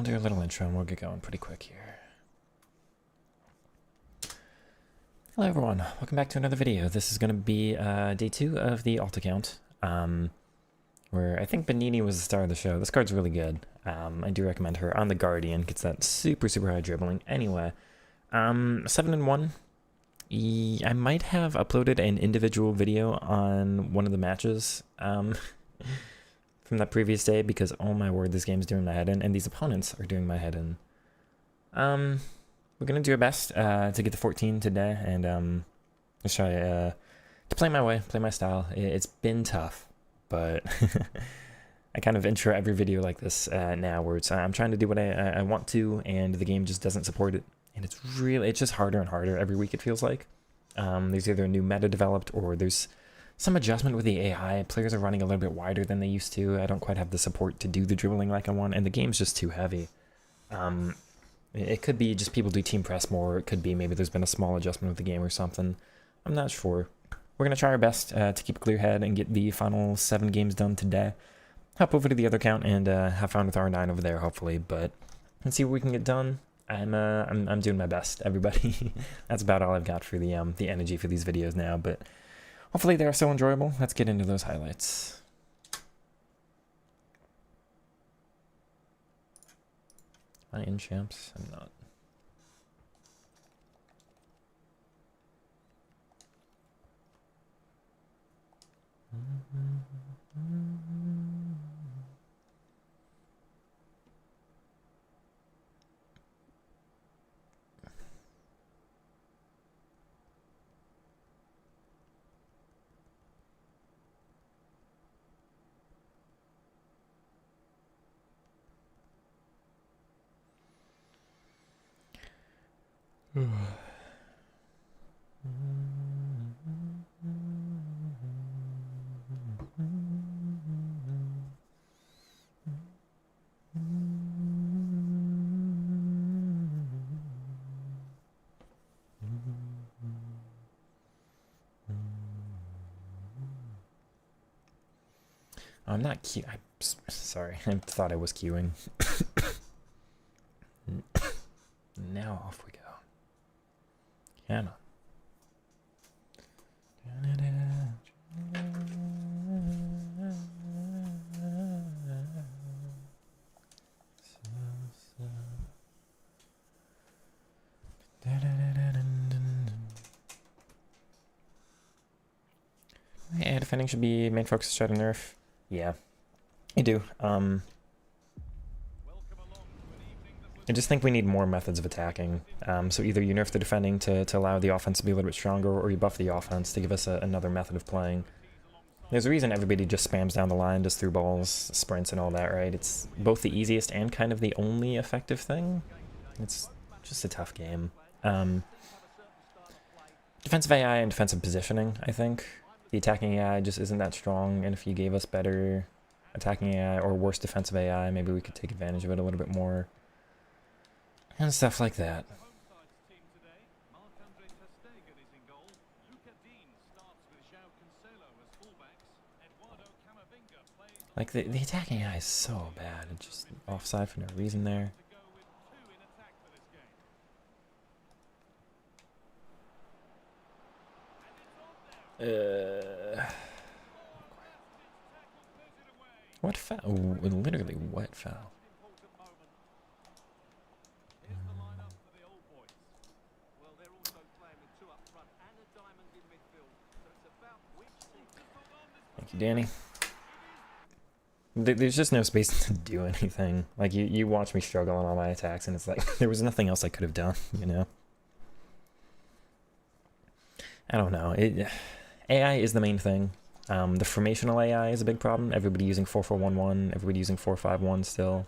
we'll do a little intro and we'll get going pretty quick here. Hello everyone, welcome back to another video. This is going to be day 2 of the alt account, where I think Benini was the star of the show. This card's really good. I do recommend her on the Guardian, gets that super high dribbling. Anyway, 7-1. I might have uploaded an individual video on one of the matches from that previous day, because oh my word, this game's doing my head in, and these opponents are doing my head in. We're gonna do our best to get to 14 today, and just try to play my way, play my style. It's been tough, but I kind of intro every video like this now, where it's I'm trying to do what I want to, and the game just doesn't support it. And it's just harder and harder every week, it feels like. There's either a new meta developed, or there's some adjustment with the AI. Players are running a little bit wider than they used to. I don't quite have the support to do the dribbling like I want, and the game's just too heavy. It could be just people do team press more, it could be maybe there's been a small adjustment with the game or something. I'm not sure. We're going to try our best to keep a clear head and get the final 7 games done today. Hop over to the other account and have fun with R9 over there, hopefully, but let's see what we can get done. I'm doing my best, everybody. That's about all I've got for the energy for these videos now, but hopefully they're so enjoyable. Let's get into those highlights. Am I in champs? I'm not. I'm not queuing. Sorry, I thought I was queuing. Now off we go. Come on. Yeah, defending should be main focus, try to nerf. Yeah, I do. I just think we need more methods of attacking. So either you nerf the defending to allow the offense to be a little bit stronger, or you buff the offense to give us another method of playing. There's a reason everybody just spams down the line, does through balls, sprints, and all that, right? It's both the easiest and kind of the only effective thing. It's just a tough game. Defensive AI and defensive positioning, I think. The attacking AI just isn't that strong, and if you gave us better attacking AI or worse defensive AI, maybe we could take advantage of it a little bit more. And stuff like that. Like, the attacking AI is so bad. It's just offside for no reason there. What foul? Oh, literally, what foul? Thank you, Danny. There's just no space to do anything. Like, you watch me struggle on all my attacks, and it's like, there was nothing else I could have done, you know? I don't know. AI is the main thing. The formational AI is a big problem. Everybody using 4-4-1-1, everybody using 4-5-1 still.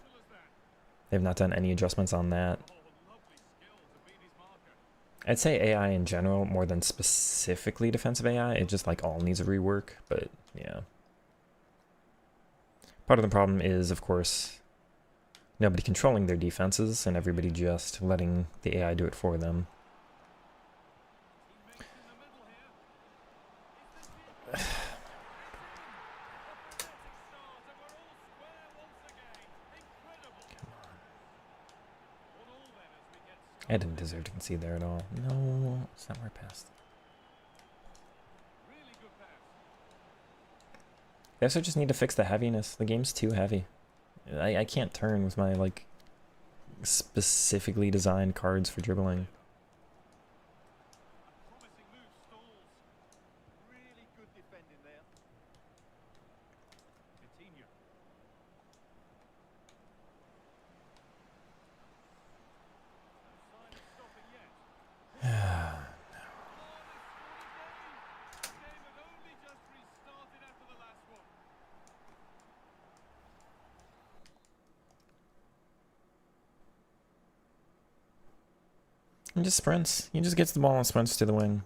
They've not done any adjustments on that. I'd say AI in general more than specifically defensive AI. It just like all needs a rework, but yeah. Part of the problem is, of course, nobody controlling their defenses and everybody just letting the AI do it for them. I didn't deserve to concede there at all. No, it's not where I passed. I also just need to fix the heaviness. The game's too heavy. I can't turn with my, like, specifically designed cards for dribbling. He just sprints. He just gets the ball and sprints to the wing.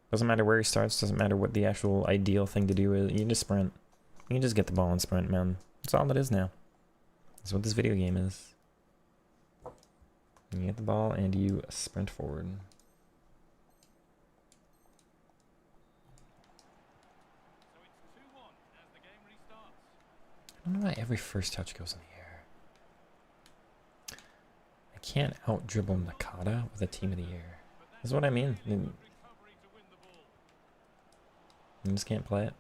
Doesn't matter where he starts, doesn't matter what the actual ideal thing to do is. You just sprint. You just get the ball and sprint, man. That's all it is now. That's what this video game is. You get the ball and you sprint forward. I don't know why every first touch goes in the air. I can't out dribble Nakata with a team of the year. That's what I mean. You just can't play it.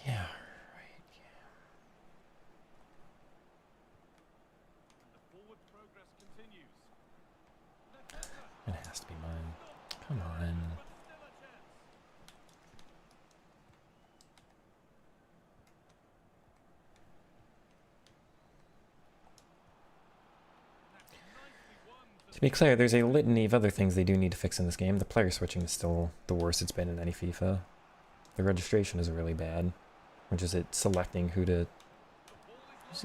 Yeah, right. Yeah. It has to be mine. Come on. To be clear, there's a litany of other things they do need to fix in this game. The player switching is still the worst it's been in any FIFA. The registration is really bad, which is it selecting who to...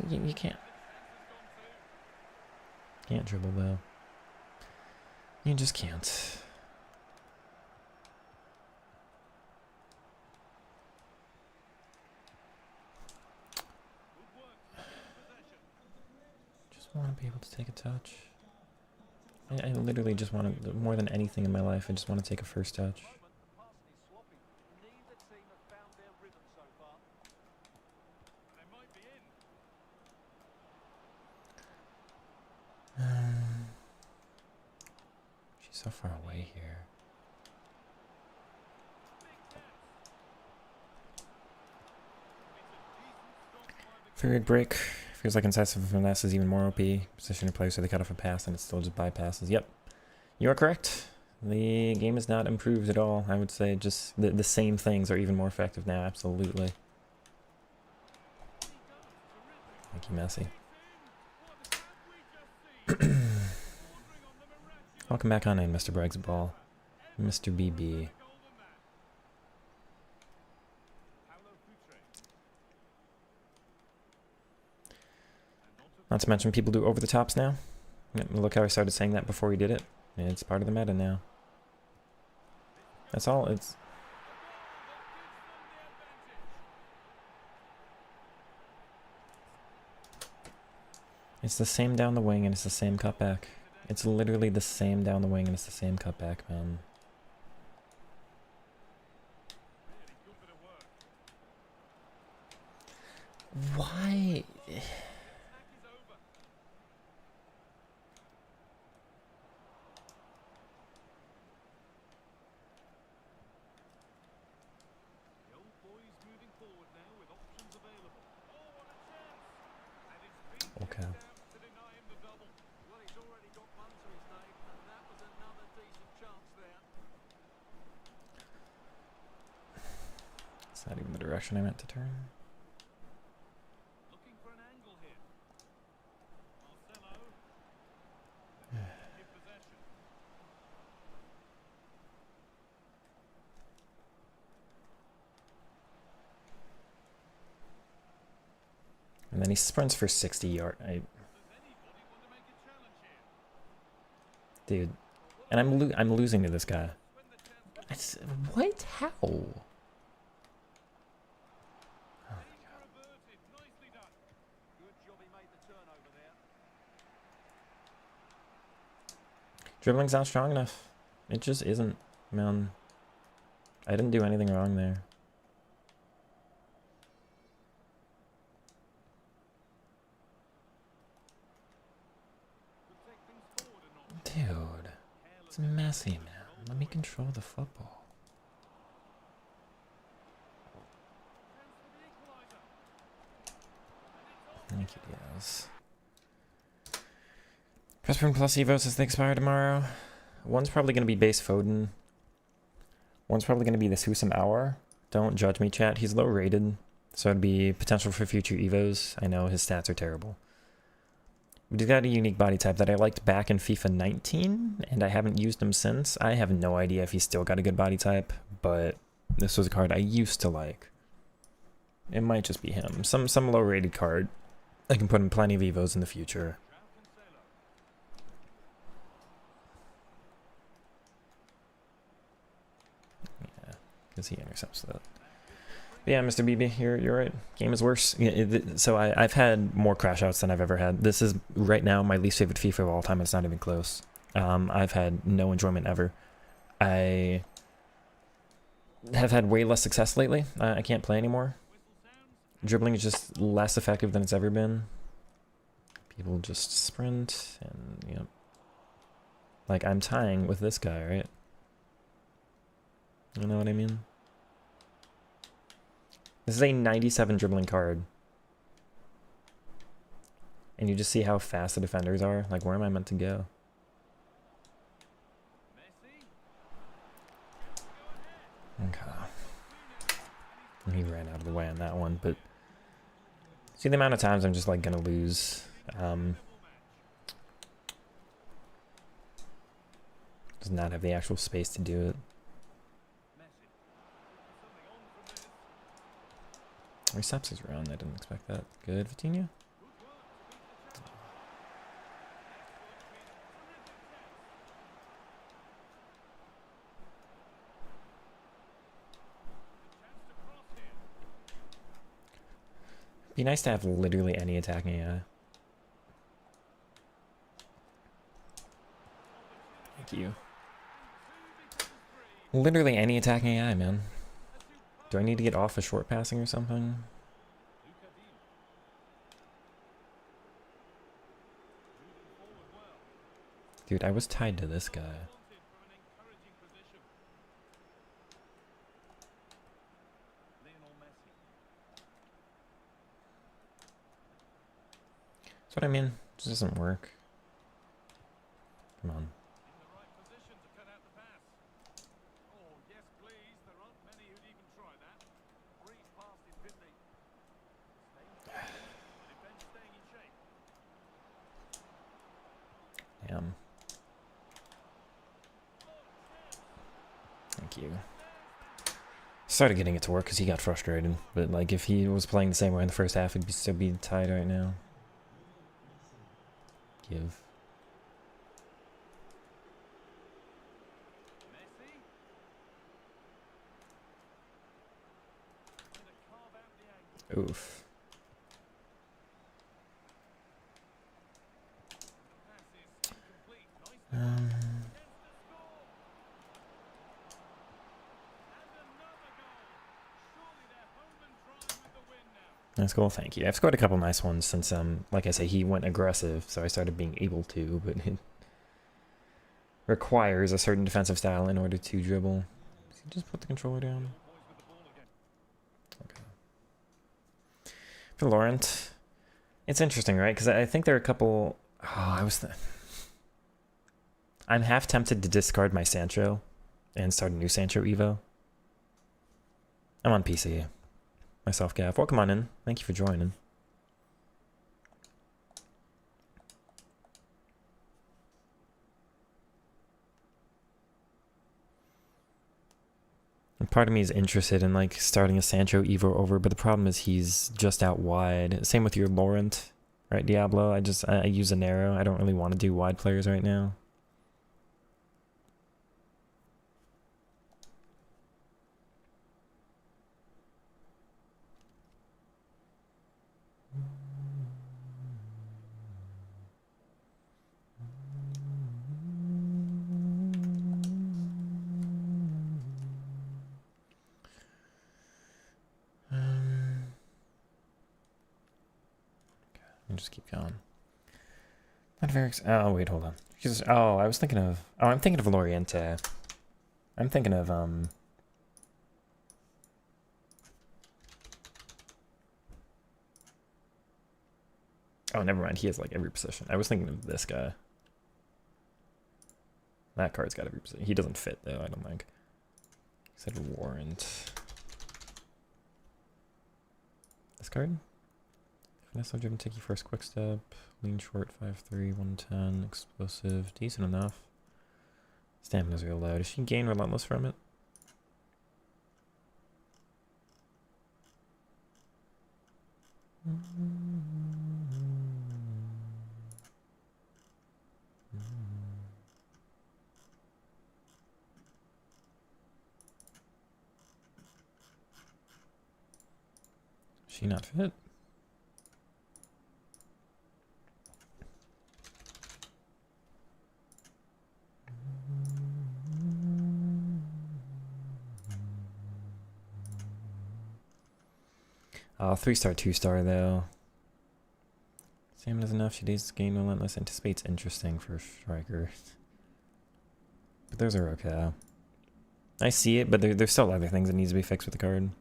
You can't dribble though. You just can't. Just want to be able to take a touch. I literally just want to, more than anything in my life, I just want to take a first touch. She's so far away here. Third break. Feels like incisive finesse is even more OP. Position in place so they cut off a pass and it still just bypasses. Yep. You are correct. The game is not improved at all. I would say just the same things are even more effective now. Absolutely. Thank you, Messi. Welcome back on in, Mr. Bragg's ball. Mr. BB. Not to mention people do over the tops now. Look how I started saying that before we did it. It's part of the meta now. That's all. It's the same down the wing and it's the same cutback. It's literally the same down the wing and it's the same cutback, man. Why? Okay. It's not even the direction I meant to turn. And then he sprints for 60 yards. Dude. And I'm losing to this guy. What? How? Oh my God. Dribbling's not strong enough. It just isn't, man. I didn't do anything wrong there. It's messy, man. Let me control the football. Thank you, Diaz. Pressprint plus Evo says they expire tomorrow. One's probably going to be base Foden. One's probably going to be this Husam Hour. Don't judge me, chat. He's low rated, so it'd be potential for future Evos. I know his stats are terrible. But he's got a unique body type that I liked back in FIFA 19, and I haven't used him since. I have no idea if he's still got a good body type, but this was a card I used to like. It might just be him. Some low-rated card. I can put in plenty of Evos in the future. Yeah, because he intercepts that. But yeah, Mr. BB, you're right. Game is worse. Yeah, so I've had more crash outs than I've ever had. This is right now my least favorite FIFA of all time. It's not even close. I've had no enjoyment ever. I have had way less success lately. I can't play anymore. Dribbling is just less effective than it's ever been. People just sprint and, you know. Like, I'm tying with this guy, right? You know what I mean? This is a 97 dribbling card. And you just see how fast the defenders are. Like, where am I meant to go? Okay. And he ran out of the way on that one, but see the amount of times I'm just like gonna lose. Does not have the actual space to do it. Recepts is around. I didn't expect that. Good, Vitinha. Be nice to have literally any attacking AI. Thank you. Literally any attacking AI, man. Do I need to get off of short passing or something? Dude, I was tied to this guy. That's what I mean. It just doesn't work. Come on. Damn. Thank you. Started getting it to work because he got frustrated. But like, if he was playing the same way in the first half, it'd still be tied right now. Give. Oof. That's cool, thank you. I've scored a couple nice ones since, like I say, he went aggressive, so I started being able to, but it requires a certain defensive style in order to dribble. Just put the controller down. Okay. For Laurent, it's interesting, right? Because I think there are a couple... Oh, I'm half tempted to discard my Sancho and start a new Sancho Evo. I'm on PC. Myself, Gav. Welcome on in. Thank you for joining. And part of me is interested in like starting a Sancho Evo over, but the problem is he's just out wide. Same with your Laurent, right, Diablo? I use a narrow. I don't really want to do wide players right now. Just keep going. Not very. Oh wait, hold on. Oh, I was thinking of... Oh, I'm thinking of Loriente. I'm thinking of, Oh, never mind. He has, like, every position. I was thinking of this guy. That card's got every position. He doesn't fit, though, I don't think. He said Warrant. This card? Finesse driven, take you first quick step. Lean short, 5'3", 110. Explosive. Decent enough. Stamina's real low. Does she gain Relentless from it? She not fit? Oh, 3-star, 2-star though. Stamina's enough. She does gain Relentless. Anticipates interesting for a striker. But those are okay. I see it, but there's still other things that needs to be fixed with the card.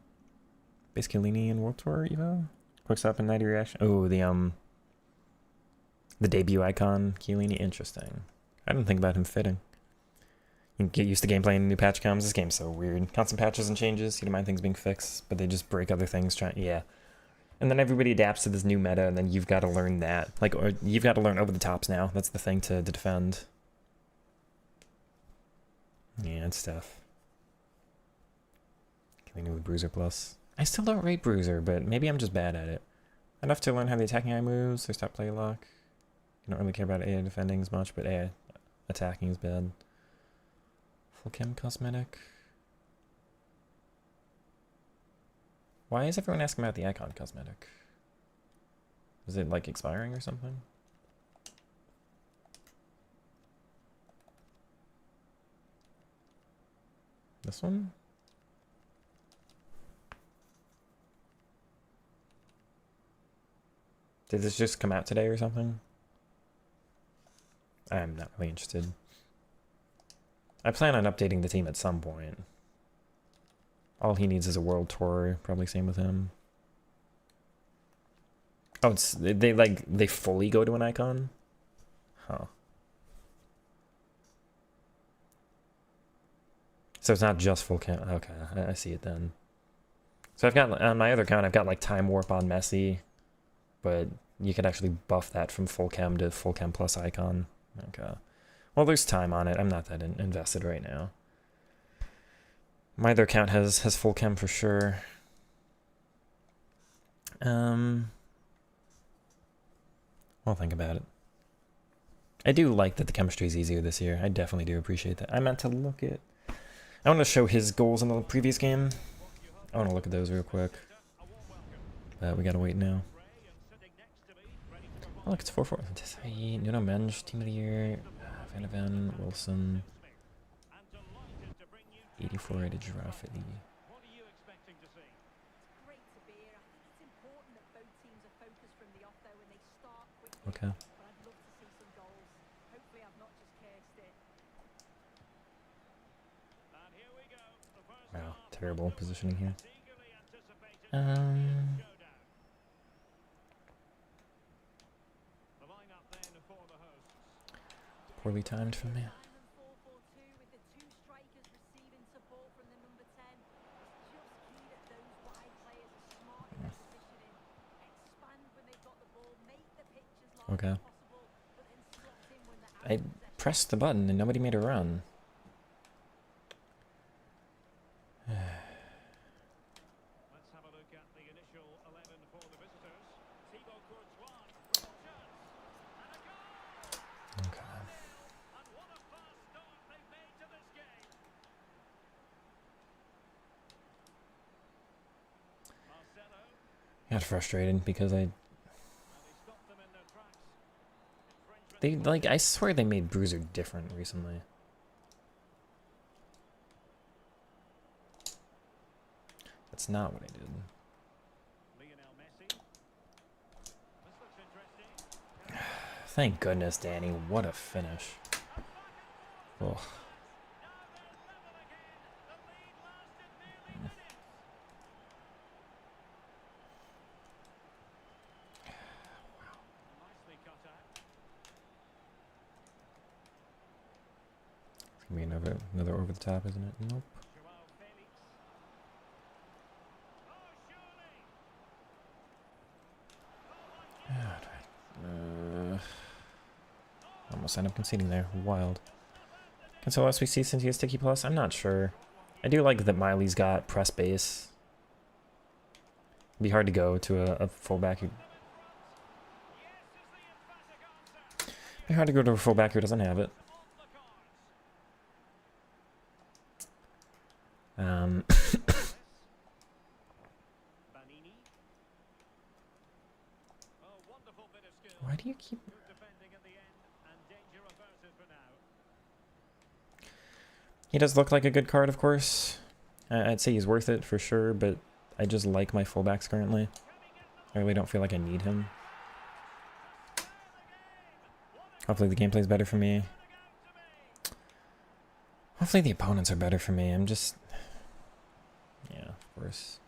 Base Chiellini and World Tour Evo. Quick stop and 90 reaction. Oh, the debut icon Chiellini. Interesting. I didn't think about him fitting. You can get used to gameplay and new patch comes. This game's so weird. Constant patches and changes. You don't mind things being fixed, but they just break other things. Yeah. And then everybody adapts to this new meta, and then you've got to learn that. Like, or you've got to learn over the tops now. That's the thing to defend. Yeah, it's tough. Chiellini with Bruiser Plus. I still don't rate Bruiser, but maybe I'm just bad at it. Enough to learn how the attacking eye moves. There's top play lock. You don't really care about AI defending as much, but AI attacking is bad. Full chem cosmetic. Why is everyone asking about the icon cosmetic? Is it like expiring or something? This one? Did this just come out today or something? I'm not really interested. I plan on updating the team at some point. All he needs is a world tour. Probably same with him. Oh, it's they fully go to an icon? Huh. So it's not just full cam. Okay, I see it then. So I've got, on my other account, I've got like Time Warp on Messi, but you could actually buff that from full chem to full chem plus icon. Okay. Well, there's time on it. I'm not that invested right now. My other account has full chem for sure. We'll think about it. I do like that the chemistry is easier this year. I definitely do appreciate that. I meant to look at... I want to show his goals in the previous game. I want to look at those real quick. But we gotta wait now. Oh, look, it's 4-4. Nuno Mensch, Team of the Year. Van de Ven, Wilson. 84 rated Giraffe. Okay. Wow, terrible positioning here. Poorly timed for me. Okay. I pressed the button and nobody made a run. I got frustrated because I swear they made Bruiser different recently. That's not what I did. Thank goodness, Danny. What a finish. Oh. It's gonna be another over the top, isn't it? Nope. Almost end up conceding there. Wild. Can so else we see since he has sticky plus? I'm not sure. I do like that Miley's got press base. It'd be hard to go to a fullback who... Be hard to go to a fullback who doesn't have it. Why do you keep... He does look like a good card, of course. I'd say he's worth it for sure, but I just like my fullbacks currently. I really don't feel like I need him. Hopefully the gameplay's better for me. Hopefully the opponents are better for me. I'm just... Yeah, of course.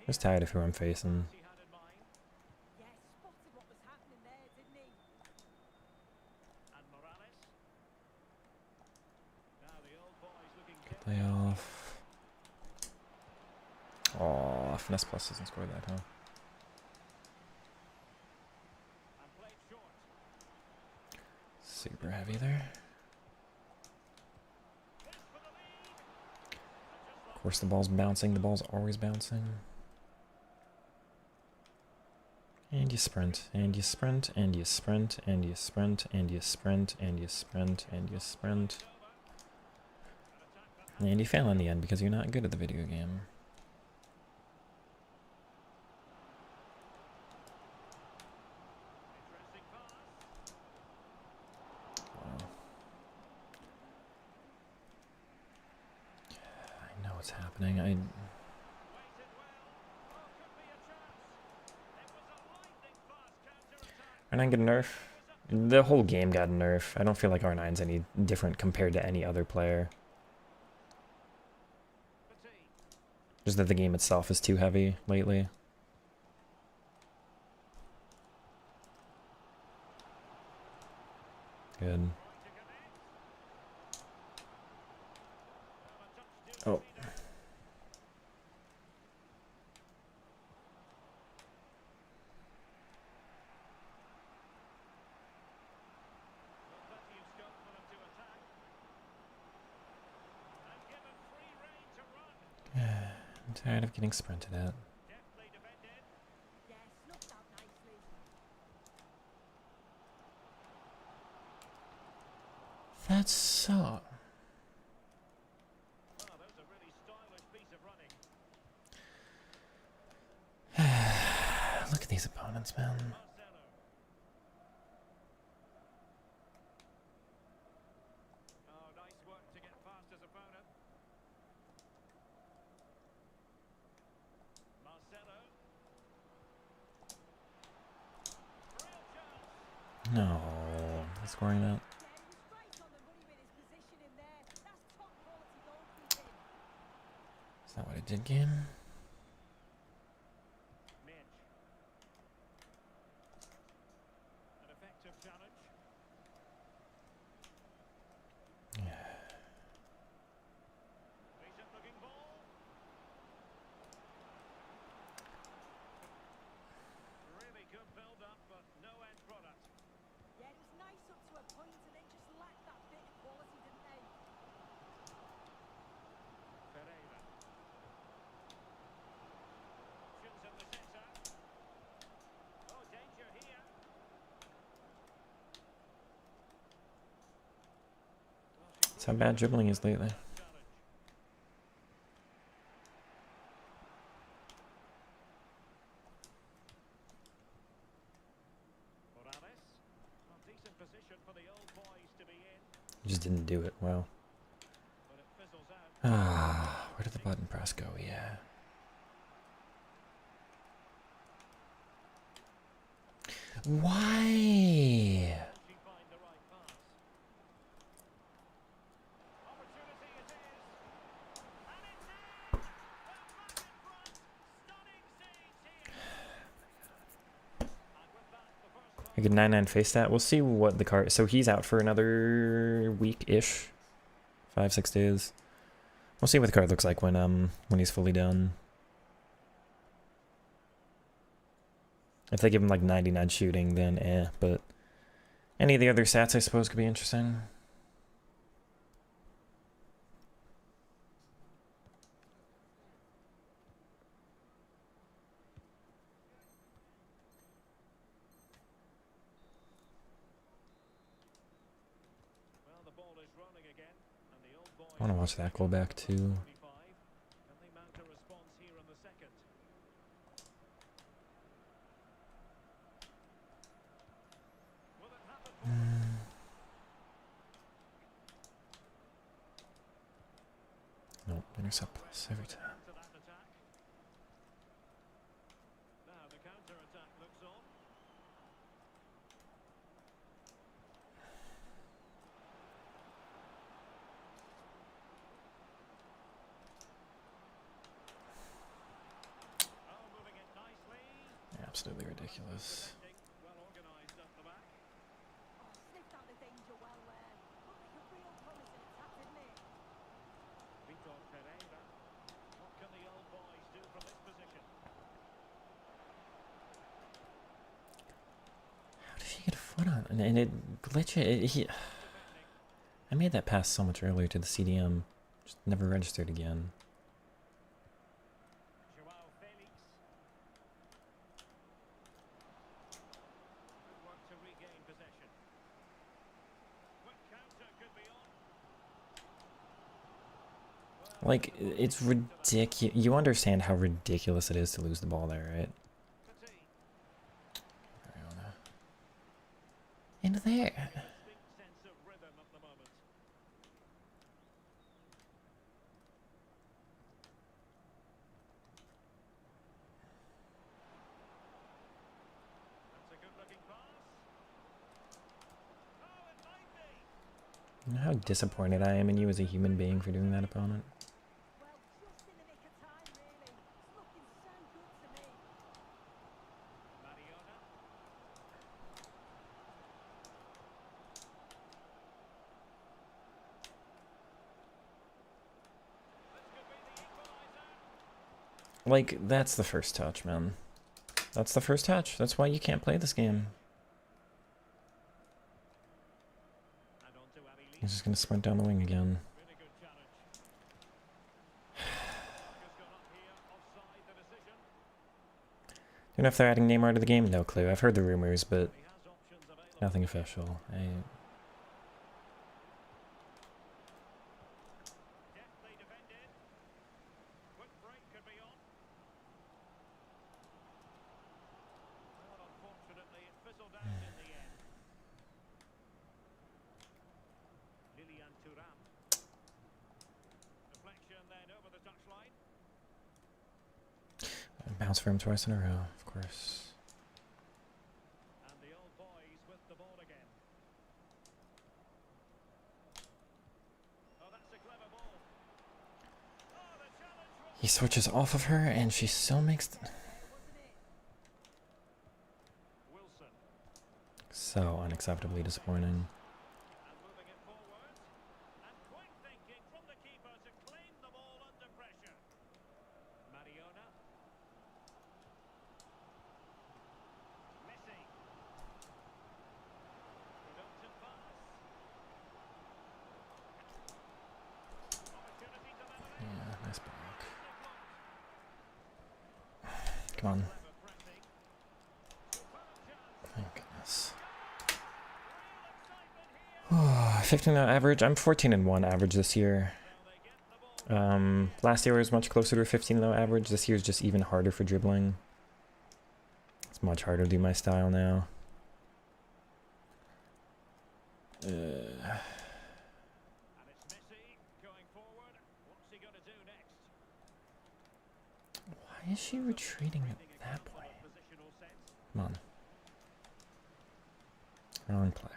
Just tired of who I'm facing. Good layoff. Oh, finesse plus doesn't score that, huh? Super heavy there. Of course the ball's bouncing. The ball's always bouncing. And you sprint, and you sprint, and you sprint, and you sprint, and you sprint, and you sprint, and you sprint. And you fail in the end because you're not good at the video game. Wow. I know what's happening. R9 get a nerf? The whole game got a nerf. I don't feel like R9's any different compared to any other player. Just that the game itself is too heavy lately. Good. Oh. I'm tired of getting sprinted at. That's so... Look at these opponents, man. No, he's scoring that. Is that what it did, game? That's how bad dribbling is lately. Just didn't do it. Wow. Ah, where did the button press go? Yeah. Why? I could 9-9 face stat. We'll see what the card... So he's out for another week-ish. 5-6 days. We'll see what the card looks like when he's fully done. If they give him like 99 shooting, then but any of the other stats I suppose could be interesting. I want to watch that go back too. Nope, intercept plus every time. Absolutely ridiculous. How did he get a foot on? And it glitched. I made that pass so much earlier to the CDM. Just never registered again. Like, it's ridiculous. You understand how ridiculous it is to lose the ball there, right? Into there. You know how disappointed I am in you as a human being for doing that, opponent? Like, that's the first touch, man. That's the first touch. That's why you can't play this game. He's just gonna sprint down the wing again. Do you know if they're adding Neymar to the game? No clue. I've heard the rumors, but nothing official. Bounce for him twice in a row, of course. He switches off of her, and she still makes... So unacceptably disappointing. Come on. Thank goodness. 15-0 average. I'm 14-1 average this year. Last year was much closer to a 15-0 average. This year's just even harder for dribbling. It's much harder to do my style now. Why is she retreating at that point? Come on. Wrong player.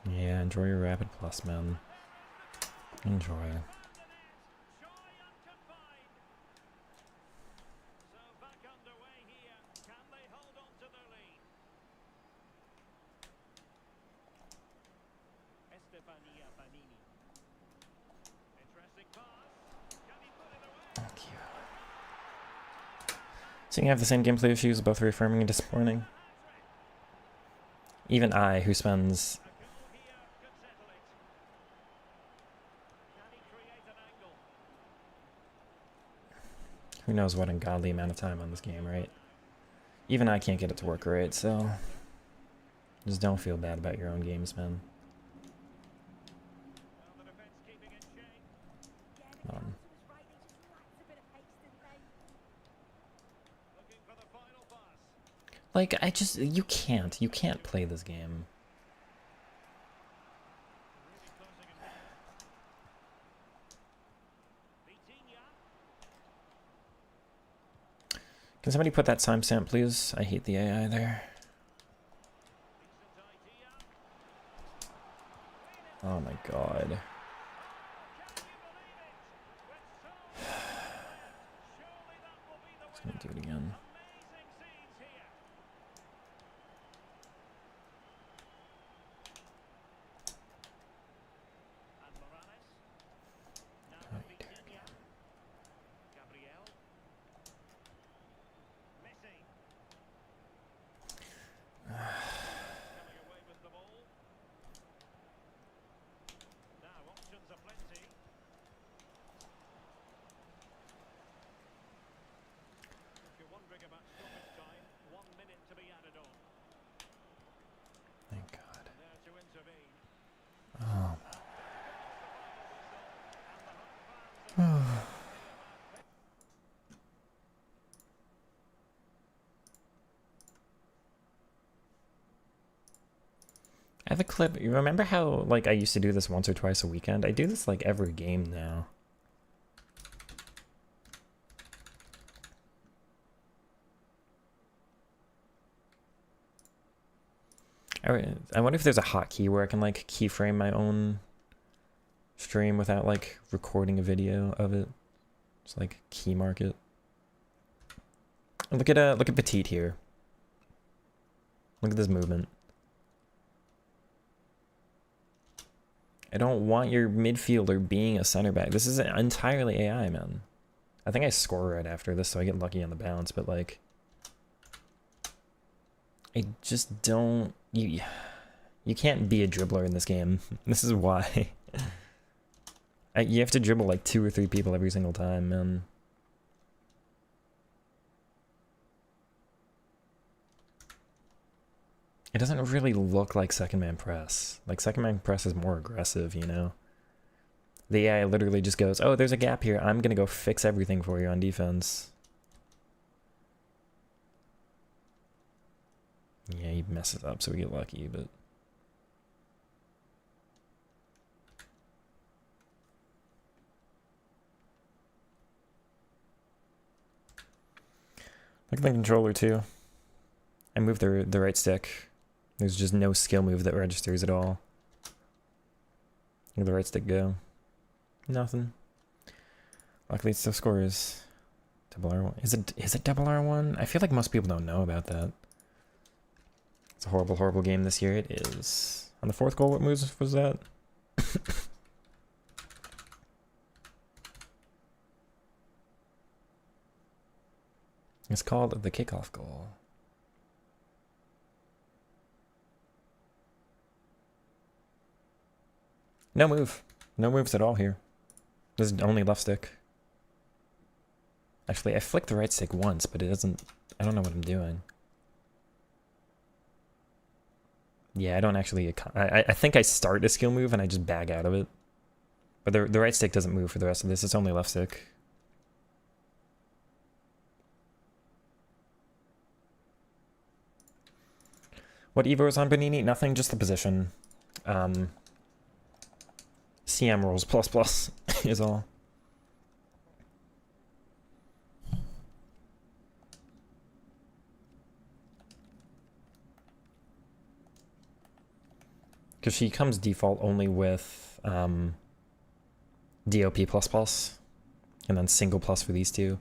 Yeah, enjoy your rapid plus, man. Enjoy. Thank you. So you have the same gameplay issues, both reaffirming and disappointing. Even I, who spends who knows what ungodly amount of time on this game, right? Even I can't get it to work right, so just don't feel bad about your own games, man. Come on. Like, you can't play this game. Can somebody put that timestamp, please? I hate the AI there. Oh my god. Just gonna do it again. Thank God. Oh. I have a clip. You remember how, like, I used to do this once or twice a weekend? I do this, like, every game now. I wonder if there's a hotkey where I can, like, keyframe my own stream without, like, recording a video of it. Just, like, key mark it. Look at Petite here. Look at this movement. I don't want your midfielder being a center back. This is entirely AI, man. I think I score right after this, so I get lucky on the bounce, but, like, I just don't... You can't be a dribbler in this game. This is why. You have to dribble, like, 2 or 3 people every single time, man. It doesn't really look like second man press. Like, second man press is more aggressive, you know? The AI literally just goes, oh, there's a gap here. I'm gonna go fix everything for you on defense. Yeah, he messes up, so we get lucky, but... Look at the controller, too. I moved the right stick. There's just no skill move that registers at all. Where'd the right stick go? Nothing. Luckily, it still scores. Double R1. Is it double R1? I feel like most people don't know about that. It's a horrible, horrible game this year. It is. On the 4th goal, what moves was that? It's called the kickoff goal. No move. No moves at all here. This is only left stick. Actually, I flicked the right stick once, but it doesn't... I don't know what I'm doing. Yeah, I don't actually... I think I start a skill move and I just bag out of it. But the right stick doesn't move for the rest of this. It's only left stick. What Evo is on Benini? Nothing, just the position. CM rules plus is all. because she comes default only with DOP++, and then single plus for these two.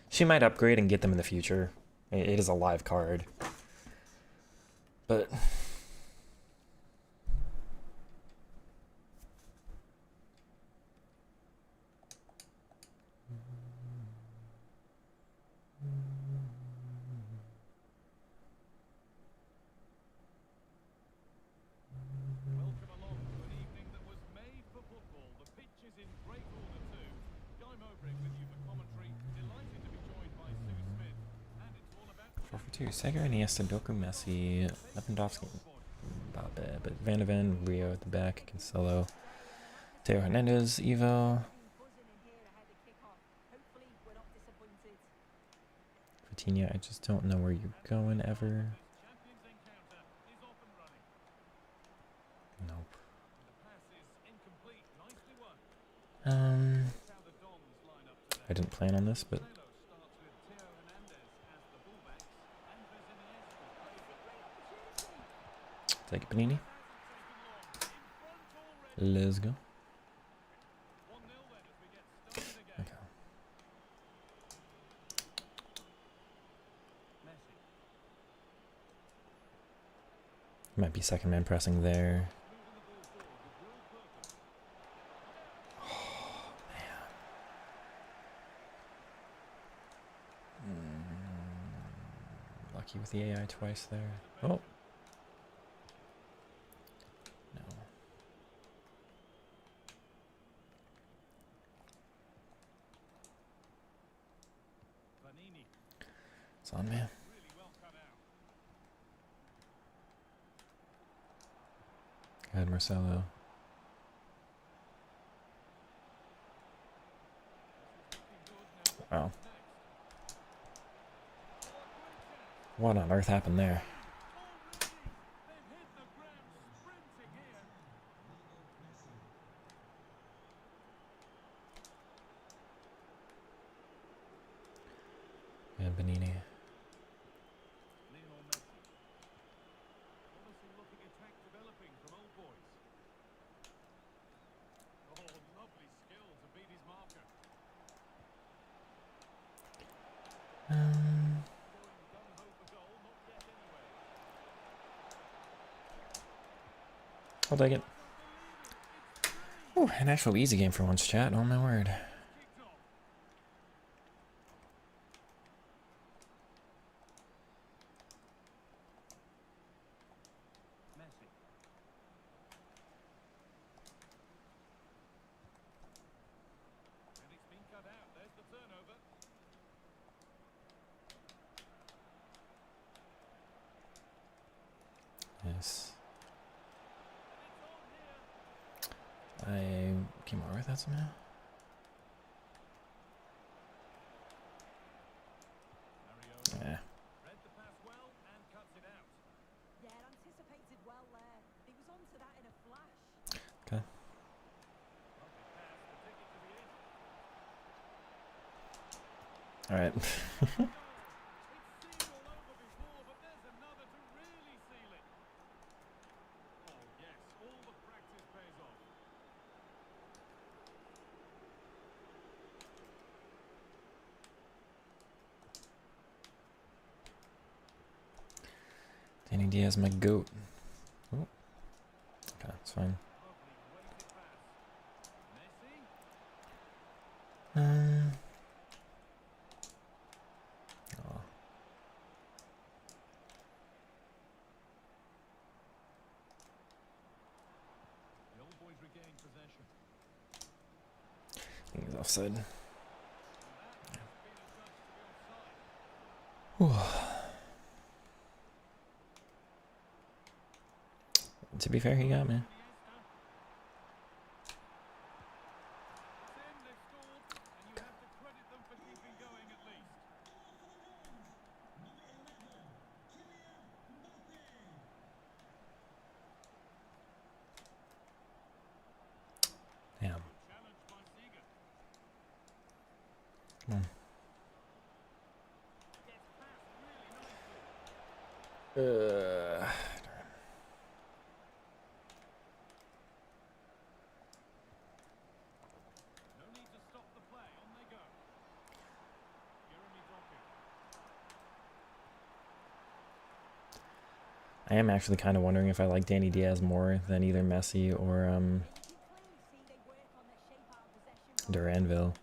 She might upgrade and get them in the future. It is a live card. But Sager, Iniesta, Doku, Messi, Lewandowski, Mbappe, but Van de Ven, Rio at the back, Cancelo, Teo Hernandez, Evo, Coutinho. I just don't know where you're going ever. Nope. I didn't plan on this, but take it, Panini. Let's go. Okay. Might be second man pressing there. Oh, man. Lucky with the AI twice there. Oh. No. It's on, man. Go ahead, Marcelo. Wow. What on earth happened there? And Benini. I'll take it. Ooh, an actual easy game for once, chat. Oh my word. Yes. I came over with that somehow. Yeah. Okay. All right. Danny Diaz, my goat. Oh. Okay, it's fine. Oh. I think he's offside. Whew. To be fair, he got me. Damn. Come on. I am actually kind of wondering if I like Danny Diaz more than either Messi or Duranville.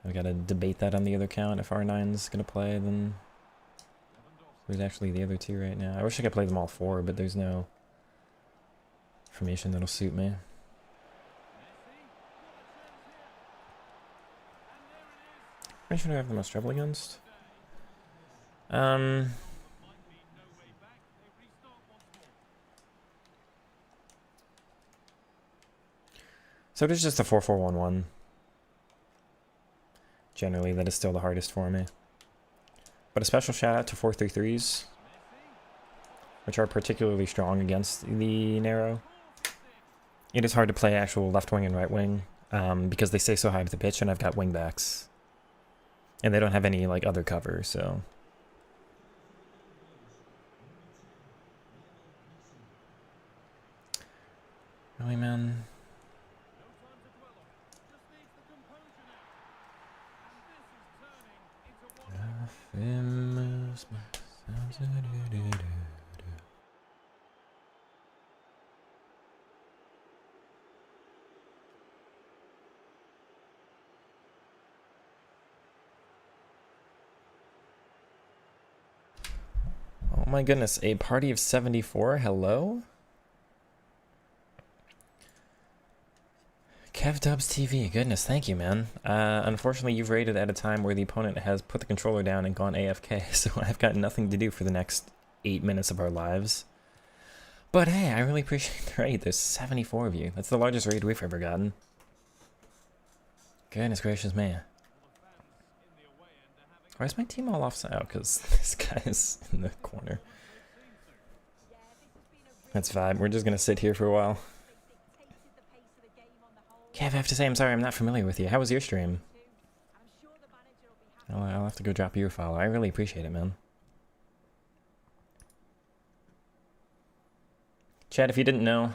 I gotta debate that on the other count. If R9's gonna play, then who's actually the other two right now? I wish I could play them all four, but there's no formation that'll suit me. Which one do I have the most trouble against? So it is just a 4-4-1-1. Generally, that is still the hardest for me. But a special shout out to 4-3-3s, which are particularly strong against the narrow. It is hard to play actual left wing and right wing because they stay so high up the pitch, and I've got wing backs. And they don't have any like other cover, so... Really, man? Oh my goodness, a party of 74, hello? KevDubs TV, goodness, thank you, man. Unfortunately, you've raided at a time where the opponent has put the controller down and gone AFK, so I've got nothing to do for the next 8 minutes of our lives. But hey, I really appreciate the raid. There's 74 of you. That's the largest raid we've ever gotten. Goodness gracious, man. Why is my team all offside? Oh, because this guy is in the corner. That's fine. We're just going to sit here for a while. Kev, I have to say, I'm sorry, I'm not familiar with you. How was your stream? I'll have to go drop you a follow. I really appreciate it, man. Chad, if you didn't know,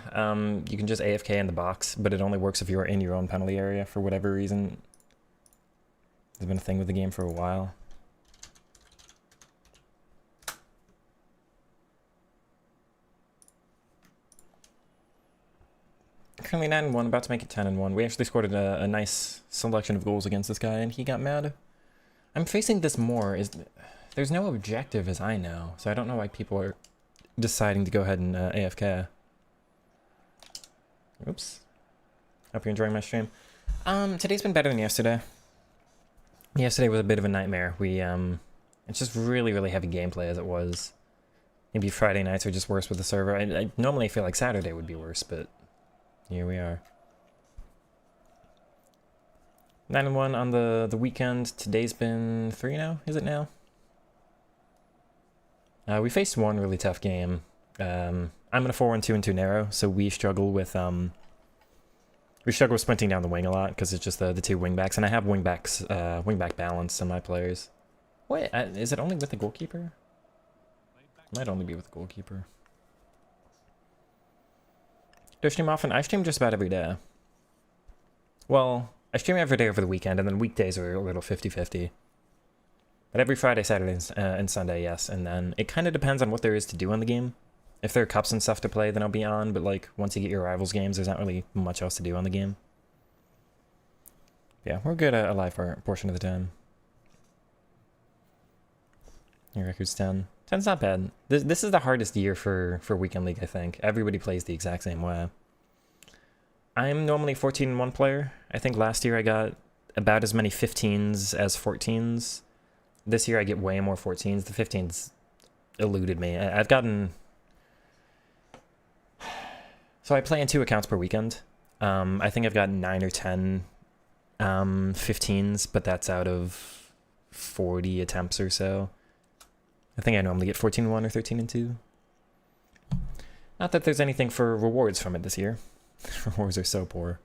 you can just AFK in the box, but it only works if you're in your own penalty area for whatever reason. There's been a thing with the game for a while. Currently 9-1, about to make it 10-1. We actually scored a nice selection of goals against this guy, and he got mad. I'm facing this more. There's no objective as I know, so I don't know why people are deciding to go ahead and AFK. Oops. Hope you're enjoying my stream. Today's been better than yesterday. Yesterday was a bit of a nightmare. It's just really heavy gameplay as it was. Maybe Friday nights are just worse with the server. I normally feel like Saturday would be worse, but here we are. 9-1 on the weekend. Today's been 3 now, is it now? We faced one really tough game. I'm in a 4-1-2-2 narrow, so we struggle with sprinting down the wing a lot because it's just the two wingbacks, and I have wingback balance on my players. Wait, is it only with the goalkeeper? It might only be with the goalkeeper. Do I stream often? I stream just about every day. Well, I stream every day over the weekend, and then weekdays are a little 50-50. But every Friday, Saturday, and Sunday, yes. And then it kind of depends on what there is to do on the game. If there are cups and stuff to play, then I'll be on. But like, once you get your rivals games, there's not really much else to do on the game. Yeah, we're good at a live portion of the time. Your record's 10. 10's not bad. This is the hardest year for Weekend League, I think. Everybody plays the exact same way. I'm normally a 14-1 player. I think last year I got about as many 15s as 14s. This year I get way more 14s. The 15s eluded me. I've gotten... So I play in 2 accounts per weekend. I think I've got 9 or 10 15s, but that's out of 40 attempts or so. I think I normally get 14-1 or 13-2. Not that there's anything for rewards from it this year. Rewards are so poor.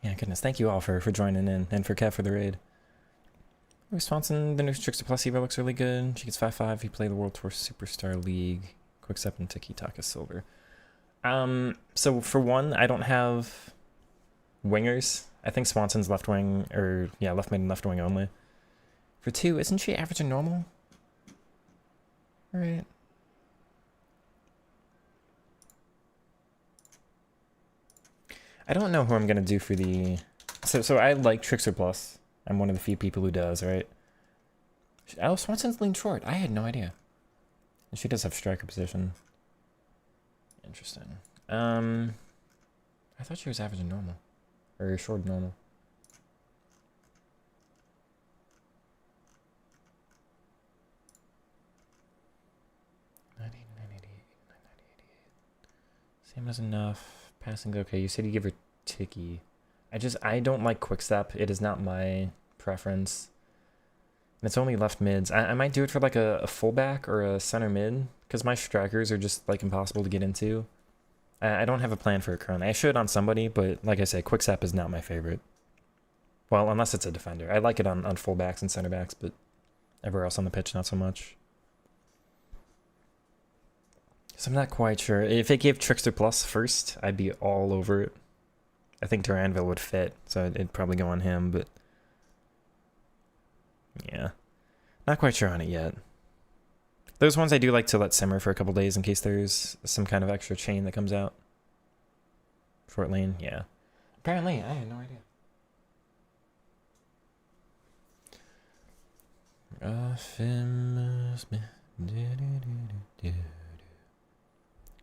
Yeah, goodness. Thank you all for joining in, and for Kev for the raid. Swanson, the new Trickster Plus Evo looks really good. She gets 5-5 if you play the World Tour Superstar League. Quick Step and Tiki Taka Silver. So for one, I don't have wingers. I think Swanson's left wing, or yeah, left mid and left wing only. For 2, isn't she average and normal? All right. I don't know who I'm gonna do for the. So I like Trickster Plus. I'm one of the few people who does, right? Oh, Swanson's lean short. I had no idea. And she does have striker position. Interesting. I thought she was average and normal. Or short normal. Same as enough. Passing's okay. You said you give her Tiki. I don't like quickstep. It is not my preference. And it's only left mids. I might do it for like a fullback or a center mid, because my strikers are just like impossible to get into. I don't have a plan for it currently. I should on somebody, but like I say, quickstep is not my favorite. Well, unless it's a defender. I like it on fullbacks and center backs, but everywhere else on the pitch, not so much. So I'm not quite sure. If it gave Trickster Plus first, I'd be all over it. I think Duranville would fit, so it'd probably go on him, but yeah. Not quite sure on it yet. Those ones I do like to let simmer for a couple days in case there's some kind of extra chain that comes out. Short lane, yeah. Apparently, I had no idea.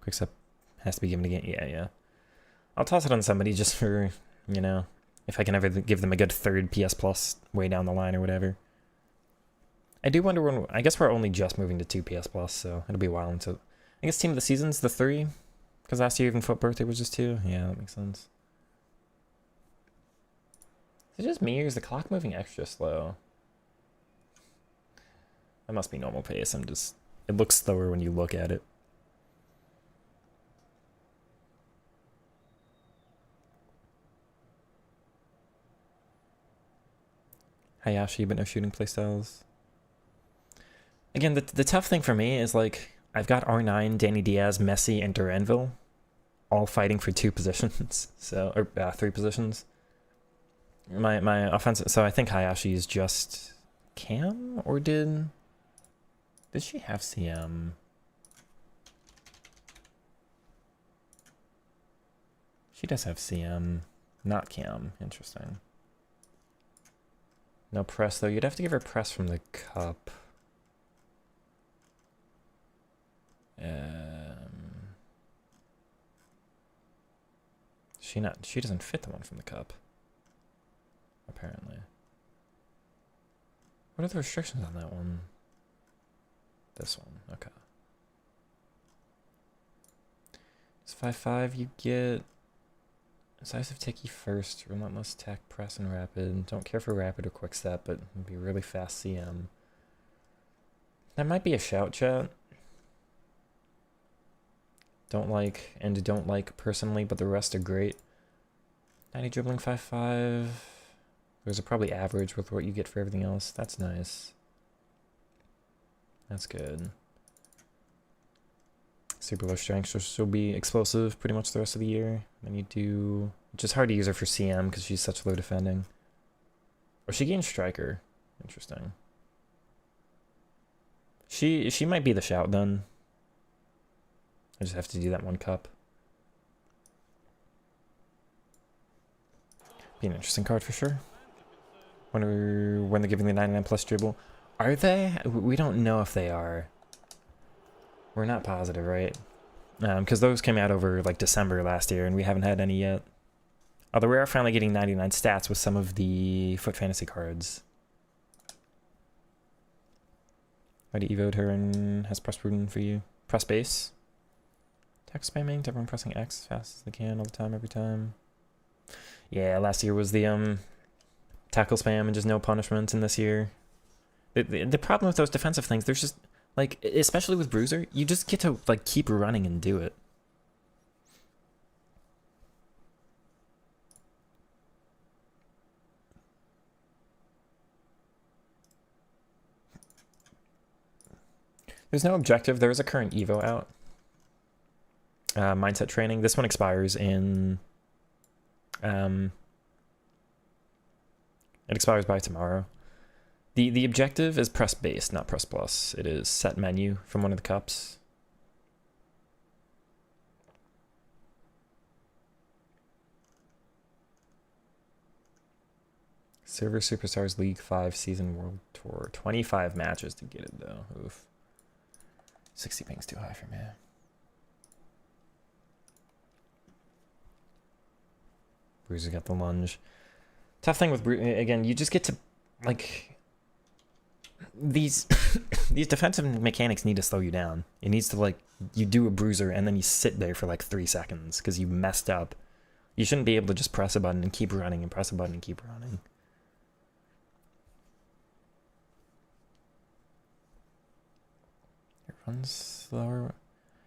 Quickstep has to be given again. Yeah. I'll toss it on somebody just for, you know, if I can ever give them a good third PS Plus way down the line or whatever. I do wonder when. I guess we're only just moving to 2 PS Plus, so it'll be a while until. I guess Team of the Season's the 3, because last year even Foot Birthday was just 2. Yeah, that makes sense. Is it just me or is the clock moving extra slow? That must be normal pace. It looks slower when you look at it. Hayashi, but no shooting playstyles. Again, the tough thing for me is, like, I've got R9, Danny Diaz, Messi, and Duranville all fighting for 2 positions, or 3 positions. My offensive, so I think Hayashi is just Cam, or did she have CM? She does have CM, not Cam. Interesting. No press, though. You'd have to give her press from the cup. She doesn't fit the one from the cup. Apparently. What are the restrictions on that one? This one, okay. It's 5-5, you get decisive Tiki first, relentless tech, press, and rapid. Don't care for rapid or quick step, but it'd be really fast CM. That might be a shout, chat. Don't like personally, but the rest are great. 90 dribbling, 5-5. Those are probably average with what you get for everything else. That's nice. That's good. Super low strength, so she'll be explosive pretty much the rest of the year. Then you do, which is hard to use her for CM because she's such low defending. Oh, she gained striker. Interesting. She might be the shout then. I just have to do that one cup. Be an interesting card for sure. Wonder when they're giving the 99 plus dribble. Are they? We don't know if they are. We're not positive, right? Because those came out over like December last year and we haven't had any yet. Although we are finally getting 99 stats with some of the Foot Fantasy cards. Already evoed her and has press prudent for you. Press base. Text spamming, everyone pressing X as fast as they can all the time, every time. Yeah, last year was the tackle spam and just no punishments, and this year. The problem with those defensive things, there's just, like, especially with Bruiser, you just get to, like, keep running and do it. There's no objective. There is a current Evo out. Mindset training. This one expires in... it expires by tomorrow. The objective is press base, not press plus. It is set menu from one of the cups. Server Superstars League 5 Season World Tour. 25 matches to get it though. Oof. 60 ping's too high for me. Bruiser got the lunge. Tough thing with again, you just get to like these these defensive mechanics need to slow you down. It needs to like you do a bruiser and then you sit there for like 3 seconds because you messed up. You shouldn't be able to just press a button and keep running and press a button and keep running. It runs slower.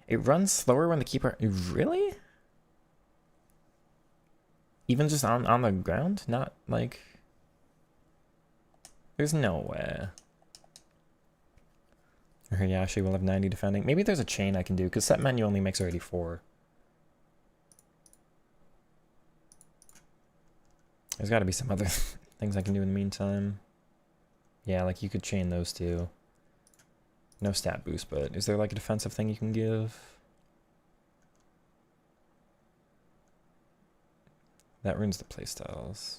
It runs slower when the keeper really? Even just on the ground? Not like there's no way. Yeah, she will have 90 defending. Maybe there's a chain I can do, because set menu only makes her 84. There's got to be some other things I can do in the meantime. Yeah, like you could chain those two. No stat boost, but is there like a defensive thing you can give? That ruins the playstyles.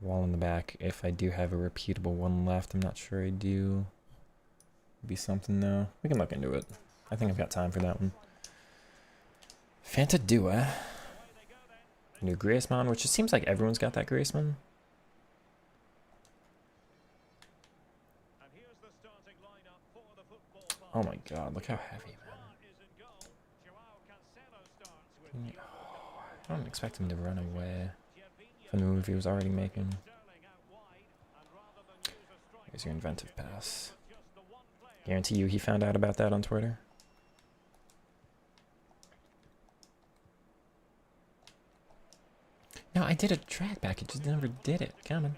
Wall in the back. If I do have a reputable one left, I'm not sure I do. Be something though. We can look into it. I think I've got time for that one. Fanta Dua. New Graceman, which it seems like everyone's got that Graceman. Oh my god, look how heavy, man. I don't expect him to run away from the move he was already making. Here's your inventive pass. Guarantee you he found out about that on Twitter. No, I did a drag back, it just never did it. Come on.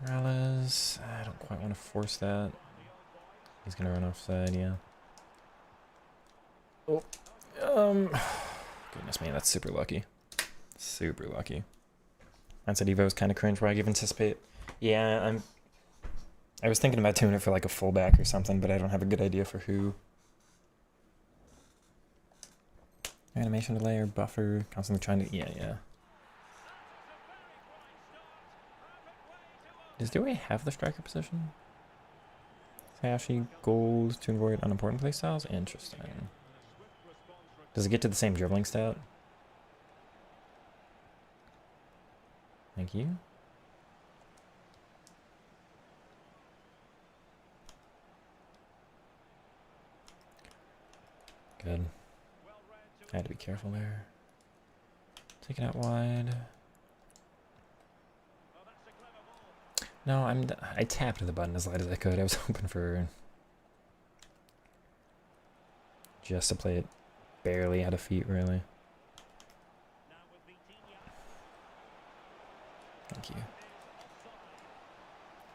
Morales, I don't quite want to force that. He's gonna run offside, yeah. Oh, goodness me, that's super lucky. Super lucky. Mindset Evo is kind of cringe where I give anticipate. Yeah, I was thinking about doing it for like a fullback or something, but I don't have a good idea for who. Animation delay or buffer, constantly trying to, yeah. Do I have the striker position? Sashi, gold to avoid unimportant playstyles? Interesting. Does it get to the same dribbling stat? Thank you. Good. I had to be careful there. Take it out wide. No, I tapped the button as light as I could. I was hoping for just to play it barely out of feet, really. Thank you.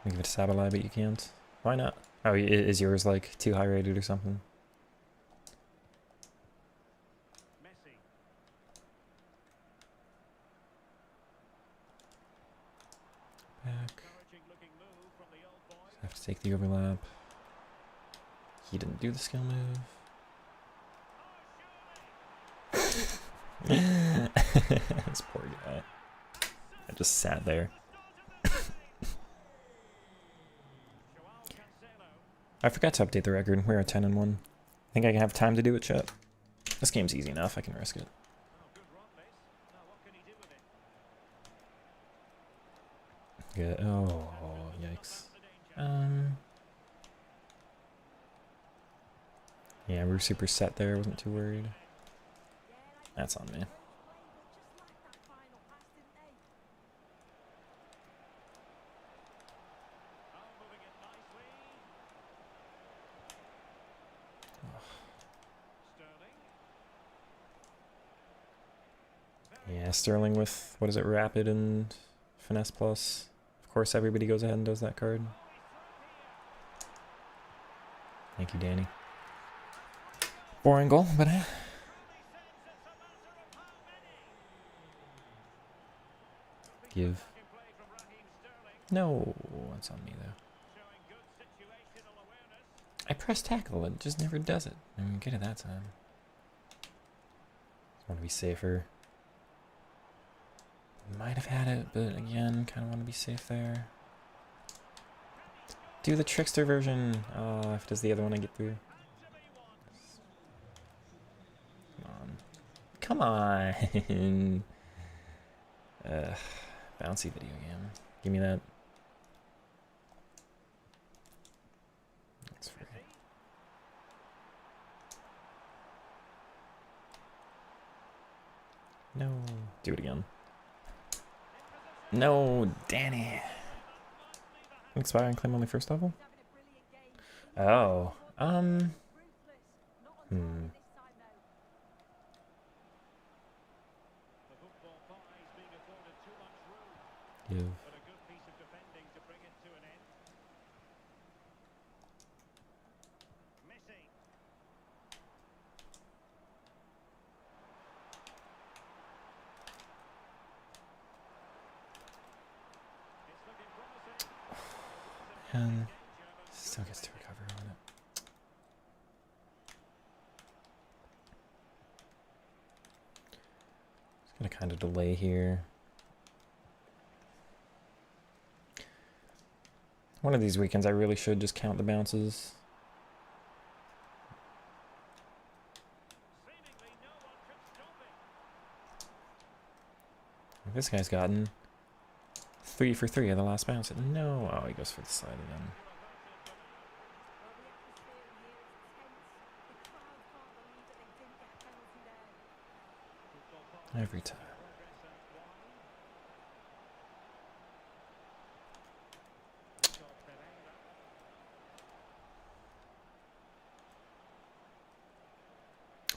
I'll give it to Sabalai, but you can't. Why not? Oh, is yours like too high rated or something? Back. Have to take the overlap. He didn't do the skill move. This poor guy. I just sat there. I forgot to update the record. We're at 10-1. I think I can have time to do it, chat. This game's easy enough. I can risk it. Good. Oh, yikes. Yeah, we were super set there. Wasn't too worried. That's on me. Yeah, Sterling with, what is it, Rapid and Finesse Plus. Of course, everybody goes ahead and does that card. Thank you, Danny. Boring goal, but Give. No, it's on me though. I press tackle, it just never does it. I didn't get it that time. Just want to be safer. Might have had it, but again, kind of want to be safe there. Do the trickster version. Oh, if does the other one I get through. Come on. Come on. Bouncy video game. Give me that. That's free. No. Do it again. No, Danny. Expire and claim only first level? Oh. Give. And still gets to recover on it. Just gonna kind of delay here. One of these weekends I really should just count the bounces. This guy's gotten 3 for 3 of the last bounce. No. Oh, he goes for the side again. Every time.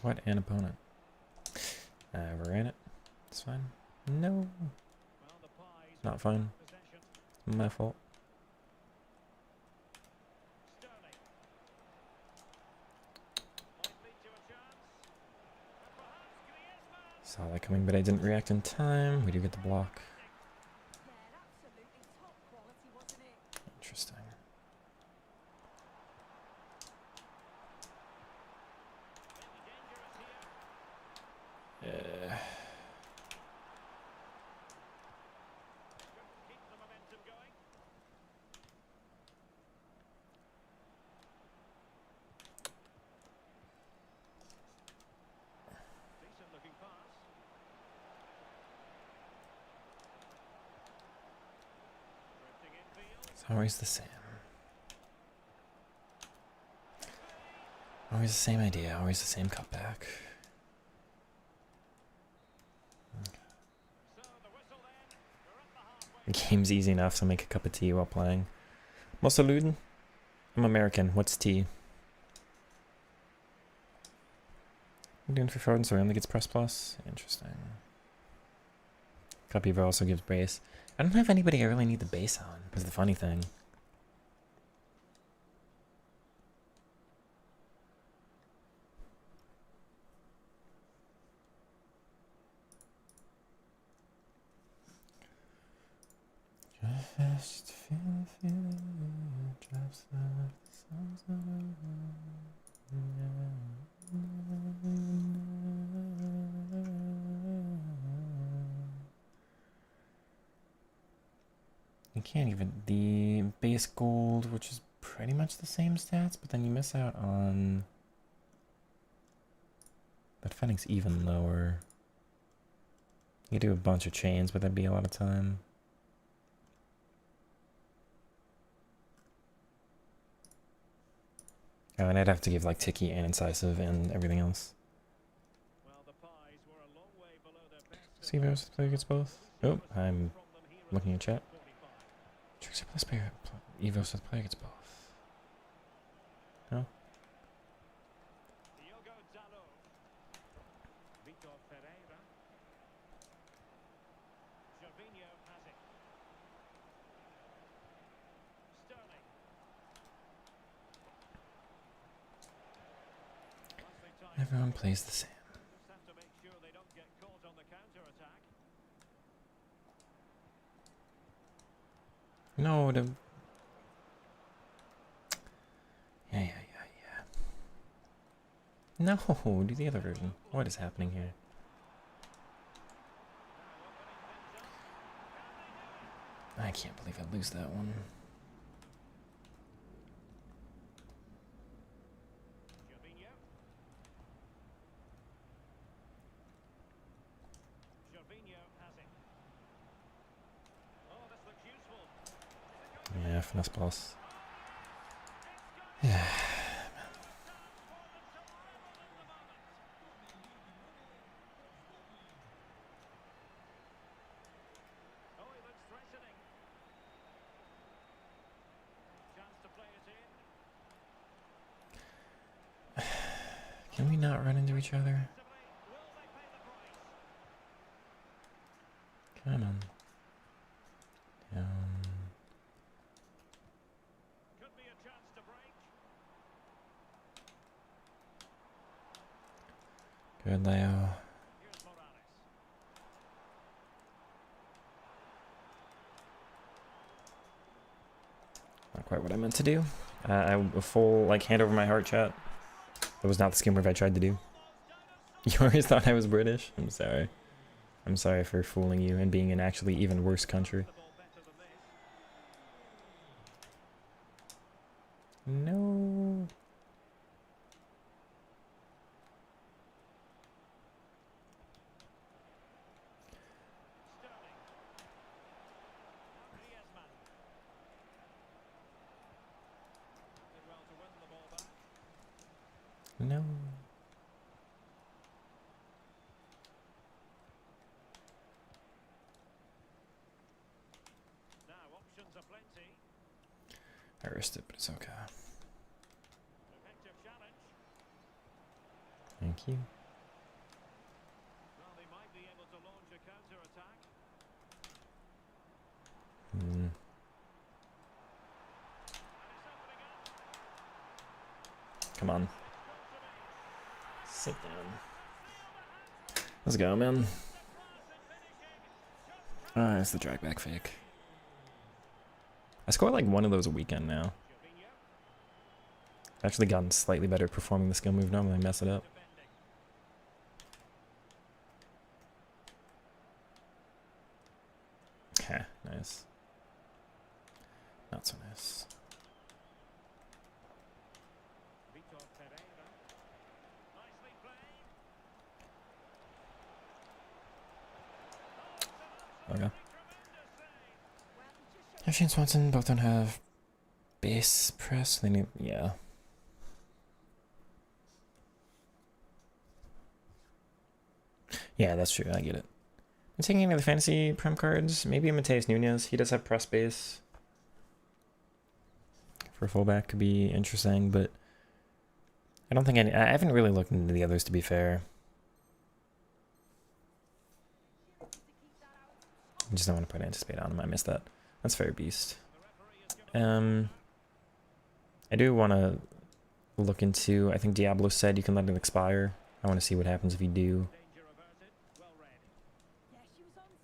What an opponent. We're in it. It's fine. No. Not fine. My fault. Saw that coming, but I didn't react in time. We do get the block. Interesting. It's always the same. Always the same idea, always the same cutback. The game's easy enough, so make a cup of tea while playing. Mosaluden? I'm American. What's tea? I'm doing for forward, so he only gets press plus. Interesting. Copy also gives base. I don't have anybody I really need the base on, is the funny thing. Just feel drops the songs you can't even the base gold, which is pretty much the same stats, but then you miss out on that defending's even lower. You do a bunch of chains, but that'd be a lot of time. Oh, and I'd have to give like Tiki and Incisive and everything else. See if the player gets both. Oh, I'm looking at chat. Trickster plus player, Evos with player gets both. No? Everyone plays the same. No, the... Yeah. No, do the other version. What is happening here? I can't believe I lose that one. Yeah, finesse boss. Yeah. Can we not run into each other? Come on. Down. Good, Leo. Not quite what I meant to do. A full, like, hand over my heart chat. That was not the skin move I tried to do. You always thought I was British? I'm sorry. I'm sorry for fooling you and being an actually even worse country. No. No. I risked it, but it's okay. Thank you. Come on. Sit down. Let's go, man. It's the drag back fake. I score like one of those a weekend now. I've actually gotten slightly better at performing the skill move. Normally I mess it up. Okay, nice. Not so nice. Okay. Ashley and Swanson both don't have base press. They need, yeah. Yeah, that's true. I get it. I'm taking any of the fantasy prem cards. Maybe Mateus Nunes. He does have press base. For fullback could be interesting, but I don't think I haven't really looked into the others, to be fair. I just don't want to put anticipate on him. I missed that. That's fair, beast. I do want to look into, I think Diablo said you can let it expire. I want to see what happens if you do.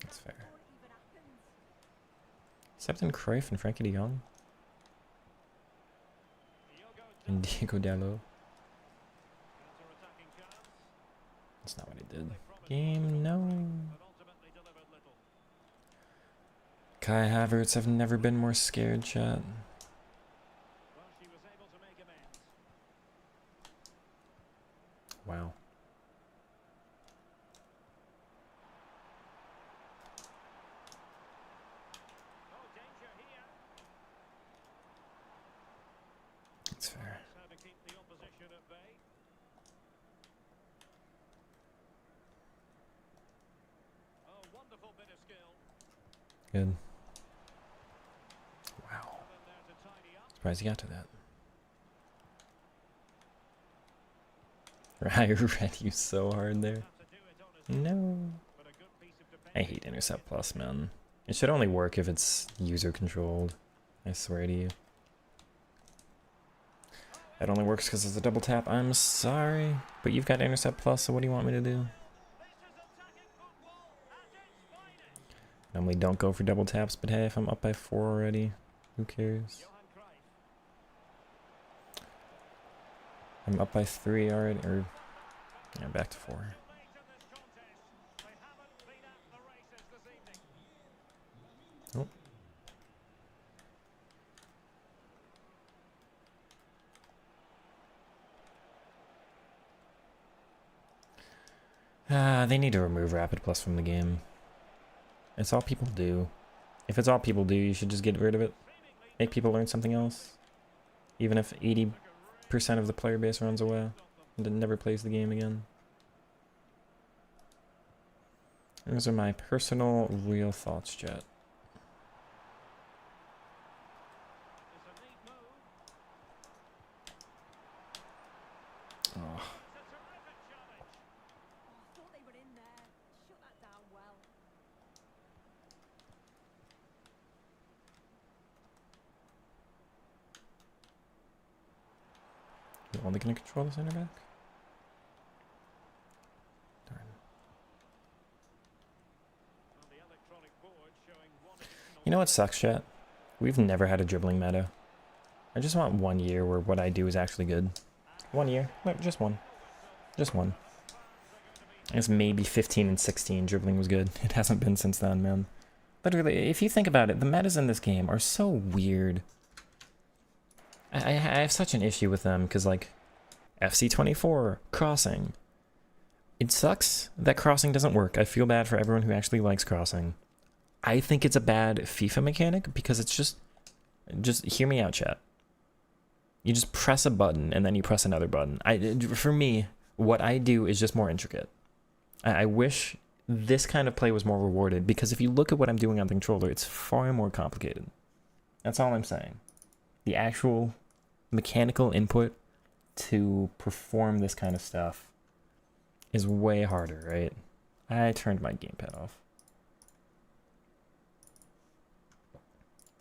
That's fair. Septon Cruyff and Frankie de Jong. And Diego Dallo. That's not what he did. Game, no. Kai Havertz, I've never been more scared, chat. Wow. That's fair. Good. Wow. Surprised you got to that. I read you so hard there. No. I hate Intercept Plus, man. It should only work if it's user controlled. I swear to you. It only works because it's a double tap. I'm sorry. But you've got Intercept Plus, so what do you want me to do? Normally don't go for double taps, but hey, if I'm up by 4 already, Who cares? I'm up by 3 already, or yeah, back to 4. Oh. They need to remove Rapid Plus from the game. It's all people do. If it's all people do, you should just get rid of it. Make people learn something else. Even if 80% of the player base runs away and then never plays the game again. Those are my personal, real thoughts, chat. Oh. You're only going to control the center back? Darn. You know what sucks, chat? We've never had a dribbling meta. I just want 1 year where what I do is actually good. 1 year. No, just one. Just one. I guess maybe 15 and 16 dribbling was good. It hasn't been since then, man. Literally, if you think about it, the metas in this game are so weird. I have such an issue with them, because, like, FC24, crossing. It sucks that crossing doesn't work. I feel bad for everyone who actually likes crossing. I think it's a bad FIFA mechanic, because it's just hear me out, chat. You just press a button, and then you press another button. For me, what I do is just more intricate. I wish this kind of play was more rewarded, because if you look at what I'm doing on the controller, it's far more complicated. That's all I'm saying. The actual mechanical input to perform this kind of stuff is way harder, right? I turned my gamepad off.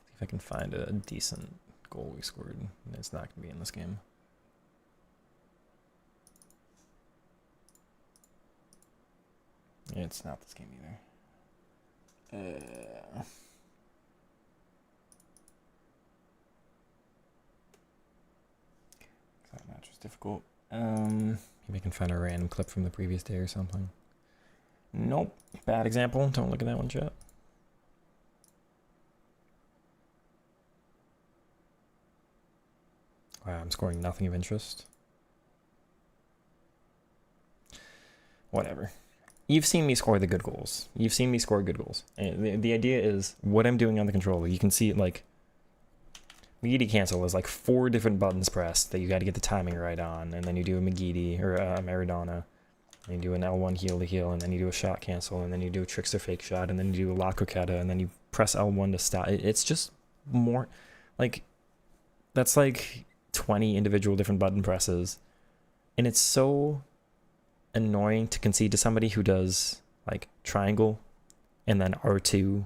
See if I can find a decent goal we scored. It's not going to be in this game. It's not this game either. That match was difficult. Maybe I can find a random clip from the previous day or something. Nope. Bad example. Don't look at that one, chat. Wow, I'm scoring nothing of interest. Whatever. You've seen me score the good goals. You've seen me score good goals. And the idea is what I'm doing on the controller. You can see it like McGeady cancel is like 4 different buttons pressed that you got to get the timing right on, and then you do a McGeady or a Maradona, and you do an L1 heel to heel, and then you do a shot cancel, and then you do a trickster fake shot, and then you do a La Croqueta, and then you press L1 to stop. It's just more like that's like 20 individual different button presses, and it's so annoying to concede to somebody who does like triangle and then R2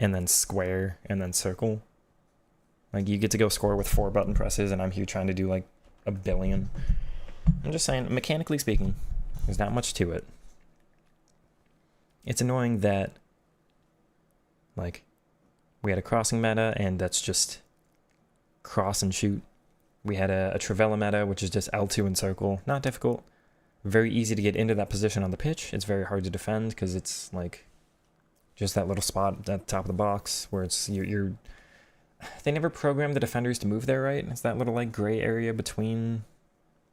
and then square and then circle. Like, you get to go score with 4 button presses, and I'm here trying to do like a billion. I'm just saying, mechanically speaking, there's not much to it. It's annoying that like we had a crossing meta and that's just cross and shoot. We had a Travella meta, which is just L2 and circle. Not difficult. Very easy to get into that position on the pitch. It's very hard to defend because it's like just that little spot at the top of the box where it's you're they never programmed the defenders to move there, right? It's that little like gray area between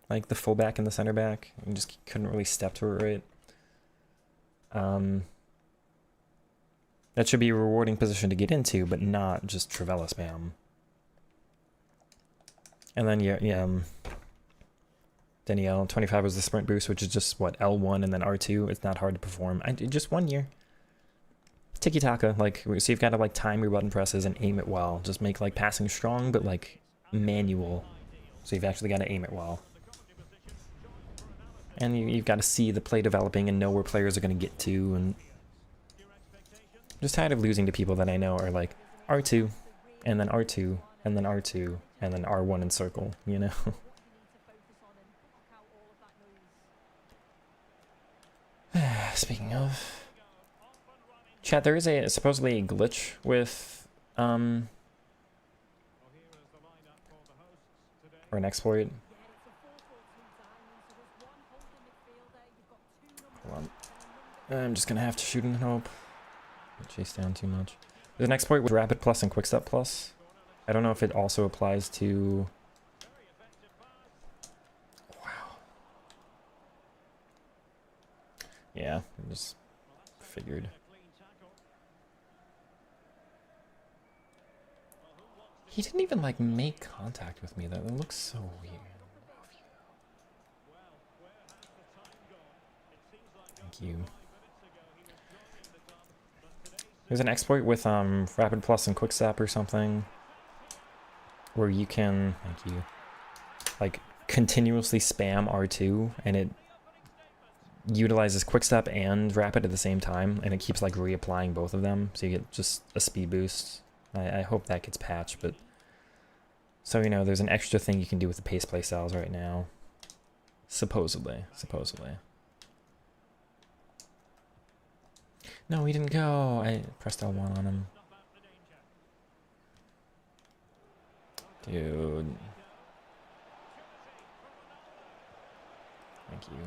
like the fullback and the center back. You just couldn't really step to it right. That should be a rewarding position to get into, but not just Travella spam. And then Danielle, 25 was the sprint boost, which is just, what, L1 and then R2. It's not hard to perform. Just 1 year. Tiki-taka, like, so you've got to, like, time your button presses and aim it well. Just make, like, passing strong, but, like, manual. So you've actually got to aim it well. And you've got to see the play developing and know where players are going to get to. And I'm just tired of losing to people that I know are, like, R2, and then R2, and then R2, and then R1 in circle, you know? Speaking of chat, there is supposedly a glitch with or an exploit. Hold on. I'm just gonna have to shoot and hope. Chase down too much. There's an exploit with Rapid Plus and Quickstep Plus. I don't know if it also applies to... Wow. Yeah, I just figured. He didn't even, like, make contact with me. That looks so weird. Thank you. There's an exploit with Rapid Plus and Quickstep or something where you can, thank you, like continuously spam R2 and it utilizes Quickstep and Rapid at the same time and it keeps like reapplying both of them so you get just a speed boost. I hope that gets patched, but so you know, there's an extra thing you can do with the pace play styles right now. Supposedly. No, he didn't go. I pressed L1 on him. Dude. Thank you.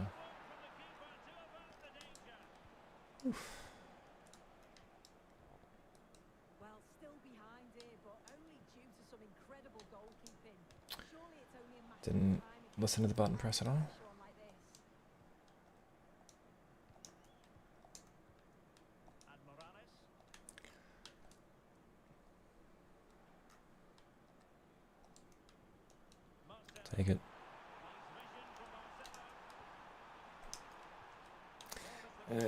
Oof. Well, still behind here, but only due to some incredible goalkeeping. Surely it's only a matter Didn't of time. listen to the button press at all. Take it. Yeah,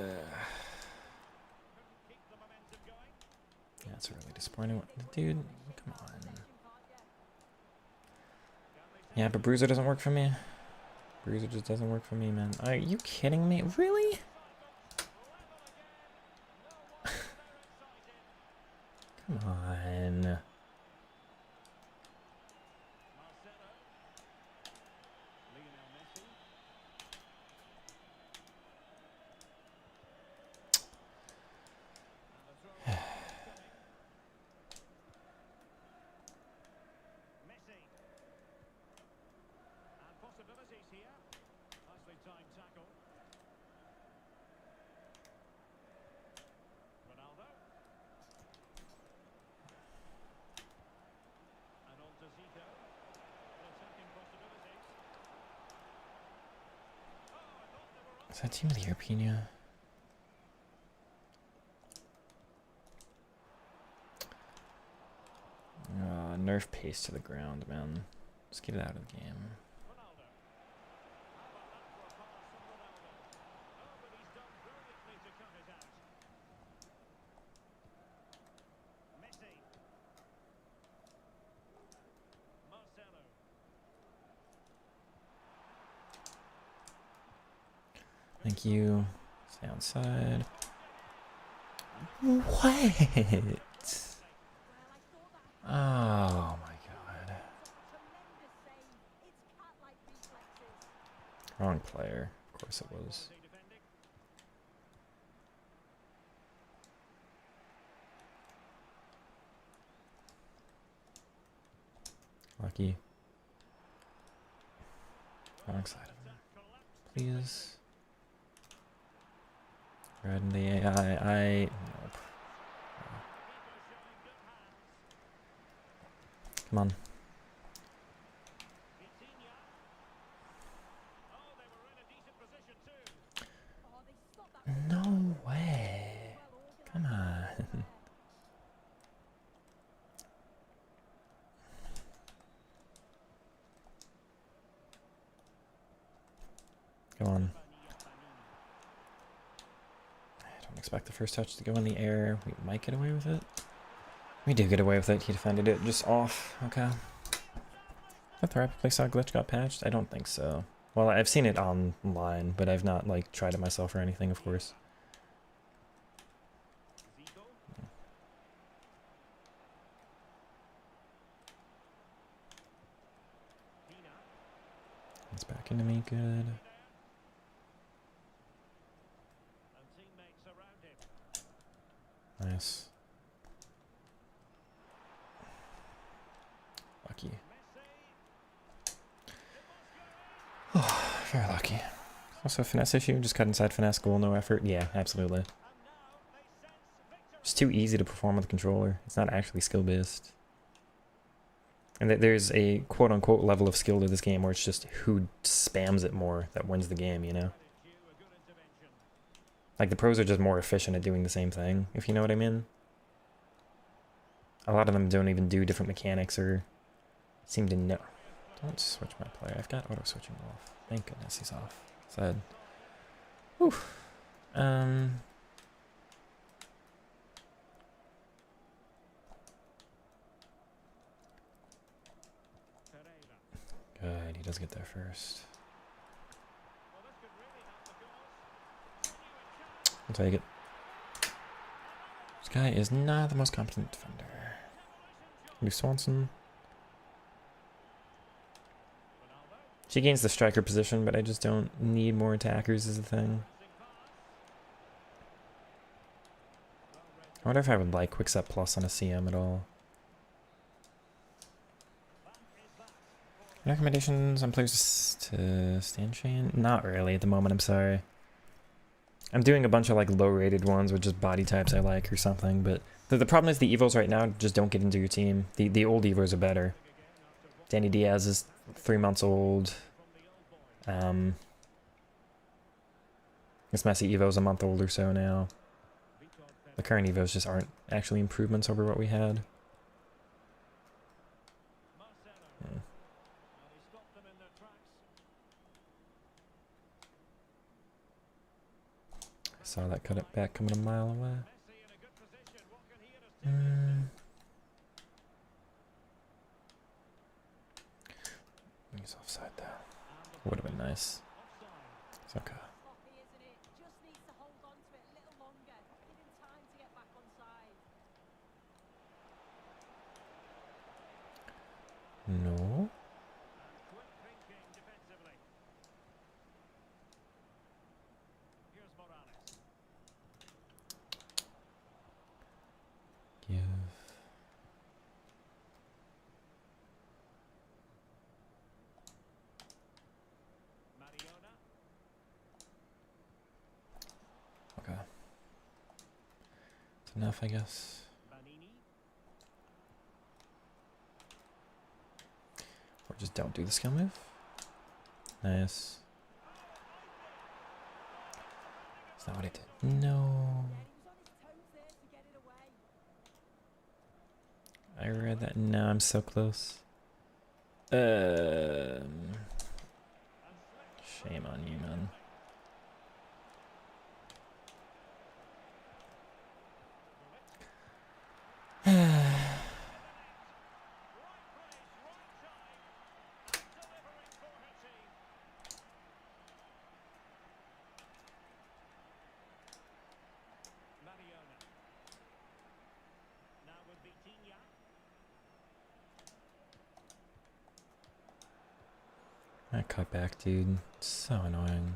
that's a really disappointing one. Dude, come on. Yeah, but Bruiser doesn't work for me. Bruiser just doesn't work for me, man. Are you kidding me? Really? Come on. Is that Team of the Year, Pina? Nerf pace to the ground, man. Just get it out of the game. Thank you. Stay outside. What? Oh my god. Wrong player. Of course it was. Lucky. Wrong side of him. Please. Red in the AI. Nope. Come on. No way. Come on. Come on. I don't expect the first touch to go in the air. We might get away with it. We do get away with it. He defended it just off. Okay. That the rapid play style glitch got patched? I don't think so. Well, I've seen it online, but I've not like tried it myself or anything, of course. It's back into me, good. Nice. Lucky. Very lucky. Also a finesse issue, just cut inside finesse, goal, no effort. Yeah, absolutely. It's too easy to perform with the controller. It's not actually skill-based. And there's a quote-unquote level of skill to this game where it's just who spams it more that wins the game, you know? Like, the pros are just more efficient at doing the same thing, if you know what I mean. A lot of them don't even do different mechanics or seem to know. Don't switch my player. I've got auto-switching off. Thank goodness he's off. Sad. Whew. Good, he does get there first. I'll take it. This guy is not the most competent defender. Lee Swanson. She gains the striker position, but I just don't need more attackers is the thing. I wonder if I would like Quickset Plus on a CM at all. Recommendations on players to stand chain? Not really at the moment, I'm sorry. I'm doing a bunch of like low rated ones with just body types I like or something, but the problem is the evos right now just don't get into your team. The old evos are better. Danny Diaz is 3 months old. This Messi evo's a month old or so now. The current evos just aren't actually improvements over what we had. I saw that cut it back coming a mile away. He's offside though. Would have been nice. It's okay. No. Give. Okay. It's enough, I guess. Or just don't do the skill move. Nice. Is that what I did? No. I read that. No, I'm so close. Shame on you, man. That cut back, dude. It's so annoying.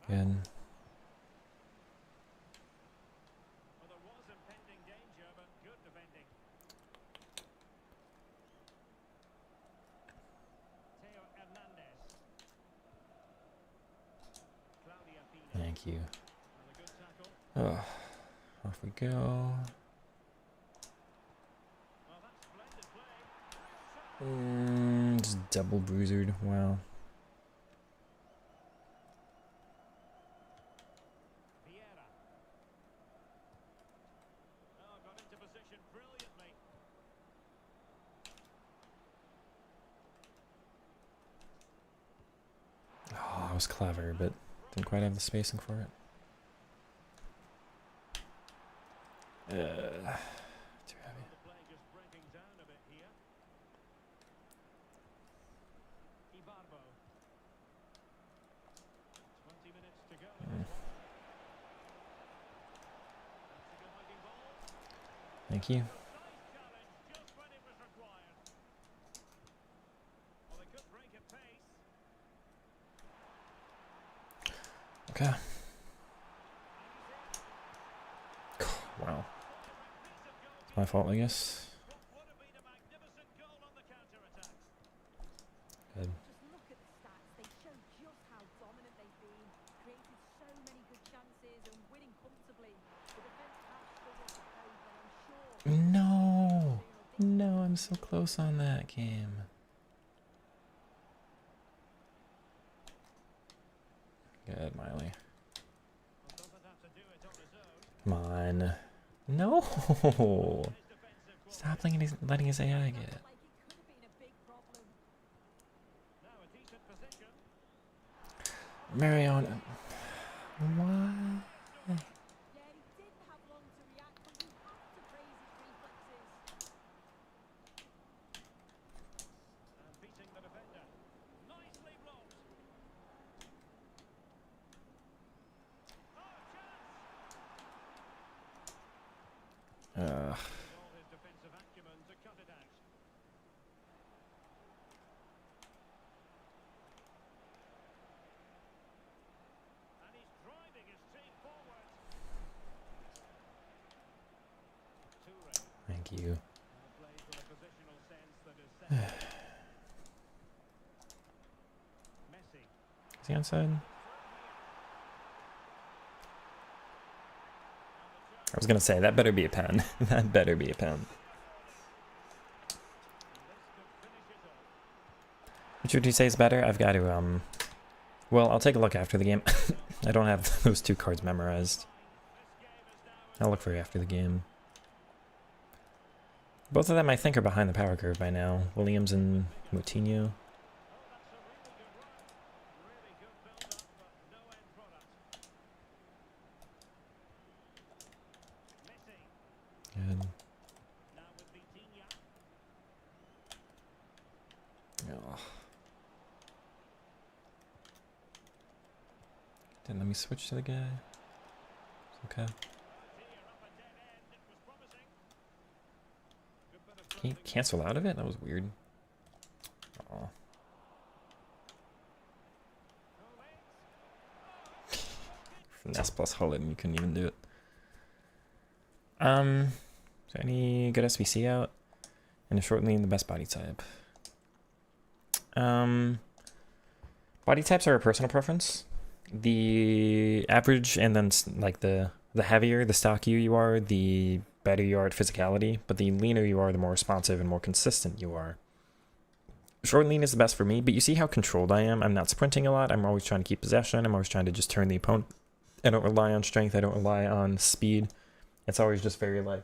Good. Thank you. Oh, off we go. Just double bruisered. Wow. Oh, I was clever, but didn't quite have the spacing for it. Too heavy. Thank you. Okay. Wow. It's my fault, I guess. Good. Just look at the stats. They show just how dominant they've been. Created so many good chances and winning comfortably. The defense has struggled to cope, and I'm sure. No. No, I'm so close on that game. Good, Miley. Come on. No. Stop letting his AI get it. Like it could have been a big problem. Marion. What? Yeah, he didn't have long to react, but you have to praise his reflexes. Beating the defender. Nicely blocked. All his defensive acumen to cut it out. And he's driving his team forward. Toure. Thank you. Plays with a positional sense that is set. Messi. Is he onside? I was gonna say, that better be a pen. That better be a pen. Which would you say is better? I've got to, well, I'll take a look after the game. I don't have those two cards memorized. I'll look for you after the game. Both of them, I think, are behind the power curve by now. Williams and Moutinho. Good. Oh. Didn't let me switch to the guy. It's okay. Can you cancel out of it? That was weird. Aw. Finesse plus Hullet and you couldn't even do it. Is there any good SBC out? And a short lane, the best body type. Body types are a personal preference. The average and then like the heavier, the stockier you are, the better you are at physicality. But the leaner you are, the more responsive and more consistent you are. Short lean is the best for me, but you see how controlled I am. I'm not sprinting a lot. I'm always trying to keep possession. I'm always trying to just turn the opponent. I don't rely on strength. I don't rely on speed. It's always just very like,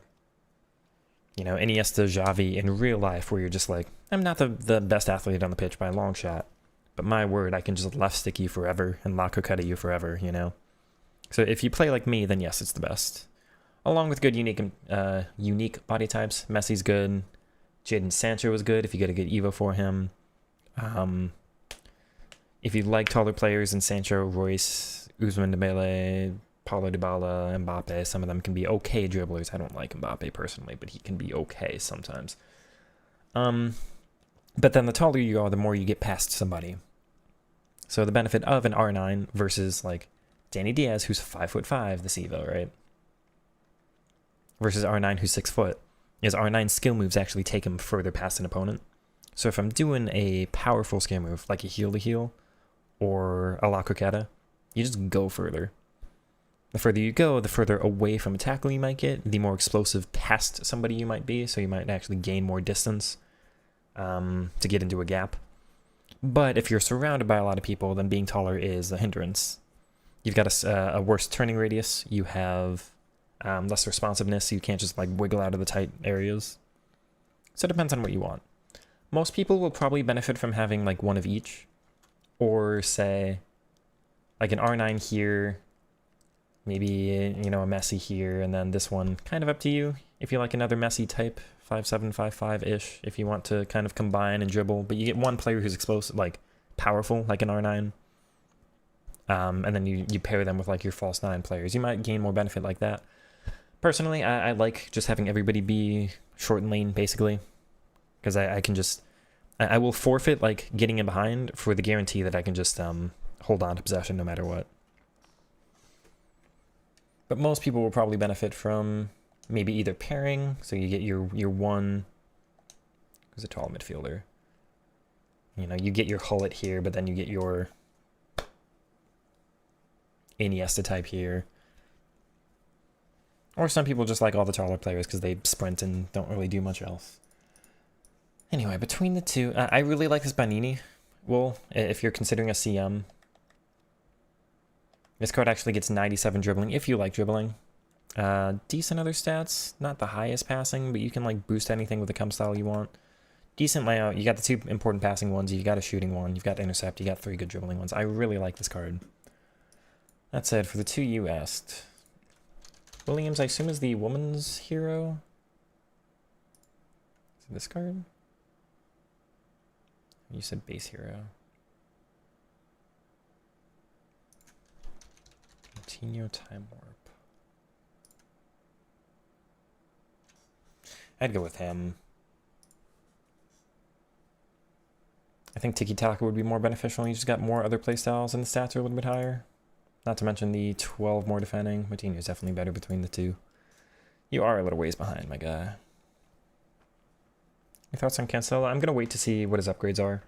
you know, Iniesta, Xavi in real life where you're just like, I'm not the best athlete on the pitch by a long shot, but my word, I can just left stick you forever and La Coqueta you forever, you know? So if you play like me, then yes, it's the best. Along with good unique body types. Messi's good. Jadon Sancho is good if you get a good Evo for him. If you like taller players in Sancho, Royce, Ousmane Dembele, Paulo Dybala, Mbappe, some of them can be okay dribblers. I don't like Mbappe personally, but he can be okay sometimes. But then the taller you are, the more you get past somebody. So the benefit of an R9 versus like Danny Diaz, who's 5'5", this Evo, right? Versus R9, who's 6 foot, is R9 skill moves actually take him further past an opponent. So if I'm doing a powerful skill move, like a heal to heal, or a La Coqueta, you just go further. The further you go, the further away from a tackle you might get, the more explosive past somebody you might be, so you might actually gain more distance to get into a gap. But if you're surrounded by a lot of people, then being taller is a hindrance. You've got a worse turning radius, you have less responsiveness, so you can't just like wiggle out of the tight areas. So it depends on what you want. Most people will probably benefit from having like one of each, or say like an R9 here, maybe, you know, a Messi here, and then this one, kind of up to you. If you like another Messi type, 5'7", 5'5"-ish, if you want to kind of combine and dribble, but you get one player who's explosive, like powerful, like an R9. And then you pair them with like your false 9 players. You might gain more benefit like that. Personally, I like just having everybody be short and lane, basically. Because I can just, I will forfeit like getting in behind for the guarantee that I can just hold on to possession no matter what. But most people will probably benefit from maybe either pairing, so you get your one, who's a tall midfielder. You know, you get your Hullet here, but then you get your Iniesta type here. Or some people just like all the taller players because they sprint and don't really do much else. Anyway, between the two, I really like this Banini. Well, if you're considering a CM, this card actually gets 97 dribbling if you like dribbling. Decent other stats, not the highest passing, but you can like boost anything with the come style you want. Decent layout. You got the 2 important passing ones. You got a shooting one. You've got intercept. You got 3 good dribbling ones. I really like this card. That said, for the 2 you asked, Williams, I assume, is the woman's hero. Is it this card? You said base hero. Coutinho Time Warp. I'd go with him. I think Tiki Taka would be more beneficial. You just got more other playstyles and the stats are a little bit higher. Not to mention the 12 more defending. Coutinho is definitely better between the 2. You are a little ways behind, my guy. Your thoughts on Cancelo? I'm going to wait to see what his upgrades are.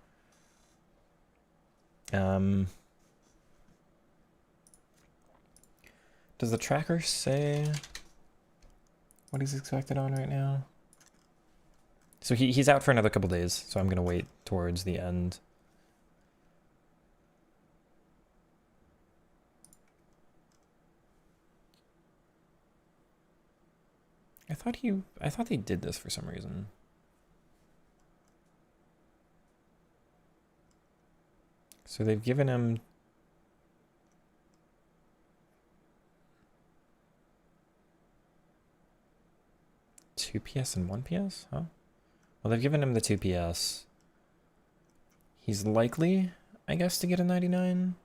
Does the tracker say what he's expected on right now? So he's out for another couple days, so I'm going to wait towards the end. I thought they did this for some reason. So they've given him two PS and 1 PS, huh? Well, they've given him the 2 PS. He's likely, I guess, to get a 99.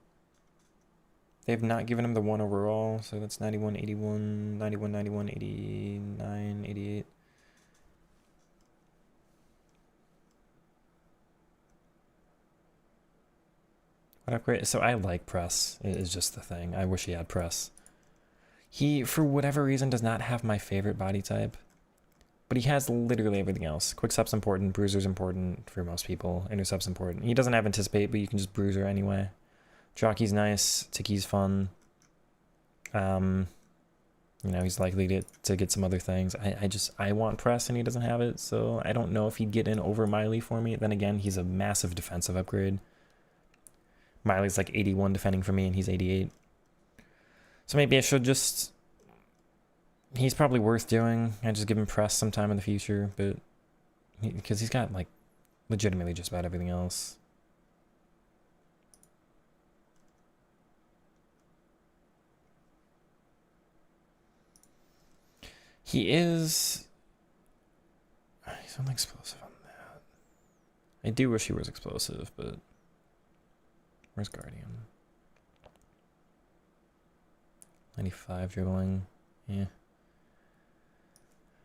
They've not given him the 1 overall, so that's 91, 81, 91, 91, 89, 88. What upgrade? So I like press, is just the thing. I wish he had press. He, for whatever reason, does not have my favorite body type. But he has literally everything else. Quickstep's important, Bruiser's important for most people, Intercept's important. He doesn't have Anticipate, but you can just Bruiser anyway. Jockey's nice, Tiki's fun. You know, he's likely to get some other things. I want press and he doesn't have it, so I don't know if he'd get in over Miley for me. Then again, he's a massive defensive upgrade. Miley's like 81 defending for me and he's 88. So maybe I should just... He's probably worth doing. I just give him press sometime in the future, but... Because he's got, like, legitimately just about everything else. He is... He's only explosive on that. I do wish he was explosive, but... Where's Guardian? 95 dribbling. Yeah.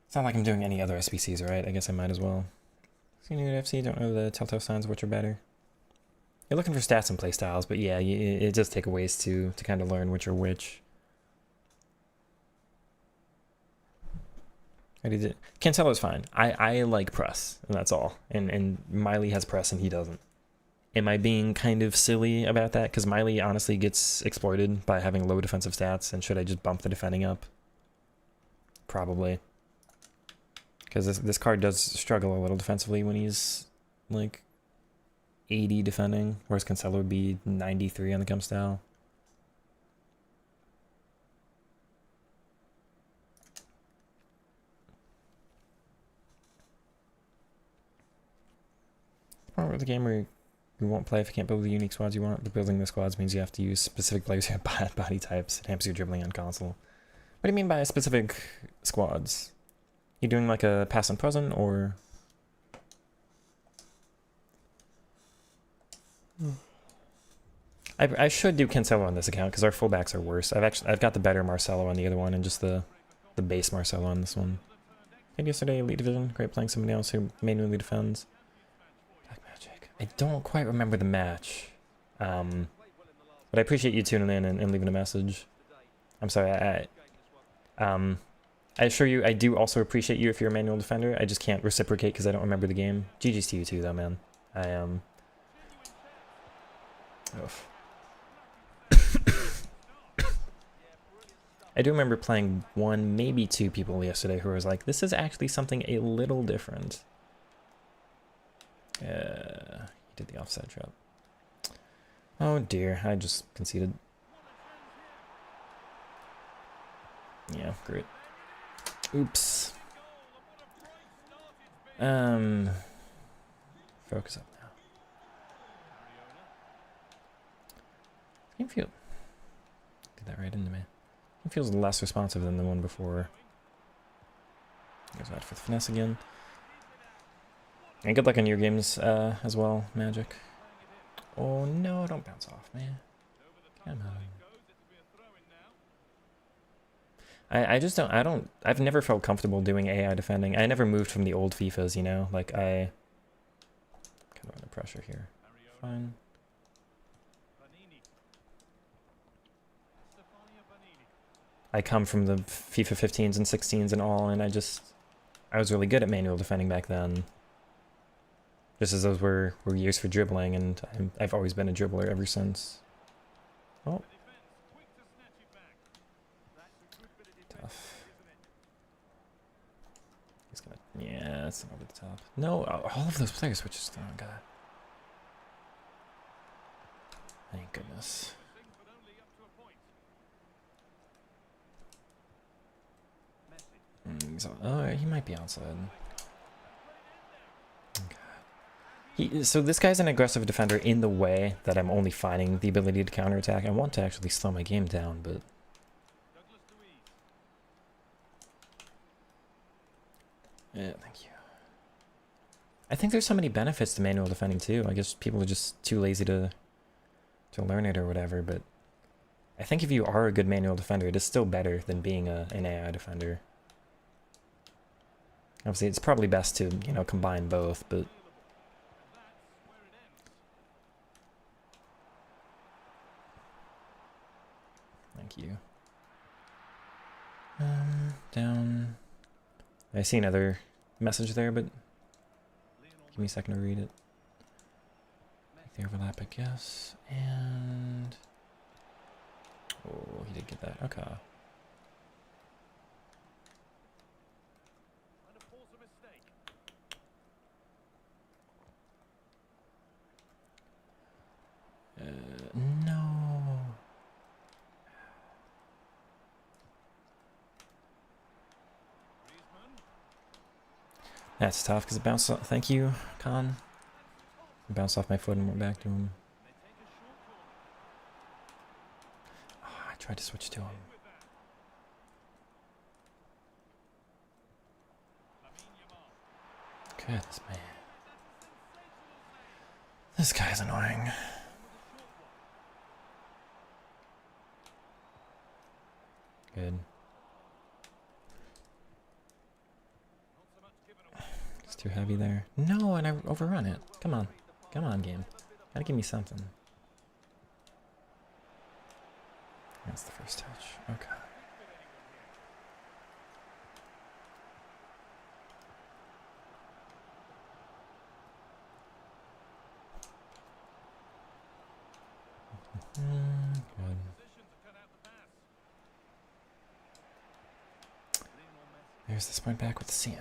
It's not like I'm doing any other SBCs, right? I guess I might as well. Senior FC, don't know the telltale signs of which are better. You're looking for stats and playstyles, but yeah, it does take a ways to kind of learn which are which. Cancelo's fine. I like press, and that's all. And Miley has press and he doesn't. Am I being kind of silly about that? Because Miley honestly gets exploited by having low defensive stats, and should I just bump the defending up? Probably. Because this card does struggle a little defensively when he's like 80 defending, whereas Cancelo would be 93 on the come style. Part of the game where you won't play if you can't build the unique squads you want, but building the squads means you have to use specific players who have bad body types. It hampers your dribbling on console. What do you mean by specific squads? You doing like a past and present, or... I should do Cancelo on this account because our fullbacks are worse. I've got the better Marcelo on the other one and just the base Marcelo on this one. Played yesterday, Elite Division. Great playing somebody else who manually defends. Black Magic. I don't quite remember the match. But I appreciate you tuning in and leaving a message. I'm sorry, I assure you, I do also appreciate you if you're a manual defender. I just can't reciprocate because I don't remember the game. GG's to you too, though, man. Oof. I do remember playing one, maybe two people yesterday who was like, this is actually something a little different. He did the offside trap. Oh dear, I just conceded. Yeah, great. Oops. Focus up now. Game feel. Did that right into me. It feels less responsive than the one before. Goes out for the finesse again. And good luck on your games as well, Magic. Oh no, don't bounce off, man. Come on. I just don't, I've never felt comfortable doing AI defending. I never moved from the old FIFAs, you know? Like, I... kind of under pressure here. Fine. I come from the FIFA 15s and 16s and all, and I was really good at manual defending back then. Just as those were years for dribbling, and I've always been a dribbler ever since. Oh. Tough. He's gonna... yeah, that's not over the top. No, all of those players were just... oh, God. Thank goodness. Oh, he might be outside. Okay. So this guy's an aggressive defender in the way that I'm only finding the ability to counterattack. I want to actually slow my game down, but... yeah, thank you. I think there's so many benefits to manual defending too. I guess people are just too lazy to learn it or whatever, but I think if you are a good manual defender, it is still better than being an AI defender. Obviously, it's probably best to, you know, combine both, but... thank you. Down... I see another message there, but... give me a second to read it. The overlap, I guess, and... oh, he did get that, okay. No. That's tough because it bounced off. Thank you, Khan. It bounced off my foot and went back to him. Oh, I tried to switch to him. Goodness, man. This guy's annoying. Good. It's too heavy there. No, and I overrun it. Come on. Come on, game. Gotta give me something. That's the first touch. Okay. Good. There's this point back with CM.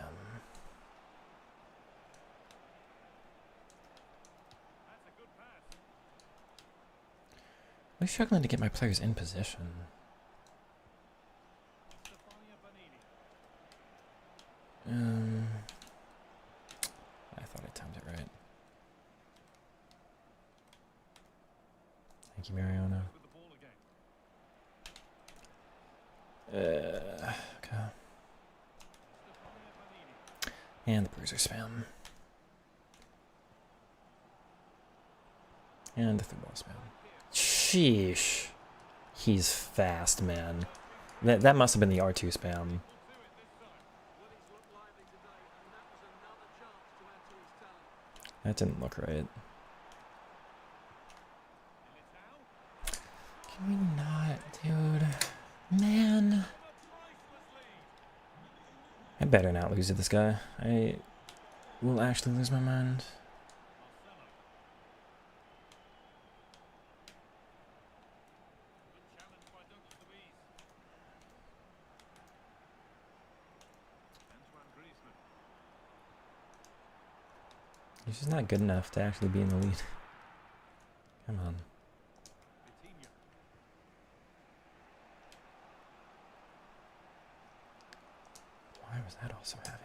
I'm struggling to get my players in position. I thought I timed it right. Thank you, Mariano. Okay. And the bruiser spam. And the through ball spam. Sheesh. He's fast, man. That must have been the R2 spam. That didn't look right. Can we not, dude? Man. I better not lose to this guy. I will actually lose my mind. He's just not good enough to actually be in the lead. Come on. Why was that all so heavy?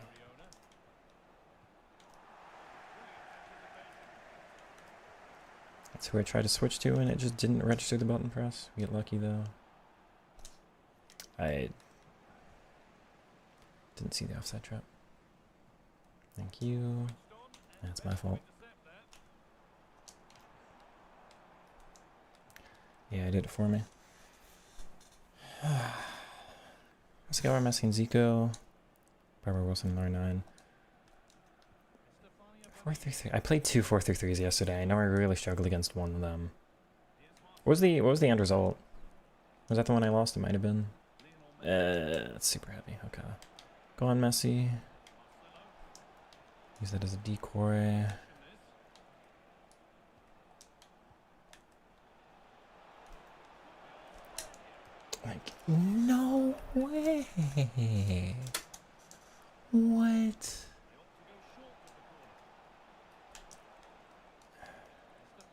That's who I tried to switch to and it just didn't register the button press. We get lucky though. I didn't see the offside trap. Thank you. That's my fault. Yeah, I did it for me. Let's go over Messi and Zico. Barbara Wilson and R9. 4-3-3. I played two 4-3-3s yesterday. I know I really struggled against one of them. What was the end result? Was that the one I lost? It might have been. It's super heavy. Okay. Go on, Messi. Use that as a decoy. Like, no way. What?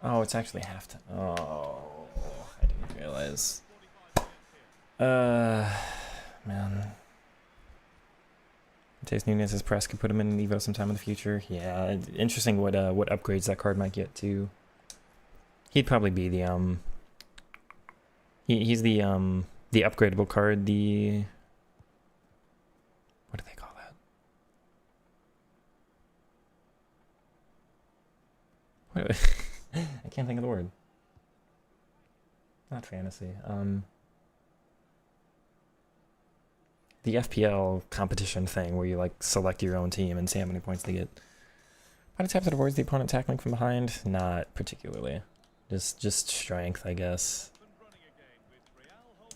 Oh, it's actually halftime. Oh, I didn't realize. Man. Mateus Nunes' press could put him in Evo sometime in the future. Yeah, interesting what upgrades that card might get too. He'd probably be the he's the upgradable card, the what do they call that? What I can't think of the word. Not fantasy. The FPL competition thing where you like select your own team and see how many points they get. How to tap that avoids the opponent tackling from behind? Not particularly. Just strength, I guess.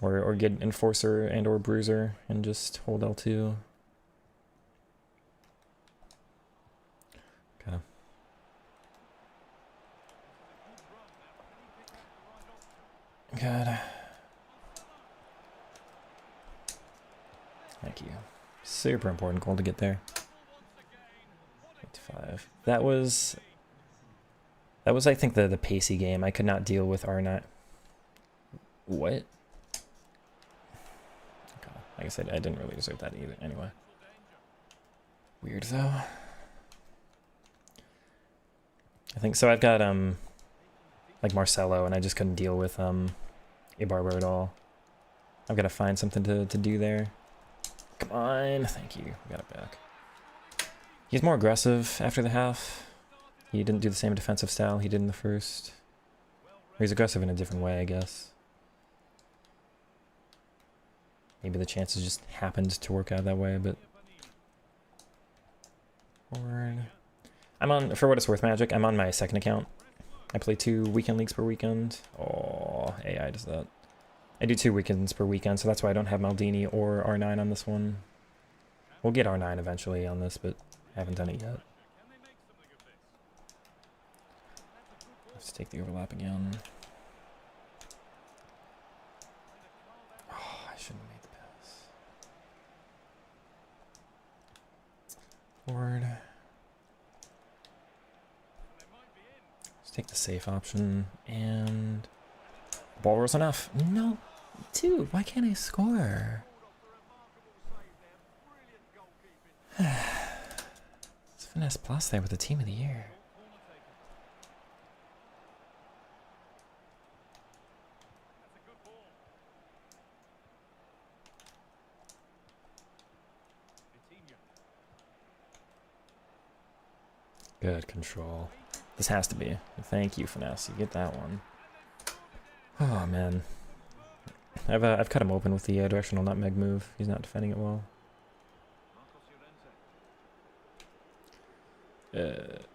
Or get Enforcer and or Bruiser and just hold L2. Okay. Good. Thank you. Super important goal to get there. 5. That was I think the pacey game. I could not deal with R9. What? Okay. Like I said, I didn't really deserve that either. Anyway. Weird though. I think so. I've got like Marcelo, and I just couldn't deal with Ibarbo at all. I've got to find something to do there. Come on, thank you. We got it back. He's more aggressive after the half. He didn't do the same defensive style he did in the first. Or he's aggressive in a different way, I guess. Maybe the chances just happened to work out that way, but... Forward. I'm on, for what it's worth, Magic, I'm on my second account. I play 2 weekend leagues per weekend. Oh, AI does that. I do 2 weekends per weekend, so that's why I don't have Maldini or R9 on this one. We'll get R9 eventually on this, but I haven't done it yet. Let's take the overlap again. Oh, I shouldn't have made the pass. Forward. Let's take the safe option, and... Ball rolls enough. No! Dude, why can't I score? It's Finesse Plus there with the Team of the Year. Good control. This has to be. Thank you, Finesse. You get that one. Oh, man. I've cut him open with the directional nutmeg move. He's not defending it well. Good.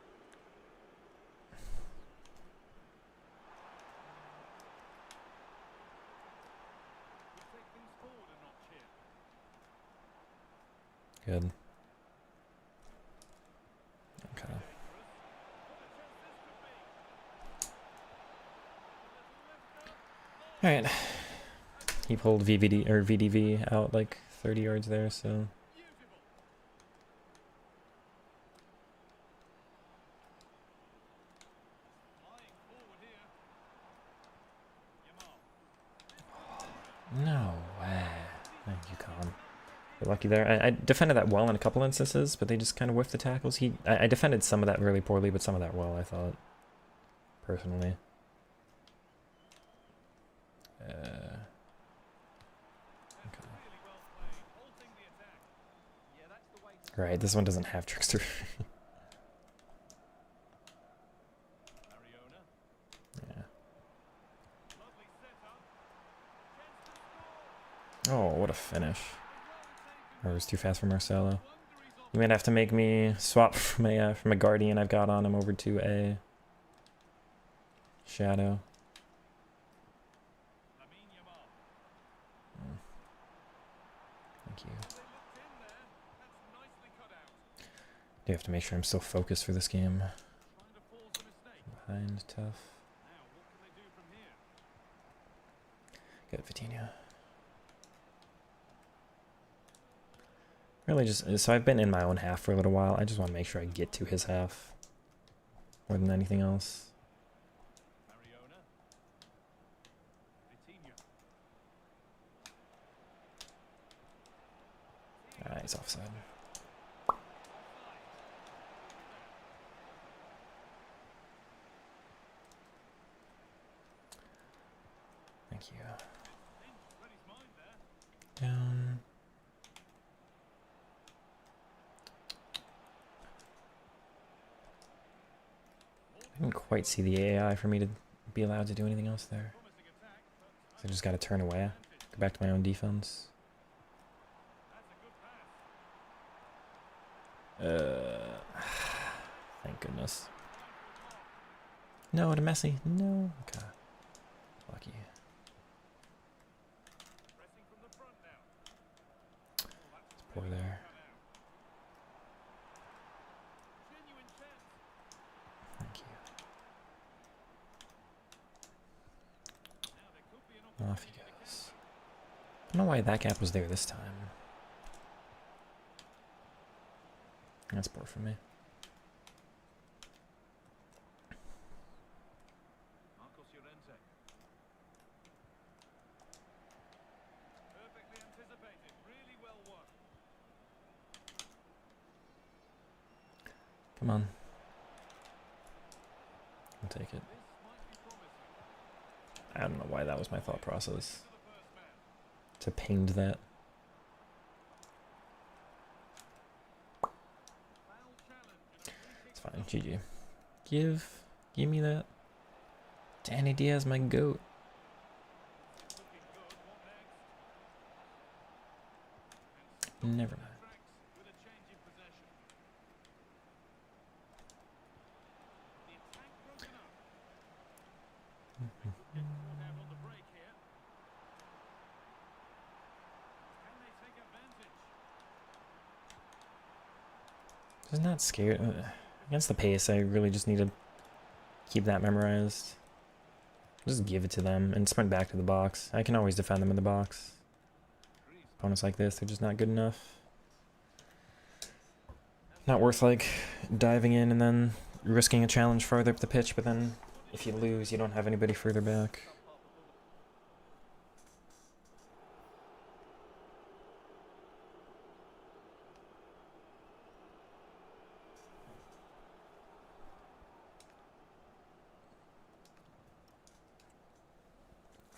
Alright. He pulled VVD or VDV out like 30 yards there, so. No way. Thank you, Con. You're lucky there. I defended that well in a couple instances, but they just kind of whiffed the tackles. I defended some of that really poorly, but some of that well, I thought. Personally. Okay. Right, this one doesn't have Trickster. Yeah. Oh, what a finish. Or it was too fast for Marcelo. You might have to make me swap from a Guardian I've got on him over to a Shadow. Thank you. Do have to make sure I'm still focused for this game. Behind, tough. Good, Vitinha. Really just, so I've been in my own half for a little while. I just want to make sure I get to his half more than anything else. Ah, he's offside. Thank you. Down. I didn't quite see the AI for me to be allowed to do anything else there. So I just got to turn away. Go back to my own defense. Thank goodness. No, to Messi. No. Okay. Lucky. It's poor there. Thank you. Off he goes. I don't know why that gap was there this time. That's poor for me. Come on. I'll take it. I don't know why that was my thought process. To pinged that. It's fine. GG. Give me that. Danny Diaz, my goat. Never mind. I'm not scared. Against the pace, I really just need to keep that memorized. Just give it to them and sprint back to the box. I can always defend them in the box. Opponents like this, they're just not good enough. Not worth like diving in and then risking a challenge farther up the pitch, but then if you lose, you don't have anybody further back.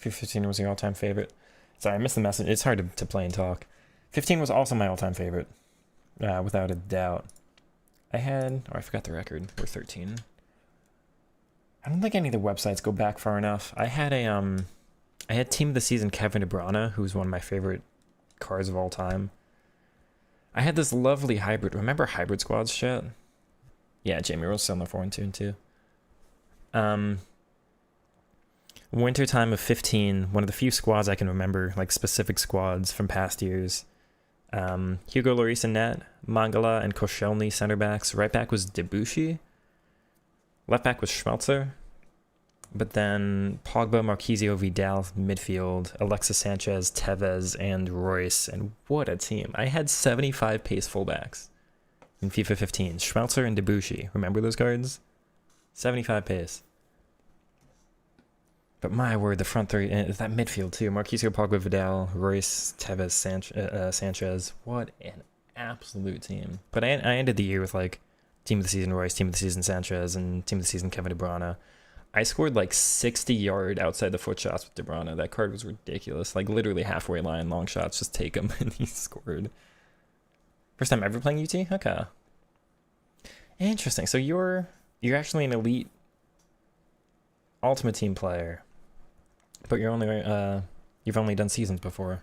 FIFA 15 was your all-time favorite. Sorry, I missed the message. It's hard to play and talk. 15 was also my all-time favorite, without a doubt. I forgot the record. We're 13. I don't think any of the websites go back far enough. I had Team of the Season Kevin De Bruyne, who's one of my favorite cards of all time. I had this lovely hybrid. Remember hybrid squads, chat? Yeah, Jamie Rose still in the 4 and 2 and 2. Wintertime of 15, one of the few squads I can remember, like specific squads from past years. Hugo Lloris in net, Mangala and Koscielny center backs. Right back was Debuchy. Left back was Schmelzer. But then Pogba, Marquisio, Vidal, midfield, Alexis Sanchez, Tevez, and Royce. And what a team. I had 75 pace fullbacks in FIFA 15. Schmelzer and Debussy. Remember those cards? 75 pace. But my word, the front three, that midfield too. Marquisio, Pogba, Vidal, Royce, Tevez, Sanchez. What an absolute team. But I ended the year with like team of the season Royce, team of the season Sanchez, and team of the season Kevin De Bruyne. I scored like 60-yard outside the foot shots with De Bruyne. That card was ridiculous. Like literally halfway line, long shots, just take them, and he scored. First time ever playing UT? Okay. Interesting. So you're actually an elite Ultimate Team player, but you've only done seasons before.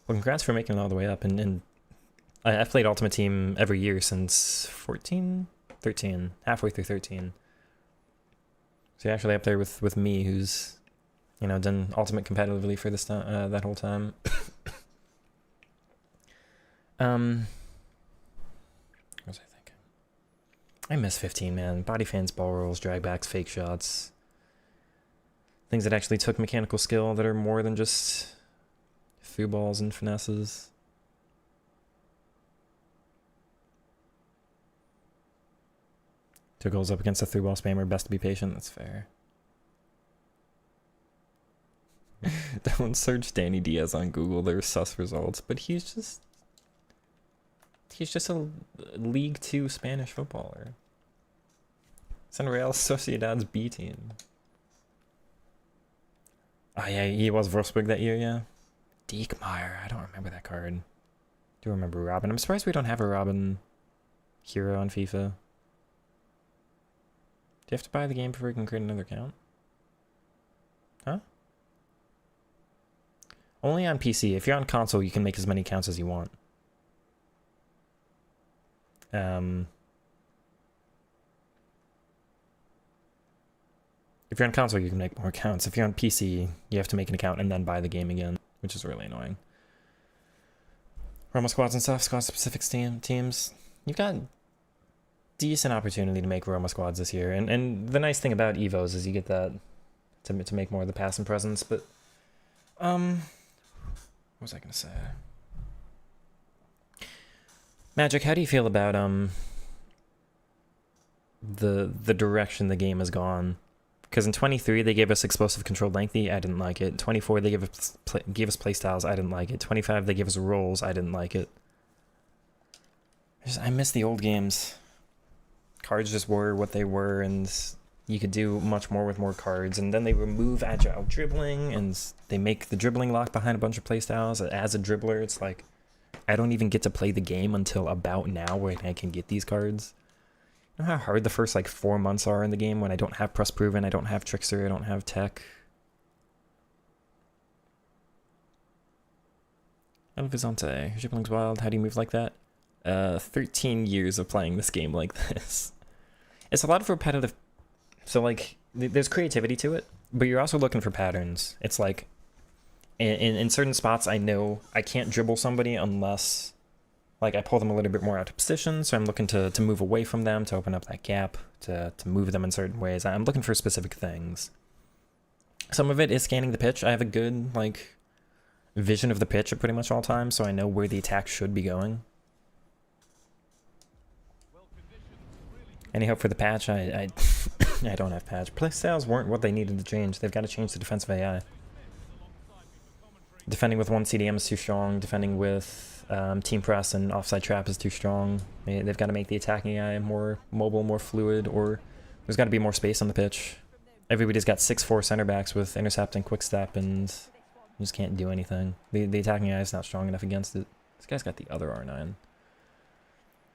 Well, congrats for making it all the way up. And I've played Ultimate Team every year since 13, halfway through 13. So you're actually up there with me, who's, you know, done Ultimate competitively for this that whole time. What was I thinking? I miss 15, man. Body fans, ball rolls, drag backs, fake shots. Things that actually took mechanical skill that are more than just through balls and finesses. Two goals up against a through ball spammer. Best to be patient. That's fair. Don't search Danny Diaz on Google. There's sus results, but he's just a League 2 Spanish footballer. It's on Real Sociedad's B team. Oh yeah, he was Wolfsburg that year, yeah. Diekmeyer, I don't remember that card. I do remember Robin. I'm surprised we don't have a Robin hero on FIFA. Do you have to buy the game before you can create another account? Huh? Only on PC. If you're on console, you can make as many accounts as you want. If you're on console, you can make more accounts. If you're on PC, you have to make an account and then buy the game again, which is really annoying. Roma squads and stuff, squad-specific teams. You've got decent opportunity to make Roma squads this year, and the nice thing about Evos is you get that to make more of the pass and presence. But what was I gonna say? Magic, how do you feel about the direction the game has gone? Because in 23 they gave us explosive, controlled, lengthy. I didn't like it. 24 they gave us playstyles. I didn't like it. 25 they gave us roles. I didn't like it. I miss the old games. Cards just were what they were, and you could do much more with more cards. And then they remove agile dribbling, and they make the dribbling lock behind a bunch of playstyles. As a dribbler, it's like I don't even get to play the game until about now, where I can get these cards. You know how hard the first like 4 months are in the game when I don't have Press Proven, I don't have Trickster, I don't have Tech. El Vizante, dribbling's wild. How do you move like that? 13 years of playing this game like this. It's a lot of repetitive. So like, there's creativity to it, but you're also looking for patterns. It's like, in certain spots, I know I can't dribble somebody unless, like, I pull them a little bit more out of position. So I'm looking to move away from them, to open up that gap, to move them in certain ways. I'm looking for specific things. Some of it is scanning the pitch. I have a good, like, vision of the pitch at pretty much all times, so I know where the attack should be going. Any hope for the patch? I don't have patch. Playstyles weren't what they needed to change. They've got to change the defensive AI. Defending with one CDM is too strong. Defending with team press and offside trap is too strong. They've got to make the attacking AI more mobile, more fluid, or there's got to be more space on the pitch. Everybody's got 6'4" center backs with intercept and quick step, and you just can't do anything. The attacking AI is not strong enough against it. This guy's got the other R9.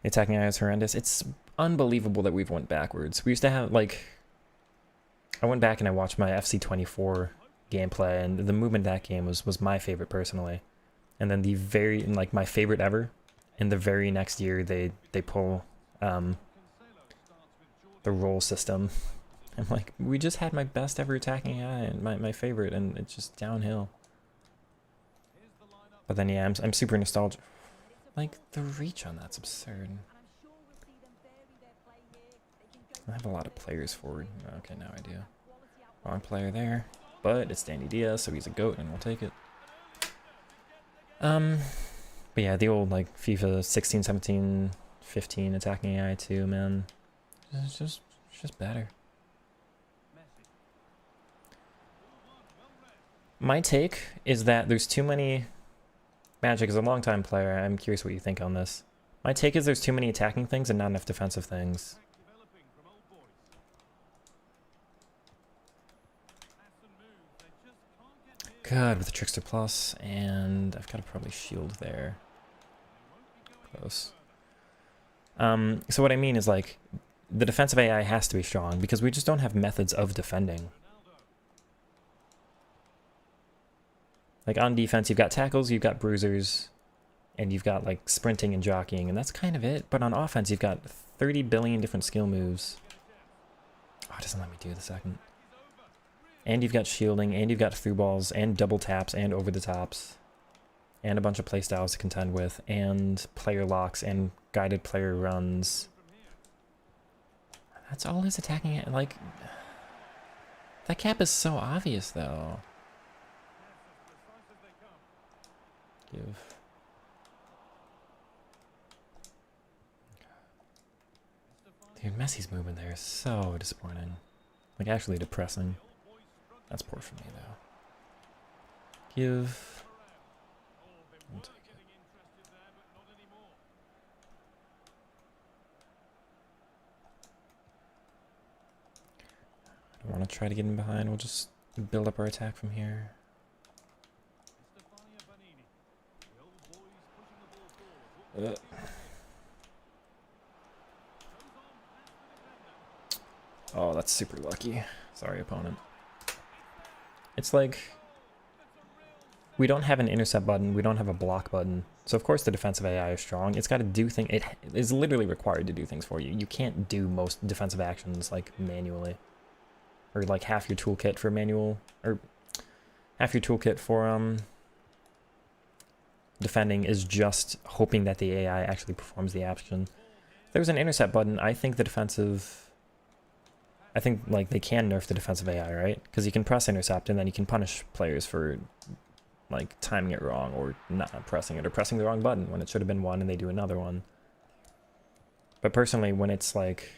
The attacking AI is horrendous. It's unbelievable that we've went backwards. We used to have, like, I went back and I watched my FC24 gameplay, and the movement of that game was my favorite personally. And then my favorite ever, in the very next year they pull the roll system. I'm like, we just had my best ever attacking AI and my favorite, and it's just downhill. But then yeah, I'm super nostalgic. Like, the reach on that's absurd. I have a lot of players forward. Okay, now I do. Wrong player there. But it's Danny Diaz, so he's a GOAT, and we'll take it. But yeah, the old, like, FIFA 16, 17, 15 attacking AI too, man. It's just better. My take is that there's too many... Magic is a long-time player. I'm curious what you think on this. My take is there's too many attacking things and not enough defensive things. God, with the Trickster Plus, and I've got to probably shield there. Close. So what I mean is, like, the defensive AI has to be strong because we just don't have methods of defending. Like, on defense, you've got tackles, you've got bruisers, and you've got, like, sprinting and jockeying, and that's kind of it. But on offense, you've got 30 billion different skill moves. Oh, it doesn't let me do the second. And you've got shielding, and you've got through balls, and double taps, and over the tops. And a bunch of playstyles to contend with, and player locks, and guided player runs. That's all his attacking it. Like, that cap is so obvious, though. Give. Dude, Messi's movement there is so disappointing. Like, actually depressing. That's poor for me, though. Give. I'll take it. I don't want to try to get in behind. We'll just build up our attack from here. Oh, that's super lucky. Sorry, opponent. It's like, we don't have an intercept button, we don't have a block button. So of course the defensive AI is strong. It's got to do things, it is literally required to do things for you. You can't do most defensive actions like manually. Or like half your toolkit for manual, or half your toolkit for defending is just hoping that the AI actually performs the action. If there was an intercept button, I think the defensive... I think, like, they can nerf the defensive AI, right? Because you can press intercept, and then you can punish players for, like, timing it wrong, or not pressing it, or pressing the wrong button when it should have been one, and they do another one. But personally, when it's, like...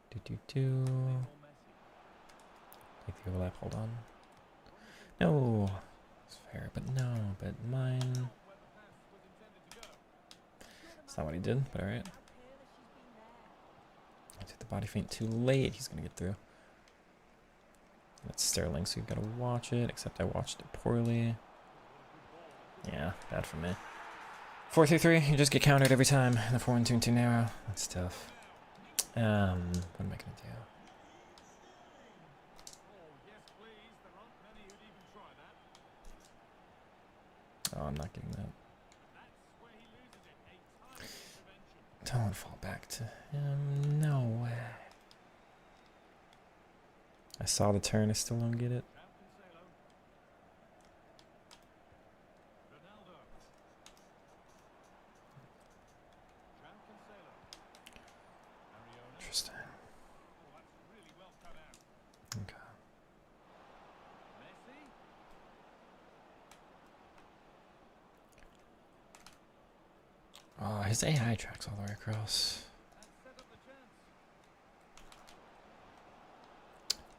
Take the overlap, hold on. No! It's fair, but no, but mine... That's not what he did, but alright. I took the body feint too late. He's gonna get through. That's Sterling, so you've got to watch it, except I watched it poorly. Yeah, bad for me. 4-3-3, you just get countered every time. The 4-1-2 too narrow. That's tough. What am I gonna do? Oh, I'm not getting that. Don't fall back to him. No way. I saw the turn, I still don't get it. Interesting. Okay. Oh, his AI tracks all the way across.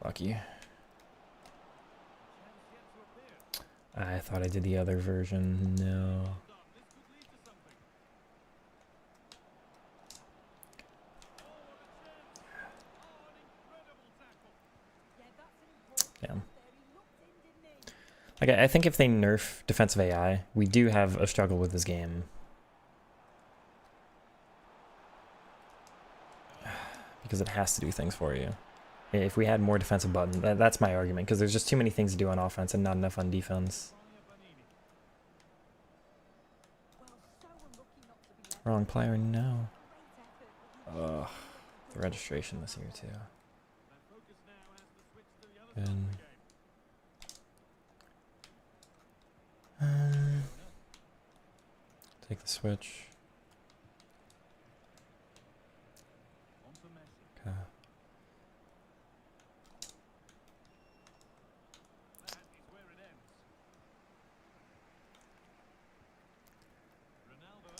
Lucky. I thought I did the other version. No. Yeah. Like, I think if they nerf defensive AI, we do have a struggle with this game. Because it has to do things for you. If we had more defensive buttons, that's my argument, because there's just too many things to do on offense and not enough on defense. Wrong player, no. Ugh, the registration this year too. Good. Take the switch. Okay.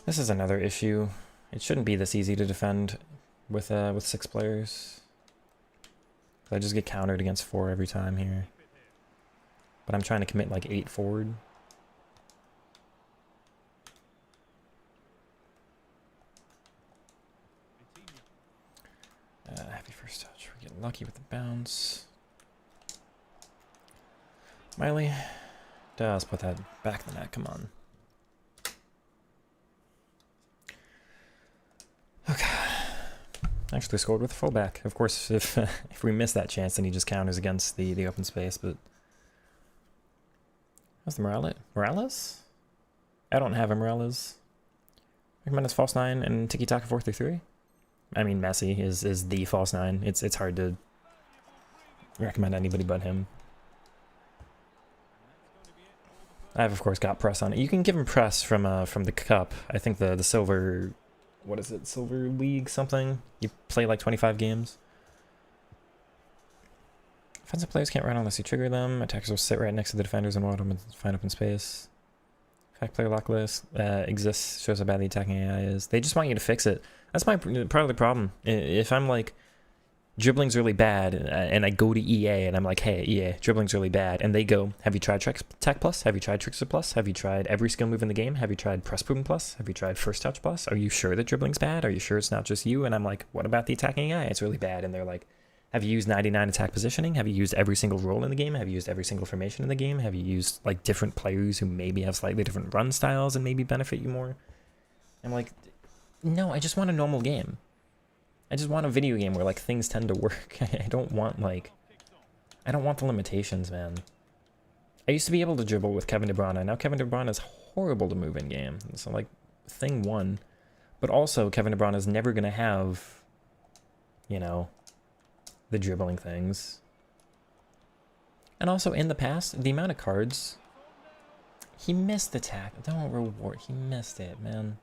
This is another issue. It shouldn't be this easy to defend with 6 players. I just get countered against 4 every time here. But I'm trying to commit like 8 forward. Heavy first touch. We get lucky with the bounce. Miley does put that back in the net. Come on. Okay. Actually scored with a fullback. Of course, if if we miss that chance, then he just counters against the open space. But how's the Morales? I don't have a Morales. Recommend as false 9 and tiki taka 4-3-3. I mean, Messi is the false 9. It's hard to recommend anybody but him. I've of course got press on it. You can give him press from the cup. I think the silver, what is it? Silver League something. You play like 25 games. Offensive players can't run unless you trigger them. Attackers will sit right next to the defenders and find open space. Fact player lock list exists, shows how bad the attacking AI is. They just want you to fix it. That's part of the problem. If I'm like, dribbling's really bad, and I go to EA and I'm like, hey, EA, dribbling's really bad. And they go, have you tried Tack Plus? Have you tried Trickster Plus? Have you tried every skill move in the game? Have you tried Press Movement Plus? Have you tried First Touch Plus? Are you sure that dribbling's bad? Are you sure it's not just you? And I'm like, what about the attacking AI? It's really bad. And they're like, have you used 99 attack positioning? Have you used every single role in the game? Have you used every single formation in the game? Have you used like different players who maybe have slightly different run styles and maybe benefit you more? I'm like, no, I just want a normal game. I just want a video game where like things tend to work. I don't want the limitations, man. I used to be able to dribble with Kevin De Bruyne. Now Kevin De Bruyne is horrible to move in game. So like thing 1. But also Kevin De Bruyne is never gonna have, you know, the dribbling things. And also in the past, the amount of cards, he missed the tackle. Don't reward. He missed it, man.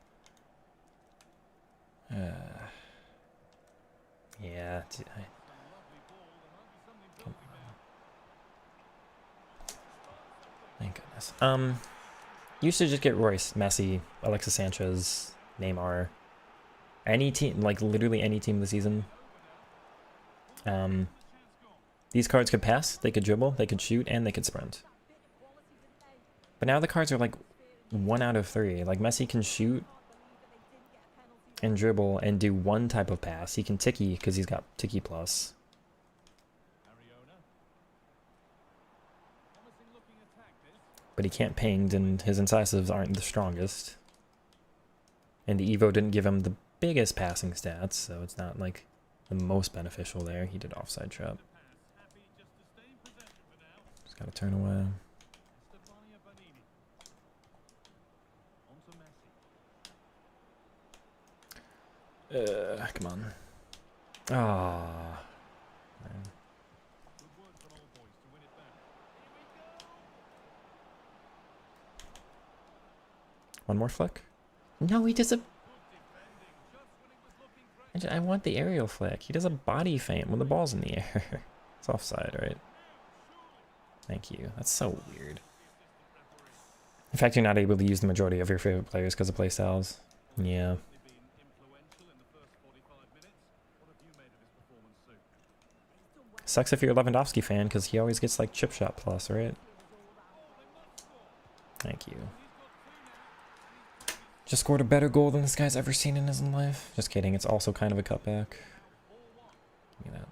Yeah. Come on. Thank goodness. Used to just get Royce, Messi, Alexis Sanchez, Neymar. Any team, like literally any team this season. These cards could pass, they could dribble, they could shoot, and they could sprint. But now the cards are like 1 out of 3. Like Messi can shoot and dribble and do 1 type of pass. He can tiki because he's got tiki plus. But he can't pinged and his incisives aren't the strongest. And the Evo didn't give him the biggest passing stats, so it's not like the most beneficial there. He did offside trap. Just gotta turn away. Come on. Ah. One more flick? No, he does a... I want the aerial flick. He does a body feint when the ball's in the air. It's offside, right? Thank you. That's so weird. In fact, you're not able to use the majority of your favorite players because of playstyles. Yeah. Sucks if you're a Lewandowski fan because he always gets like chip shot plus, right? Thank you. Just scored a better goal than this guy's ever seen in his life. Just kidding, it's also kind of a cutback. Give me that.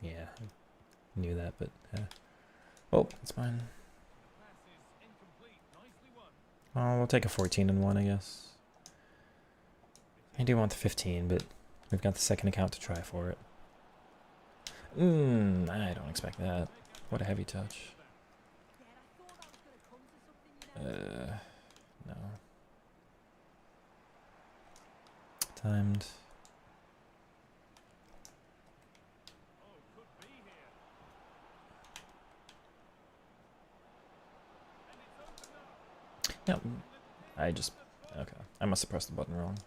Yeah, I knew that, but oh, it's fine. Oh, we'll take a 14 and 1, I guess. I do want the 15, but we've got the second account to try for it. I don't expect that. What a heavy touch. No. Timed. No, I just, okay. I must have pressed the button wrong.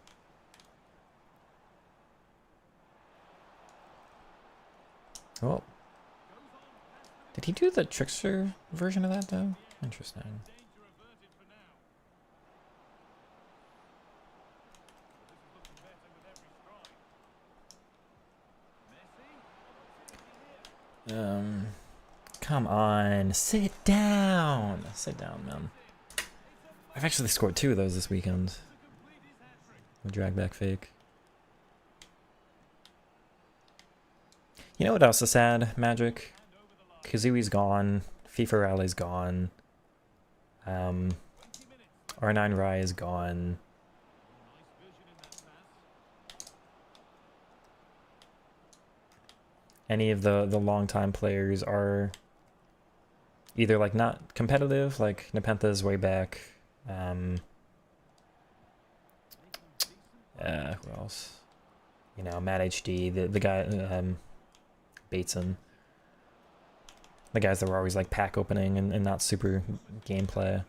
Oh. Did he do the trickster version of that though? Interesting. Danger averted for now. This is looking better with every stride. Messi. Come on, sit down. Sit down, man. I've actually scored 2 of those this weekend. The drag back fake. You know what else is sad, Magic? Kazui's gone. FIFA Rally's gone. R9 Rai is gone. Any of the long-time players are either like not competitive, like Nepentha's way back. Who else? You know, Matt HD, the guy, Bateson. The guys that were always like pack opening and not super gameplay.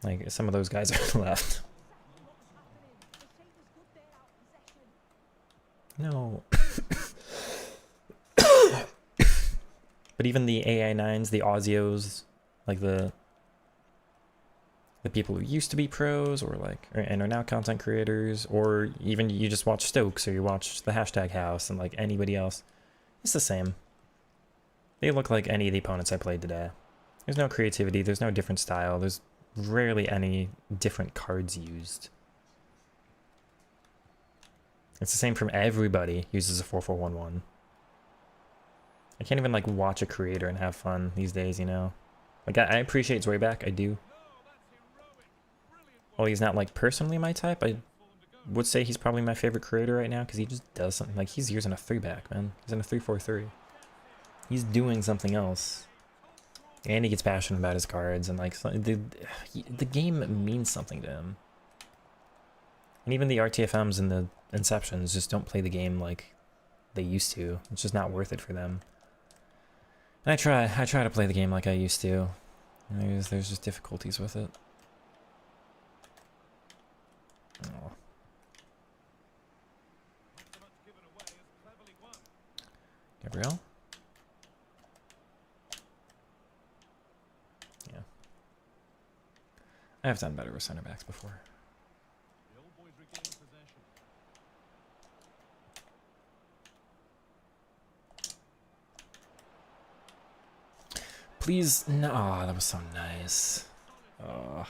Like some of those guys are left. No. But even the AI9s, the Aussios, like the people who used to be pros or like and are now content creators, or even you just watch Stokes or you watch the hashtag house and like anybody else, it's the same. They look like any of the opponents I played today. There's no creativity, there's no different style, there's rarely any different cards used. It's the same from everybody uses a 4-4-1-1. I can't even like watch a creator and have fun these days, you know? Like I appreciate Zoidback, I do. Well, he's not like personally my type. I would say he's probably my favorite creator right now because he just does something. Like he's using a 3-back, man. He's in a 3-4-3. He's doing something else. And he gets passionate about his cards and like the game means something to him. And even the RTFMs and the Inceptions just don't play the game like they used to. It's just not worth it for them. And I try to play the game like I used to. And there's just difficulties with it. Oh. Gabriel? Yeah. I have done better with center backs before. The old boys regain possession. Please, no. Oh, that was so nice. Oh.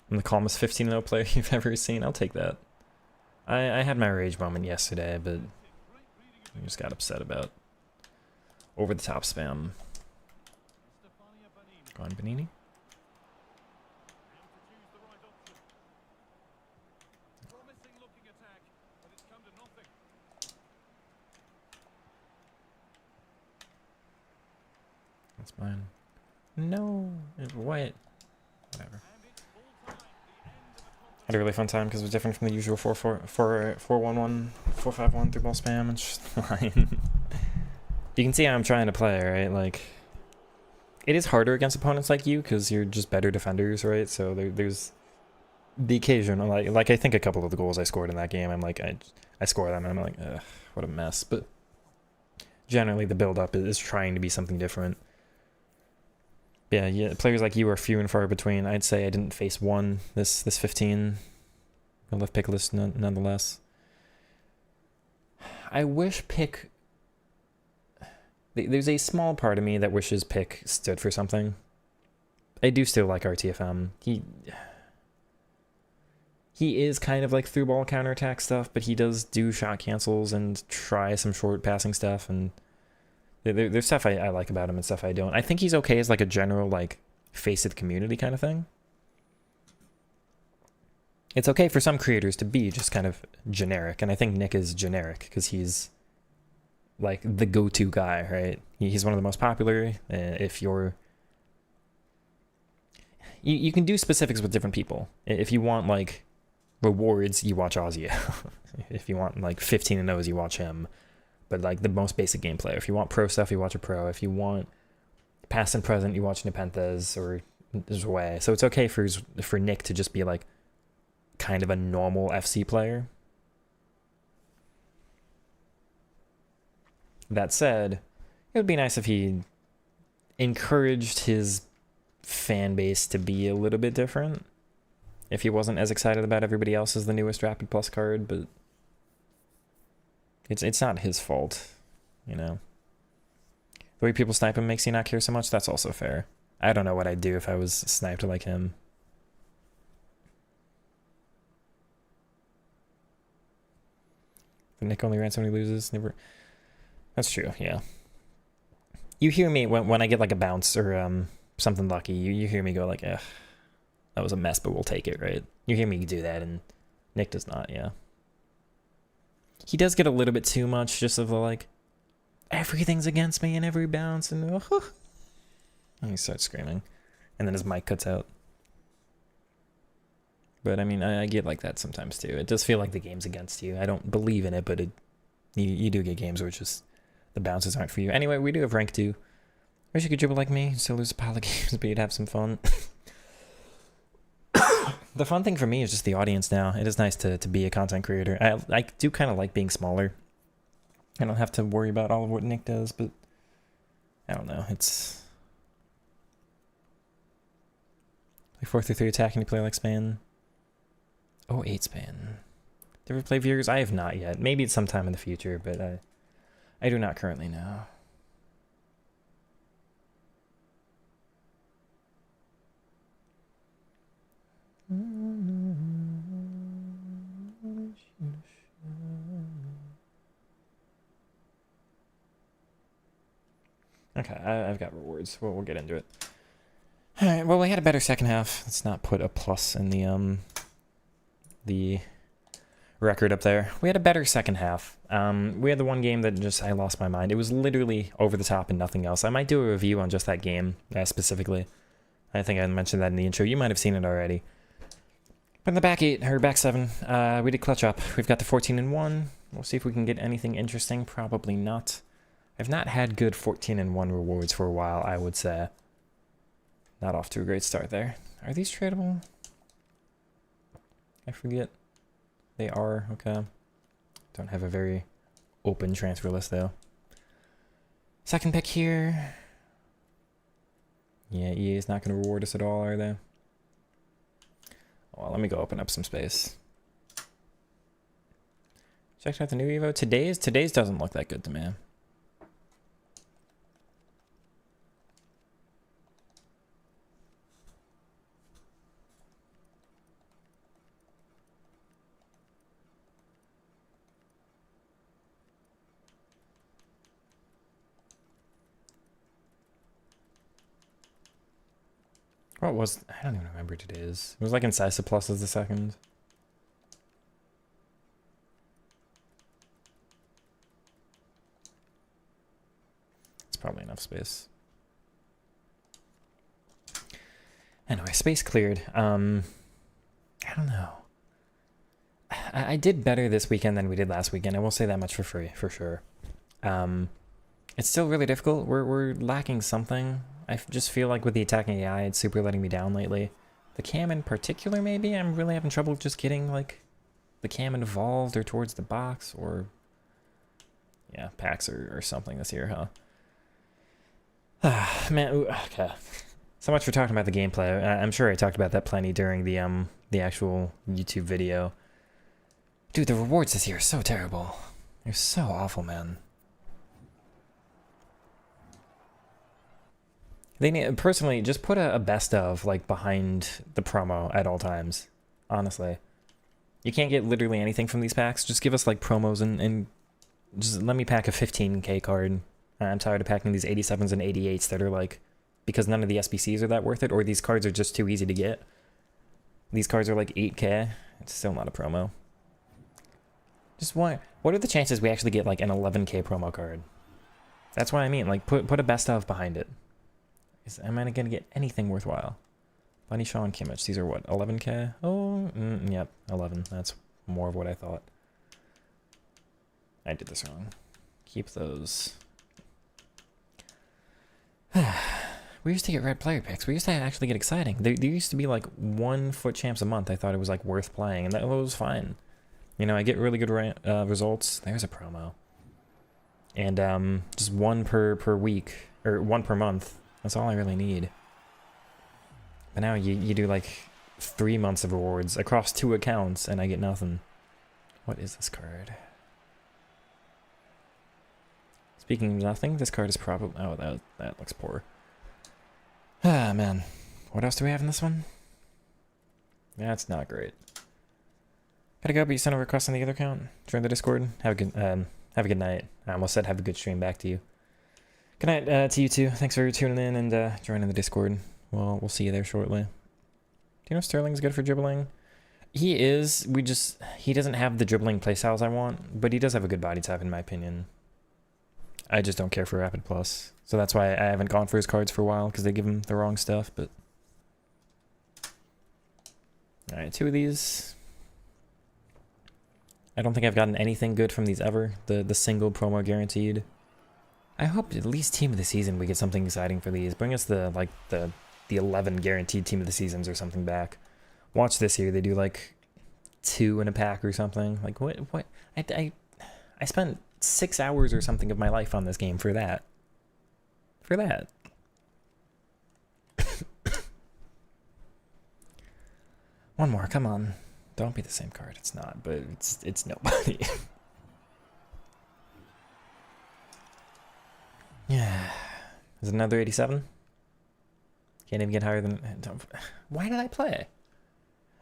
I'm the calmest 15-0 player you've ever seen. I'll take that. I had my rage moment yesterday, but I just got upset about over-the-top spam. Go on, Benini. That's mine. No. What? Whatever. Had a really fun time because it was different from the usual 4-4-1-1, 4-5-1 through ball spam. It's just fine. You can see how I'm trying to play, right? Like, it is harder against opponents like you because you're just better defenders, right? So there's the occasion, like I think a couple of the goals I scored in that game, I'm like, I score them and I'm like, ugh, what a mess. But generally the build-up is trying to be something different. Yeah, players like you are few and far between. I'd say I didn't face one this 15. I left pick list nonetheless. I wish pick... There's a small part of me that wishes pick stood for something. I do still like RTFM. He is kind of like through ball counterattack stuff, but he does do shot cancels and try some short passing stuff, and there's stuff I like about him and stuff I don't. I think he's okay as like a general like face of the community kind of thing. It's okay for some creators to be just kind of generic, and I think Nick is generic because he's like the go-to guy, right? He's one of the most popular. If you're... You can do specifics with different people. If you want like rewards, you watch Ozzy. If you want like 15-0s, you watch him. But like the most basic gameplay. If you want pro stuff, you watch a pro. If you want past and present, you watch Nepenthes or Zwei. So it's okay for Nick to just be like kind of a normal FC player. That said, would be nice if he encouraged his fan base to be a little bit different. If he wasn't as excited about everybody else as the newest Rapid Plus card, but it's not his fault, you know. The way people snipe him makes you not care so much. That's also fair. I don't know what I'd do if I was sniped like him. The Nick only rants when he loses. Never. That's true. Yeah. You hear me when I get like a bounce or something lucky. You hear me go like, "Ugh, that was a mess, but we'll take it," right? You hear me do that, and Nick does not. Yeah. He does get a little bit too much, just of the like, everything's against me in every bounce, and he starts screaming, and then his mic cuts out. But I mean, I get like that sometimes too. It does feel like the game's against you. I don't believe in it, but you do get games where it's just the bounces aren't for you. Anyway, we do have rank 2. Wish you could dribble like me, still lose a pile of games, but you'd have some fun. The fun thing for me is just the audience now. It is nice to be a content creator. I do kind of like being smaller. I don't have to worry about all of what Nick does, but I don't know. It's play 4-3-3 attack and you play like span. Oh, 8 span. Do you ever play viewers? I have not yet. Maybe it's sometime in the future, but I do not currently know. Okay, I've got rewards. We'll get into it. All right. Well, we had a better second half. Let's not put a plus in the record up there. We had a better second half. We had the one game that just I lost my mind. It was literally over the top and nothing else. I might do a review on just that game specifically. I think I mentioned that in the intro. You might have seen it already. But in the back 8 or back 7, we did clutch up. We've got the 14-1. We'll see if we can get anything interesting. Probably not. I've not had good 14-1 rewards for a while, I would say. Not off to a great start there. Are these tradable? I forget. They are, okay. Don't have a very open transfer list, though. Second pick here. Yeah, EA is not going to reward us at all, are they? Well, let me go open up some space. Checked out the new Evo. Today's doesn't look that good to me. What was... I don't even remember today's. It was like Incisive Plus as the second. It's probably enough space. Anyway, space cleared. I don't know. I did better this weekend than we did last weekend. I will say that much for free, for sure. It's still really difficult. We're lacking something. I just feel like with the attacking AI, it's super letting me down lately. The cam in particular, maybe? I'm really having trouble just getting, like, the cam involved or towards the box or... Yeah, packs or something this year, huh? Man, ooh, okay. So much for talking about the gameplay. I'm sure I talked about that plenty during the actual YouTube video. Dude, the rewards this year are so terrible. They're so awful, man. They need, personally, just put a best of, like, behind the promo at all times. Honestly. You can't get literally anything from these packs. Just give us, like, promos and just let me pack a 15k card. I'm tired of packing these 87s and 88s that are, like, because none of the SBCs are that worth it, or these cards are just too easy to get. These cards are, like, 8k. It's still not a promo. Just what are the chances we actually get, like, an 11k promo card? That's what I mean. Like, put a best of behind it. Am I going to get anything worthwhile? Bunny Shaw and Kimmich. These are what? 11k? Oh, yep. 11. That's more of what I thought. I did this wrong. Keep those. We used to get red player picks. We used to actually get exciting. There used to be like 1 foot champs a month. I thought it was like worth playing, and that was fine. You know, I get really good results. There's a promo. And just one per week, or one per month. That's all I really need. But now you do like 3 months of rewards across 2 accounts, and I get nothing. What is this card? Speaking of nothing, this card is probably... Oh, that looks poor. Ah, man. What else do we have in this one? That's not great. Gotta go, but you sent a request on the other account. Join the Discord. Have a good night. I almost said have a good stream back to you. Good night to you too. Thanks for tuning in and joining the Discord. Well, we'll see you there shortly. Do you know Sterling's good for dribbling? He is. He doesn't have the dribbling playstyles I want, but he does have a good body type in my opinion. I just don't care for Rapid Plus. So that's why I haven't gone for his cards for a while, because they give him the wrong stuff, but... Alright, 2 of these. I don't think I've gotten anything good from these ever. The single promo guaranteed. I hope at least team of the season we get something exciting for these. Bring us the 11 guaranteed team of the seasons or something back. Watch this year, they do like 2 in a pack or something. Like what? I spent 6 hours or something of my life on this game for that. For that. One more, come on. Don't be the same card. It's not, but it's nobody. Yeah. Is it another 87? Can't even get higher than... Why did I play?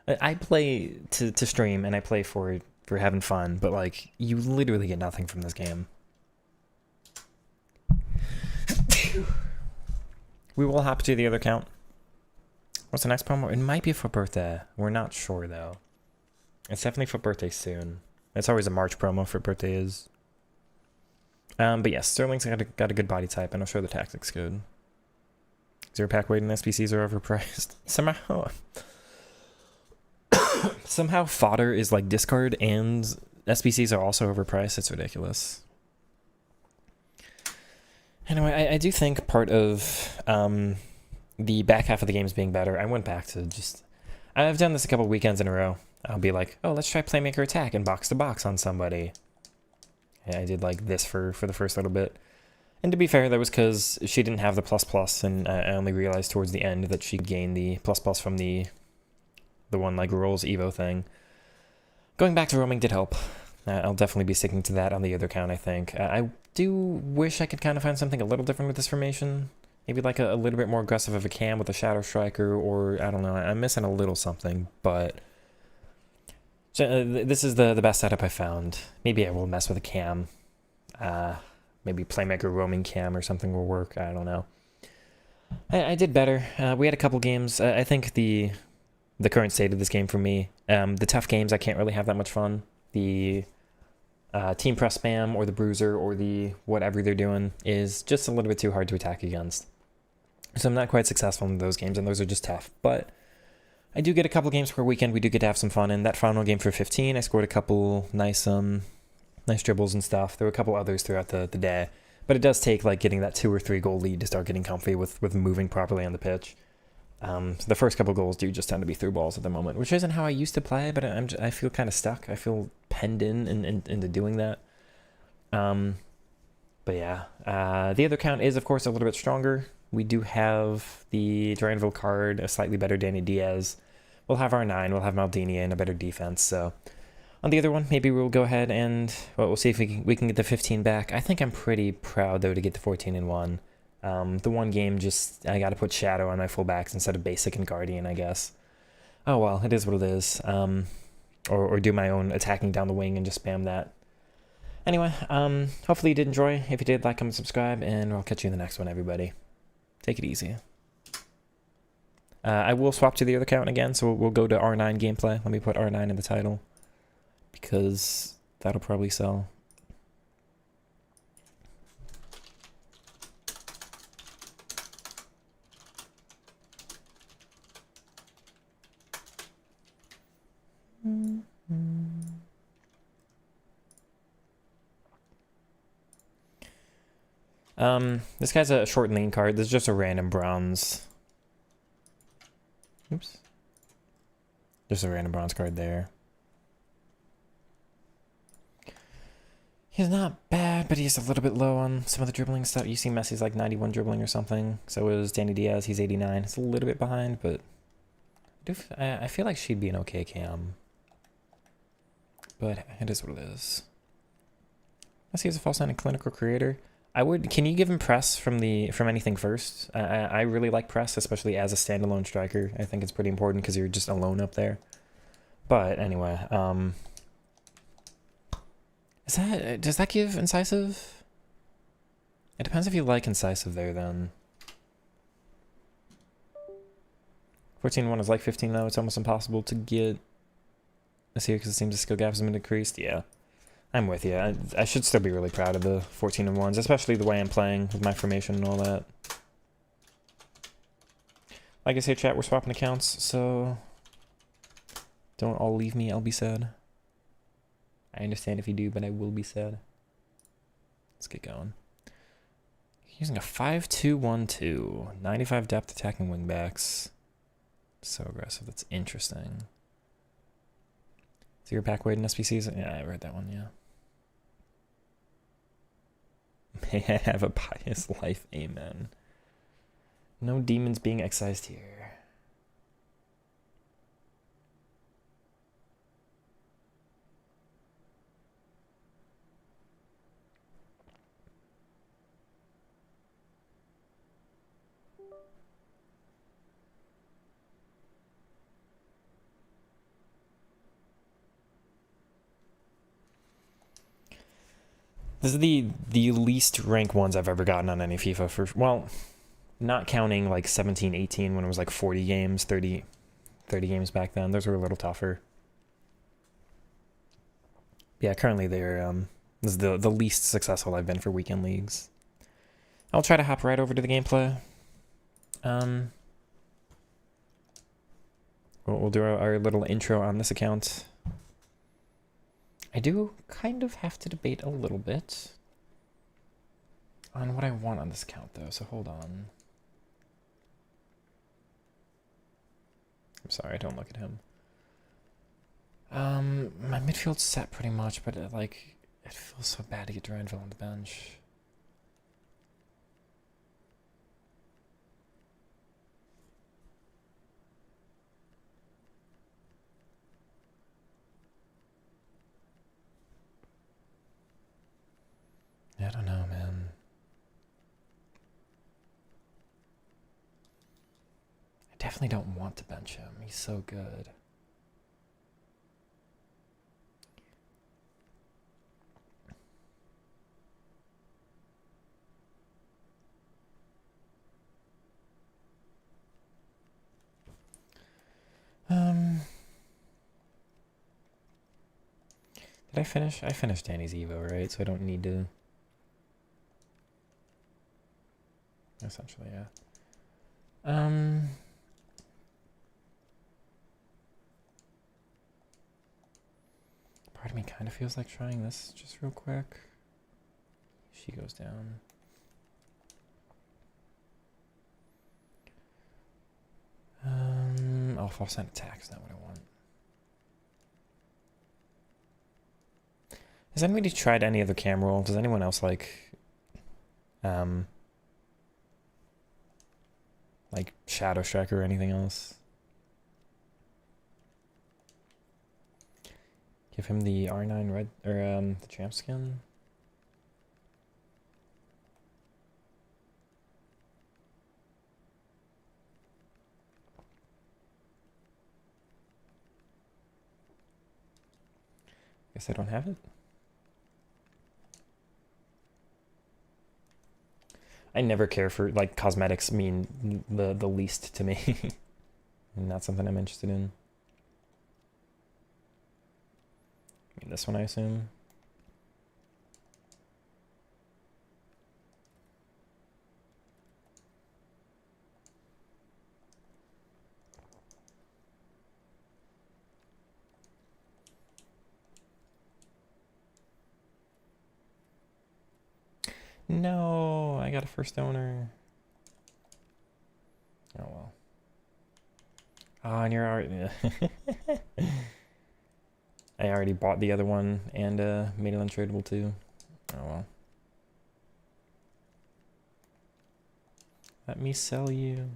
I play to stream, and I play for having fun, but like, you literally get nothing from this game. We will hop to the other account. What's the next promo? It might be for birthday. We're not sure, though. It's definitely for birthday soon. It's always a March promo for birthday is. But yes, Sterling's got a good body type, and I'll show the tactics code. 0 pack weight and SPCs are overpriced. Somehow fodder is like discard, and SPCs are also overpriced. It's ridiculous. Anyway, I do think part of the back half of the games being better, I went back to just... I've done this a couple weekends in a row. I'll be like, oh, let's try Playmaker Attack and box to box on somebody. Yeah, I did like this for the first little bit. And to be fair, that was because she didn't have the ++, and I only realized towards the end that she gained the ++ from the one like rolls Evo thing. Going back to roaming did help. I'll definitely be sticking to that on the other account, I think. I do wish I could kind of find something a little different with this formation. Maybe like a little bit more aggressive of a cam with a Shadow Striker, or I don't know. I'm missing a little something, but... this is the best setup I found. Maybe I will mess with a cam. Maybe Playmaker roaming cam or something will work. I don't know. I did better. We had a couple games. I think the current state of this game for me, the tough games, I can't really have that much fun. The team press spam or the bruiser or the whatever they're doing is just a little bit too hard to attack against. So I'm not quite successful in those games, and those are just tough. But I do get a couple games per weekend. We do get to have some fun. In that final game for 15, I scored a couple nice dribbles and stuff. There were a couple others throughout the day. But it does take like getting that 2 or 3 goal lead to start getting comfy with moving properly on the pitch. So the first couple goals do just tend to be through balls at the moment, which isn't how I used to play, but I feel kind of stuck. I feel penned into doing that. But yeah, the other count is, of course, a little bit stronger. We do have the Duranville card, a slightly better Danny Diaz. We'll have R9, we'll have Maldini, and a better defense. So on the other one, maybe we'll go ahead and we'll see if we can get the 15 back. I think I'm pretty proud, though, to get the 14-1. The one game, just I got to put Shadow on my fullbacks instead of Basic and Guardian, I guess. Oh well, it is what it is. Or do my own attacking down the wing and just spam that. Anyway, hopefully you did enjoy. If you did, like, comment, subscribe, and I'll catch you in the next one, everybody. Take it easy. I will swap to the other account again, so we'll go to R9 gameplay. Let me put R9 in the title, because that'll probably sell. This guy's a short and lean card. This is just a random bronze. Oops. Just a random bronze card there. He's not bad, but he's a little bit low on some of the dribbling stuff. You see Messi's like 91 dribbling or something. So is Danny Diaz. He's 89. It's a little bit behind, but I feel like she'd be an okay cam. But it is what it is. Messi is a false nine and clinical creator. I would. Can you give him press from anything first? I really like press, especially as a standalone striker. I think it's pretty important because you're just alone up there. But anyway, does that give incisive? It depends if you like incisive there then. 14-1 is like 15 though. It's almost impossible to get this here because it seems the skill gap has been decreased. Yeah, I'm with you. I should still be really proud of the 14-1s, especially the way I'm playing with my formation and all that. Like I say, chat, we're swapping accounts, so don't all leave me. I'll be sad. I understand if you do, but I will be sad. Let's get going. Using a 5-2-1-2. 95 depth attacking wingbacks. So aggressive. That's interesting. So you're back weight in SPCs? Yeah, I read that one, yeah. May I have a pious life? Amen. No demons being excised here. This is the least rank ones I've ever gotten on any FIFA for, well, not counting like 17, 18 when it was like 40 games, 30 games back then. Those were a little tougher. Yeah, currently they're this is the least successful I've been for weekend leagues. I'll try to hop right over to the gameplay. We'll do our little intro on this account. I do kind of have to debate a little bit on what I want on this account, though, so hold on. I'm sorry, don't look at him. My midfield's set pretty much, but it feels so bad to get Duranville on the bench. I don't know, man. I definitely don't want to bench him. He's so good. Did I finish? I finished Danny's Evo, right? So I don't need to. Essentially, yeah. Part of me kind of feels like trying this just real quick. She goes down. Oh, false sign attack is not what I want. Has anybody tried any other cam roll? Does anyone else like Shadow Strike or anything else? Give him the R9 red or the champ skin. Guess I don't have it. I never care for, like, cosmetics mean the least to me. Not something I'm interested in. I mean, this one, I assume. No, I got a first owner. Oh well. Ah, and you're already. I already bought the other one and made it untradeable too. Oh well. Let me sell you.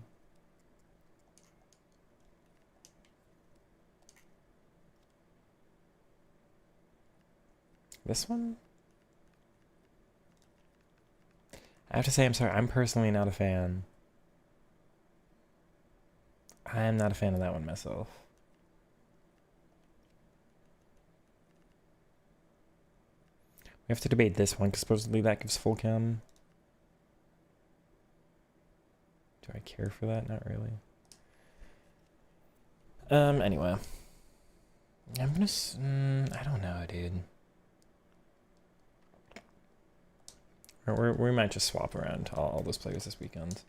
This one? I have to say, I'm sorry, I'm personally not a fan. I am not a fan of that one myself. We have to debate this one, because supposedly that gives full chem. Do I care for that? Not really. Anyway. I'm gonna, I don't know, dude. We might just swap around all those players this weekend.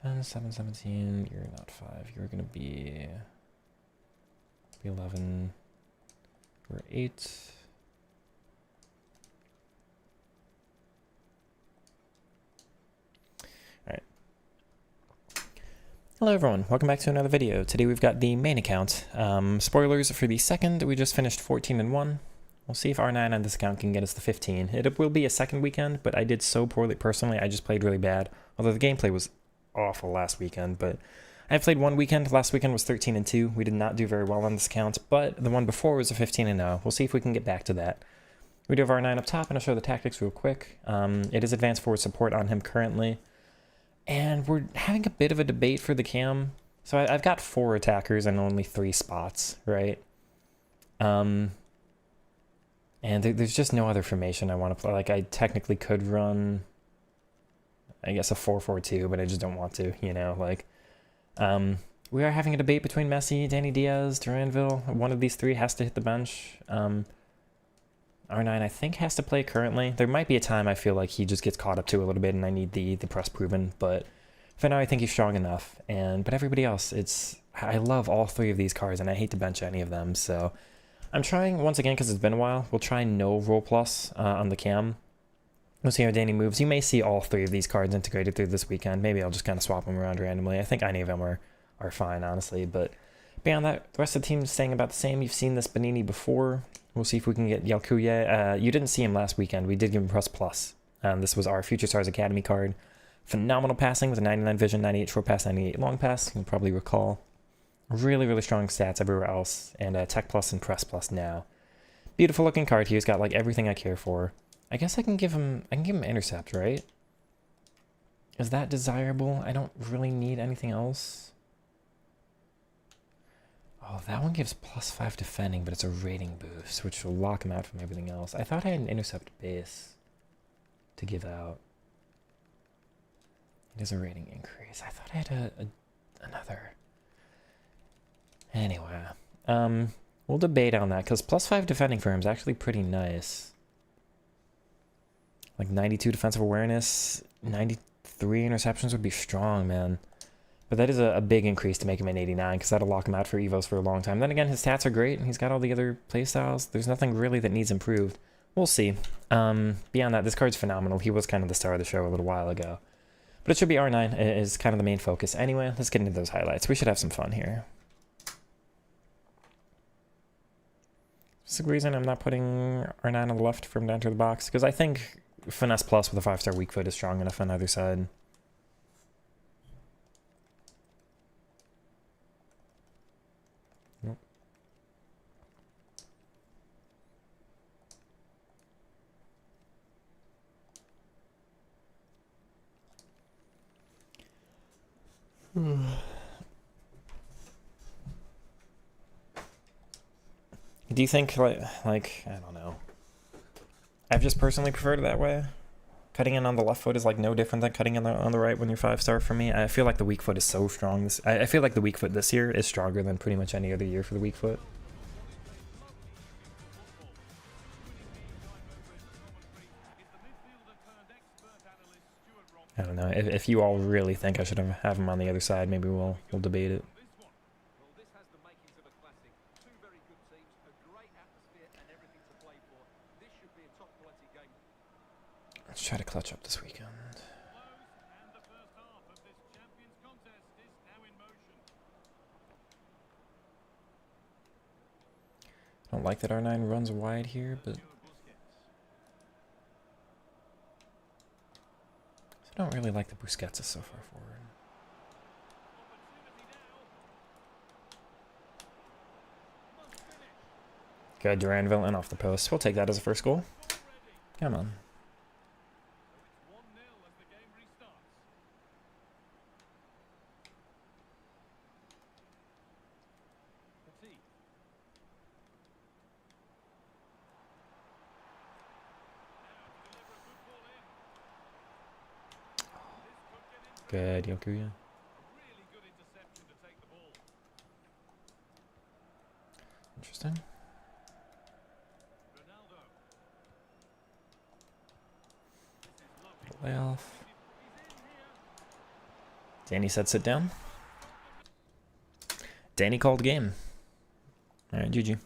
10, 7, 17, you're not 5. You're gonna be 11. We're 8. Alright. Hello everyone, welcome back to another video. Today we've got the main account. Spoilers for the second, we just finished 14-1. We'll see if R9 on this account can get us to 15. It will be a second weekend, but I did so poorly personally, I just played really bad. Although the gameplay was awful last weekend, but I played one weekend. Last weekend was 13-2. We did not do very well on this account, but the one before was a 15-0. We'll see if we can get back to that. We do have R9 up top, and I'll show the tactics real quick. It is advanced forward support on him currently, and we're having a bit of a debate for the cam. So I've got 4 attackers and only 3 spots, right? And there's just no other formation I want to play. Like, I technically could run, I guess, a 4-4-2, but I just don't want to, you know? Like, we are having a debate between Messi, Danny Diaz, Duranville. One of these 3 has to hit the bench. R9, I think, has to play currently. There might be a time I feel like he just gets caught up to a little bit and I need the press proven, but for now I think he's strong enough. But everybody else, I love all 3 of these cards and I hate to bench any of them, so I'm trying, once again, because it's been a while, we'll try no roll plus on the cam. We'll see how Danny moves. You may see all 3 of these cards integrated through this weekend. Maybe I'll just kind of swap them around randomly. I think any of them are fine, honestly. But beyond that, the rest of the team is staying about the same. You've seen this Benini before. We'll see if we can get Yalkuye. You didn't see him last weekend. We did give him plus. This was our Future Stars Academy card. Phenomenal passing with a 99 vision, 98 short pass, 98 long pass. You'll probably recall. Really, really strong stats everywhere else. And Tech plus and Press plus now. Beautiful looking card here. He's got like everything I care for. I guess I can give him intercept, right? Is that desirable? I don't really need anything else. Oh, that one gives +5 defending, but it's a rating boost, which will lock him out from everything else. I thought I had an intercept base to give out. It is a rating increase. I thought I had another. Anyway, we'll debate on that, because +5 defending for him is actually pretty nice. Like 92 defensive awareness, 93 interceptions would be strong, man. But that is a big increase to make him an 89, because that'll lock him out for Evos for a long time. Then again, his stats are great, and he's got all the other playstyles. There's nothing really that needs improved. We'll see. Beyond that, this card's phenomenal. He was kind of the star of the show a little while ago. But it should be R9 is kind of the main focus. Anyway, let's get into those highlights. We should have some fun here. That's the reason I'm not putting R9 on the left from down to the box, because I think Finesse Plus with a 5-star weak foot is strong enough on either side. Nope. Do you think, like, I don't know. I've just personally preferred it that way. Cutting in on the left foot is like no different than cutting in on the right when you're 5-star for me. I feel like the weak foot is so strong. I feel like the weak foot this year is stronger than pretty much any other year for the weak foot. I don't know. If you all really think I should have him on the other side, maybe we'll debate it. Let's try to clutch up this weekend. I don't like that R9 runs wide here, but I don't really like the Busquets so far forward. Good, Duranville and off the post. We'll take that as a first goal. Come on. Good, Yokuya. Interesting. Layoff. Danny said sit down. Danny called game. Alright, GG.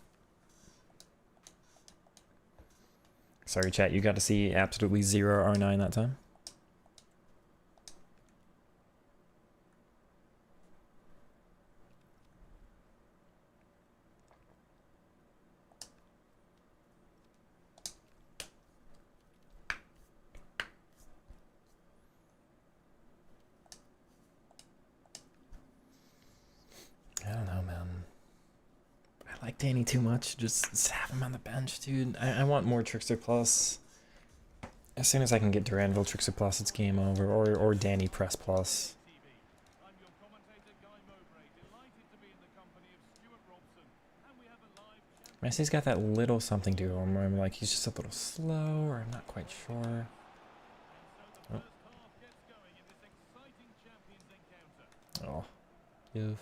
Sorry, chat, you got to see absolutely 0 R9 that time. I don't know, man. I like Danny too much. Just have him on the bench, dude. I want more Trickster Plus. As soon as I can get Duranville Trickster Plus, it's game over. Or Danny Press Plus. Messi's got that little something to him where I'm like, he's just a little slow, or I'm not quite sure. Oh. Give.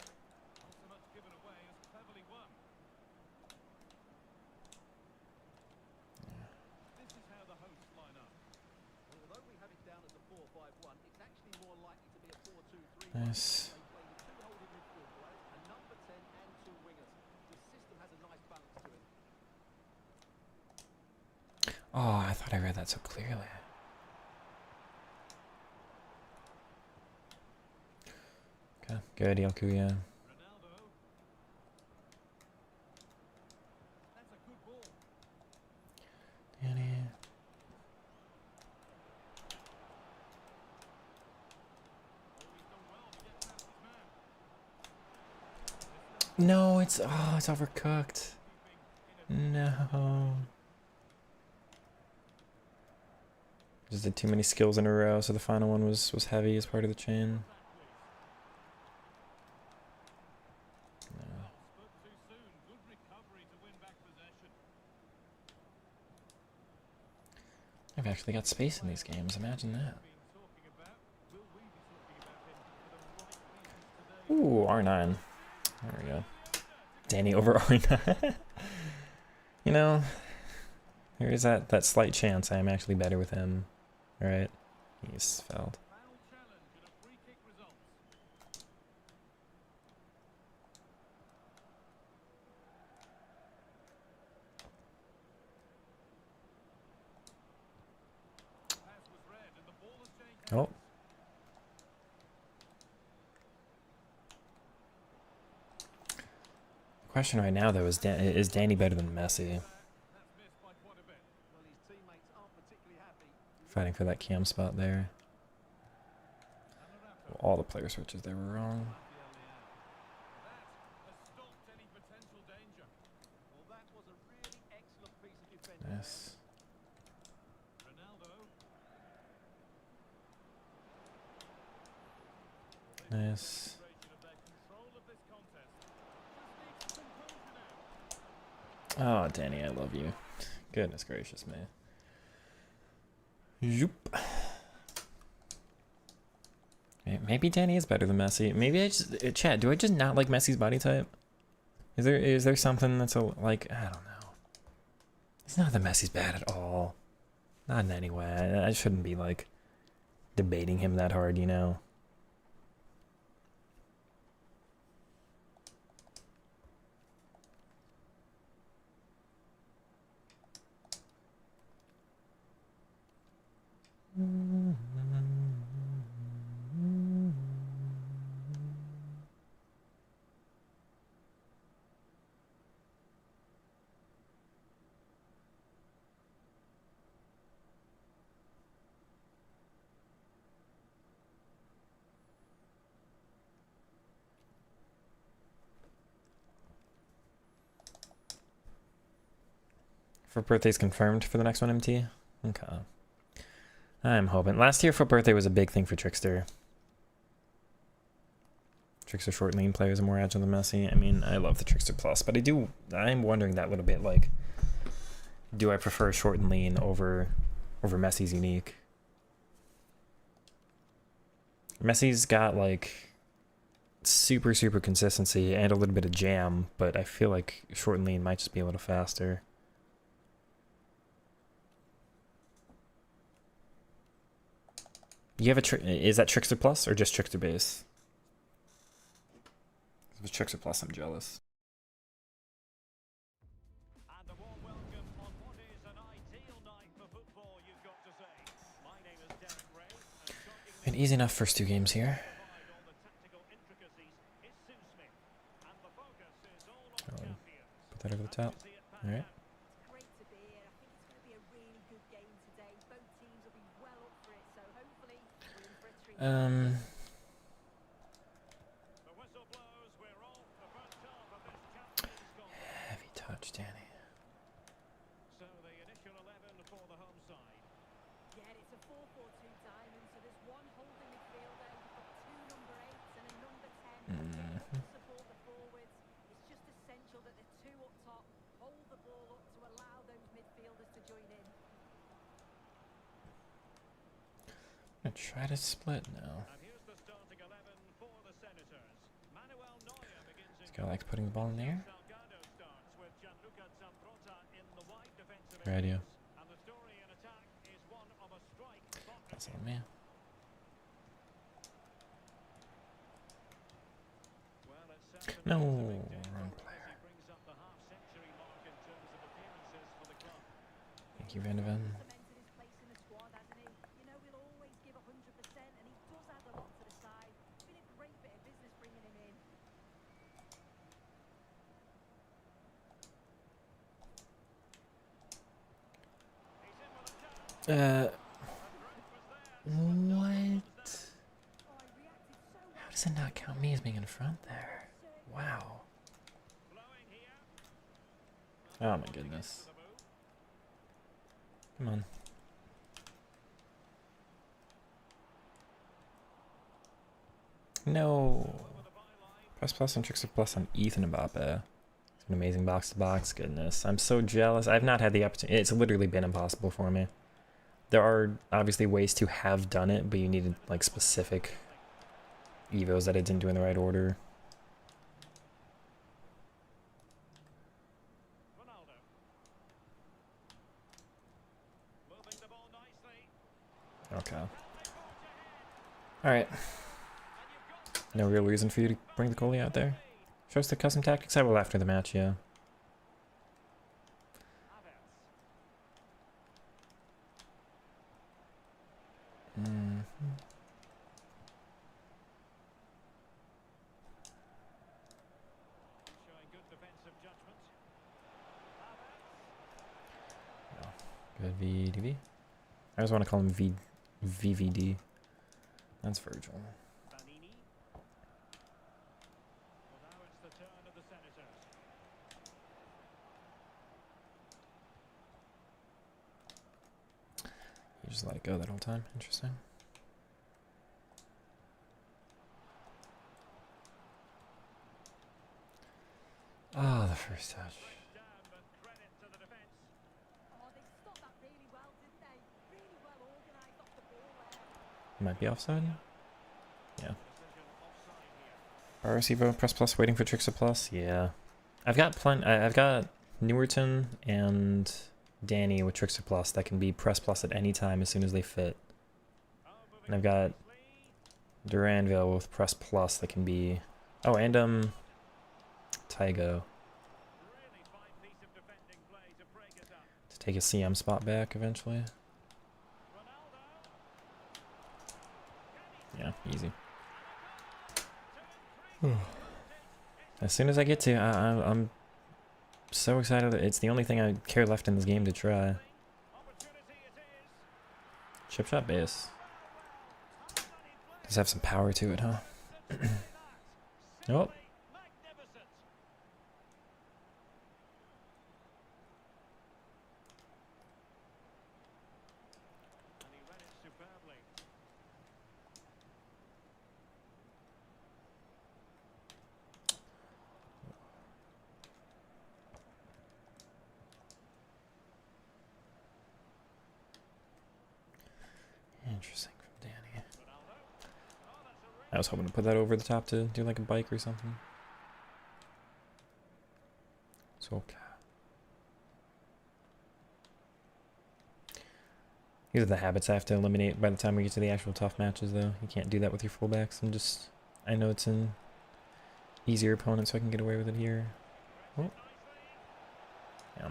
Nice. Oh, I thought I read that so clearly. Okay, good, Yokuya. Danny. No, it's overcooked. No. Just did too many skills in a row, so the final one was heavy as part of the chain. No. I've actually got space in these games, imagine that. Ooh, R9. There we go. Danny over R9. You know, there is that slight chance I am actually better with him. Alright. He's failed. Oh. The question right now, though, is Danny better than Messi? Fighting for that cam spot there. All the player switches there were wrong. Nice. Nice. Oh, Danny, I love you. Goodness gracious, man. Zoop. Maybe Danny is better than Messi. Maybe I just chat. Do I just not like Messi's body type? Is there something that's like I don't know. It's not that Messi's bad at all. Not in any way. I shouldn't be like debating him that hard, you know. For birthday's confirmed for the next one, MT? Okay. I'm hoping. Last year, for birthday was a big thing for Trickster. Trickster short lane players are more agile than Messi. I mean, I love the Trickster Plus, but I'm wondering that little bit, like, do I prefer short and lean over Messi's unique? Messi's got, like, super consistency and a little bit of jam, but I feel like short and lean might just be a little faster. You have is that Trickster Plus or just Trickster Base? If it's Trickster Plus, I'm jealous. And a warm welcome on what is an ideal night for football, you've got to say. My name is Derek Ray, and joining me An easy enough first two games here. provide all the tactical intricacies is Sue Smith. And the focus is all on champions. Put that over the top. See it All right. It's great to be here. I think it's going to be a really good game today. Both teams will be well up for it, so hopefully we're in for a treat. The whistle blows, we're off the first half of this Champions Cup. Heavy touch, Danny. So the initial 11 for the home side. Yeah, it's a 4-4-2 diamond, so there's one holding midfielder, you've got two number 8s and a number 10 to support the forwards. It's just essential that the two up top hold the ball up to allow those midfielders to join in. I'm gonna try to split now. And here's the starting 11 for the Senators. Manuel Neuer begins in This guy likes putting the ball in the air. Salgado starts with Gianluca Zambrota in the wide defensive Good idea. areas. And the story in attack is one of a strike That's partnership. on me. Well, it's Saturday, No, it's a big day for wrong him player. as he brings up the half-century mark in terms of appearances for the club. Thank you, Van de Ven. Cemented his place in the squad, hasn't he? You know, he'll always give 100%, and he does add a lot to the side. It's been a great bit of business bringing him in. He's in with a chance. What? Oh, I reacted so How does it not count me as being in front there? Wow. Flowing here. Oh my goodness. The move. Come on. No. Press plus and Trickster Plus on Ethan Mbappe. It's an amazing box to box. Goodness. I'm so jealous. I've not had the opportunity. It's literally been impossible for me. There are obviously ways to have done it, but you needed like specific evos that I didn't do in the right order. Ronaldo. Moving the ball nicely. Okay. Alright. No real reason for you to bring the goalie out there. Shows the custom tactics. I will after the match, yeah. Havertz. Showing good defensive judgment. Havertz. Good VDV. I always want to call him VVD. That's Virgil. Vanini. Well, now it's the turn of the Senators. You just let it go that whole time. Interesting. Oh, the first touch. Great jab and credit to the defence. Oh, they stopped that really well, didn't they? Really well organised off the ball there. Might be offside. Yeah. Decision offside here. RSevo press plus waiting for Trickster Plus. Yeah. I've got I've got Newerton and Danny with Trickster Plus that can be press plus at any time as soon as they fit. Oh, And I've moving got nicely. Duranville with press plus that can be and Tygo Really fine piece of defending play to break it up. to take a CM spot back eventually. Ronaldo. Yeah, easy. As soon as I get to, I'm so excited. It's the only thing I care left in this game to try. Opportunity it is. Chip shot base. Does have some power to it, huh? Oh. Magnificent. Interesting from Danny. I was hoping to put that over the top to do like a bike or something. It's okay. These are the habits I have to eliminate by the time we get to the actual tough matches, though. You can't do that with your fullbacks. I know it's an easier opponent, so I can get away with it here. Oh. Yeah.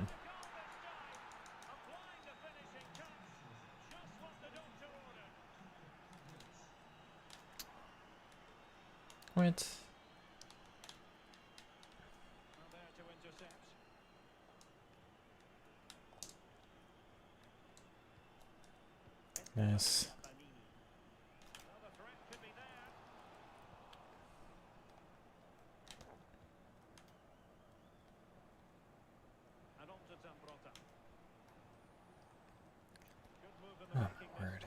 What? Nice. Oh my word.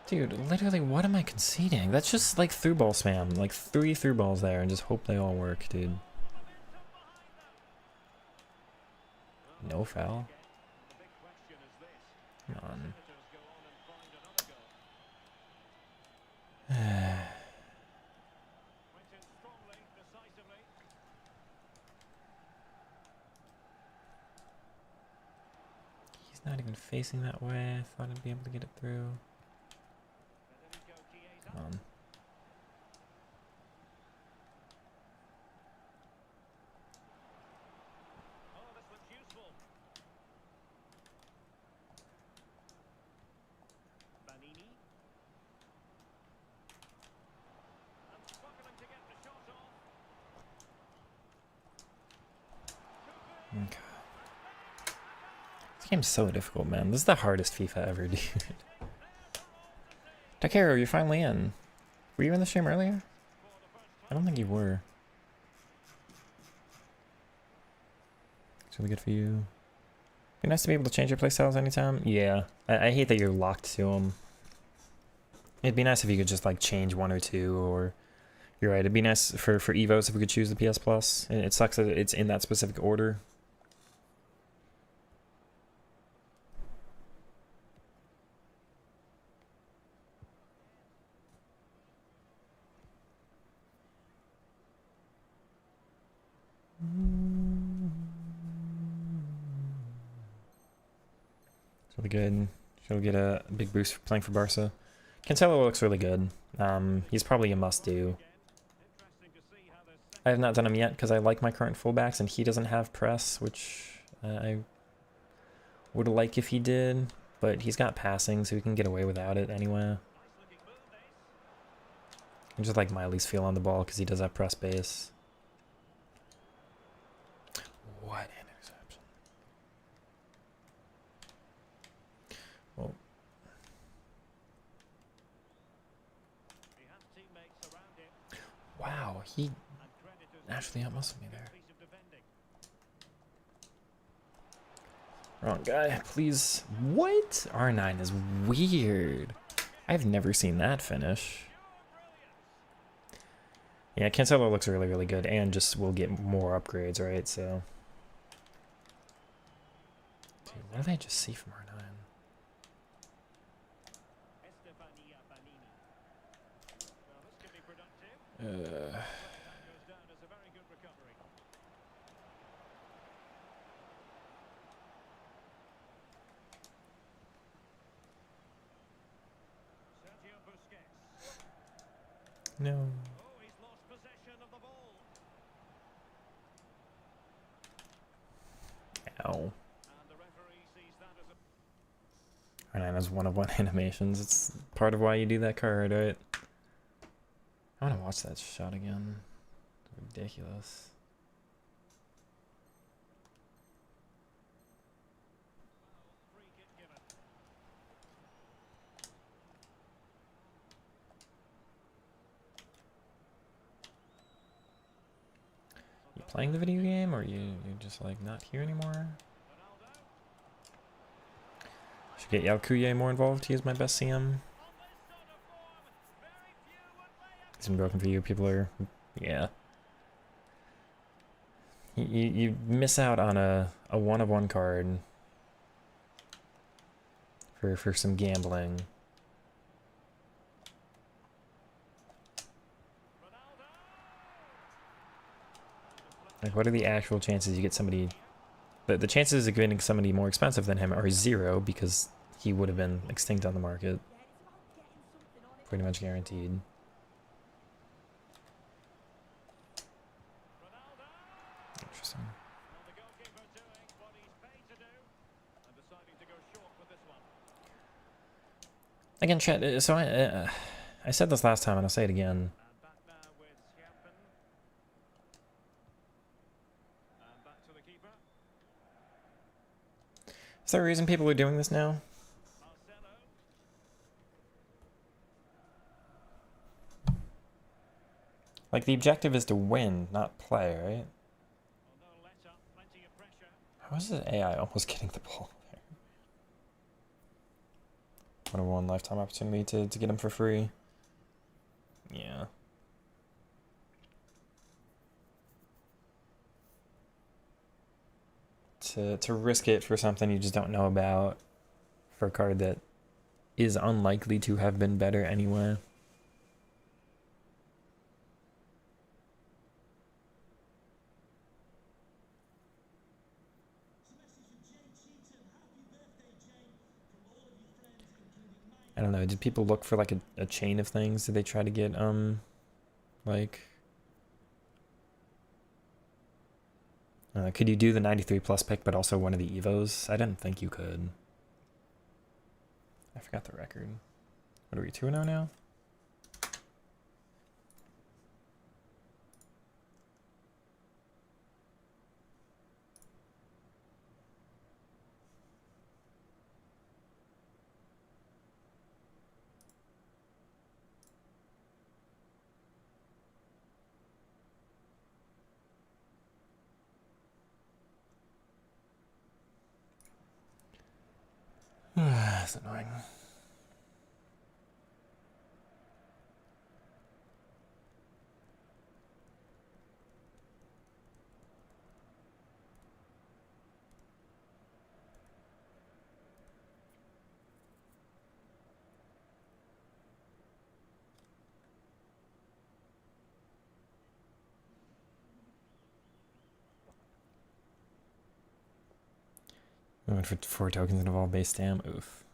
Dude, literally, what am I conceding? That's just like through ball spam. Like 3 through balls there and just hope they all work, dude. No foul. Come on. He's not even facing that way. I thought I'd be able to get it through. Come on. Okay. This game's so difficult, man. This is the hardest FIFA ever, dude. Takero, you're finally in. Were you in the stream earlier? I don't think you were. It's really good for you. Be nice to be able to change your playstyles anytime. Yeah, I hate that you're locked to them. It'd be nice if you could just like change 1 or 2, or you're right. It'd be nice for Evos if we could choose the PS Plus. It sucks that it's in that specific order. Really good. She'll get a big boost for playing for Barca. Cancelo looks really good. He's probably a must-do. I have not done him yet because I like my current fullbacks and he doesn't have press, which I would like if he did. But he's got passing, so we can get away without it anyway. I just like Miley's feel on the ball because he does have press base. What an interception. Well. Wow, he actually outmuscled me there. Wrong guy, please. What? R9 is weird. I've never seen that finish. Yeah, Cancelo looks really, really good, and just will get more upgrades, right? So, dude, what did I just see from R9? No. Ow. R9 has one-of-one animations. It's part of why you do that card, right? I want to watch that shot again. It's ridiculous. You playing the video game, or you're just like not here anymore? Should get Yaokuye more involved. He is my best CM. It's been broken for you. People are, yeah. You miss out on a one-of-one card for some gambling. Like, what are the actual chances you get somebody... The chances of getting somebody more expensive than him are 0 because he would have been extinct on the market. Pretty much guaranteed. Interesting. Again, chat, so I said this last time and I'll say it again. Is there a reason people are doing this now? Like, the objective is to win, not play, right? How is the AI almost getting the ball there? What a one lifetime opportunity to get him for free. Yeah. To risk it for something you just don't know about, for a card that is unlikely to have been better anyway. I don't know, did people look for like a chain of things? Did they try to get, like... could you do the 93 plus pick, but also one of the Evos? I didn't think you could. I forgot the record. What are we, 2-0 now? That's annoying. We went for 4 tokens and evolve base stam. Oof.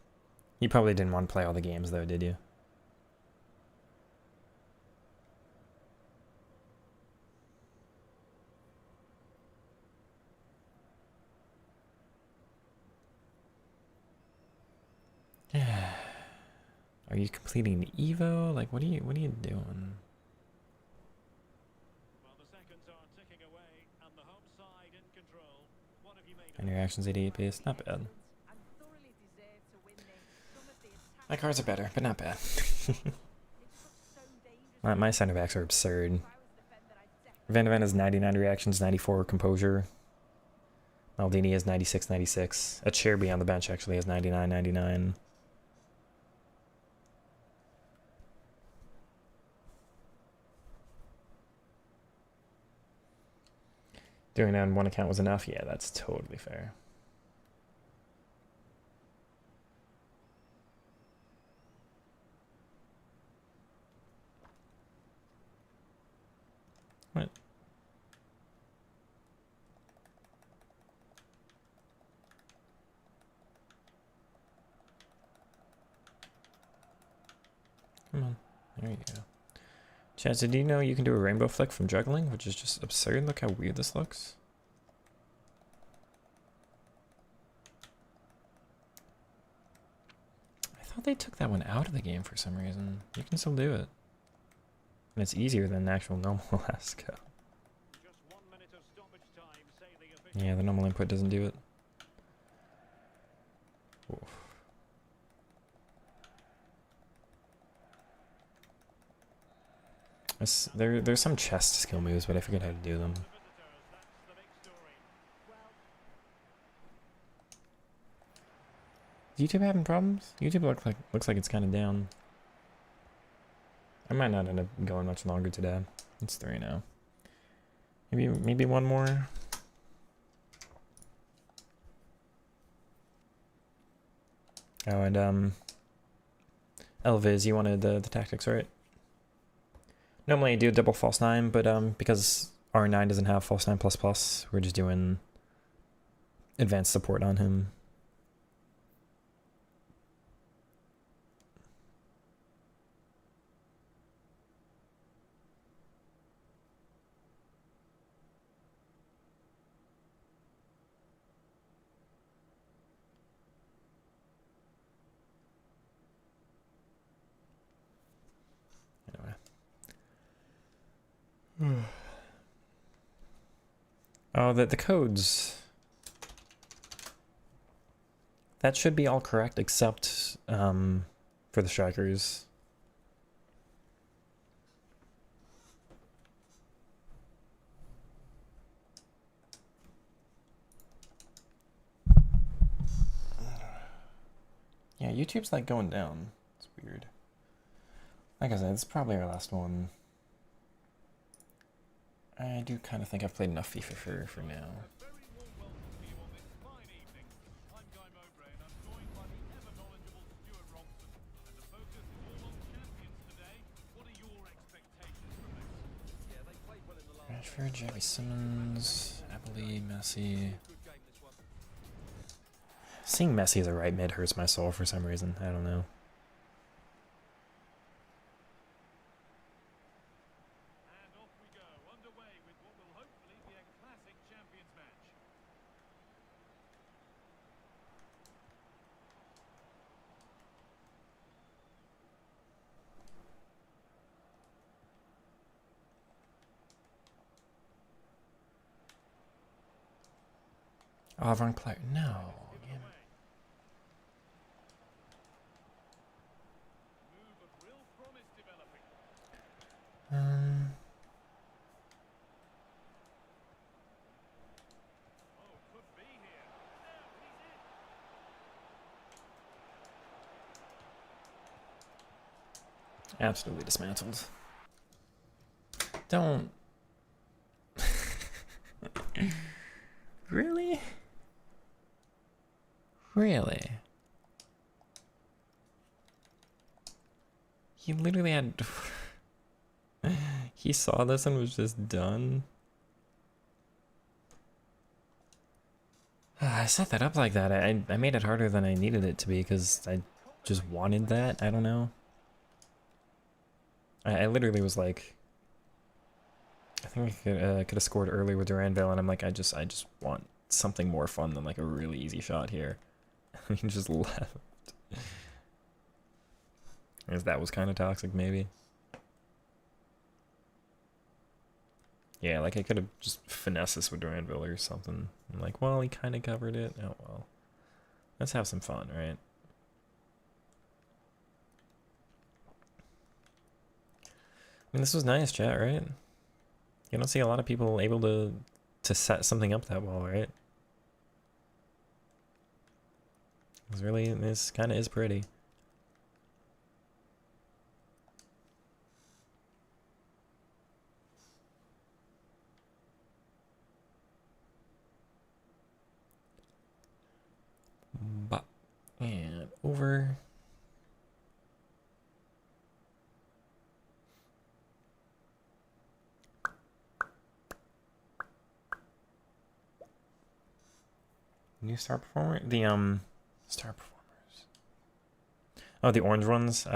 You probably didn't want to play all the games though, did you? Are you completing the Evo? Like, what are you doing? And your actions 88 pace, not bad. My cards are better, but not bad. my center backs are absurd. Van de Ven has 99 reactions, 94 composure. Maldini has 96, 96. Acerbi on the bench actually has 99, 99. Doing that on one account was enough? Yeah, that's totally fair. What? Come on. There you go. Chance, did you know you can do a rainbow flick from juggling? Which is just absurd. Look how weird this looks. I thought they took that one out of the game for some reason. You can still do it. And it's easier than actual normal Alaska. Yeah, the normal input doesn't do it. Oof. There's some chest skill moves, but I forget how to do them. Is YouTube having problems? YouTube looks like it's kind of down. I might not end up going much longer today. It's 3 now. Maybe one more. Oh, and Elviz, you wanted the tactics, right? Normally I do double false 9, but because R9 doesn't have false 9 plus plus, we're just doing advanced support on him. Anyway. Oh, the codes. That should be all correct except for the strikers. Yeah, YouTube's like going down. It's weird. Like I said, it's probably our last one. I do kind of think I've played enough FIFA for now. Rashford, Jerry Simmons, Abilene, Messi. Seeing Messi as a right mid hurts my soul for some reason. I don't know. And off we go, underway with what will hopefully be a classic Champions match. Oh, Van Claire, no. Move of real promise developing. Oh, could be here. Now he's in. Absolutely dismantled. Don't. Really? Really? He literally had... He saw this and was just done. I set that up like that. I made it harder than I needed it to be because I just wanted that. I don't know. I literally was like... I think I could have scored earlier with Duranville, and I'm like, I just want something more fun than like a really easy shot here. He just left. I guess that was kind of toxic, maybe. Yeah, like I could have just finessed this with Duranville or something. I'm like, well, he kind of covered it. Oh well. Let's have some fun, right? I mean, this was nice, chat, right? You don't see a lot of people able to set something up that well, right? It's really, this kind of is pretty. But, and over. New star performer? The, star performers. Oh, the orange ones?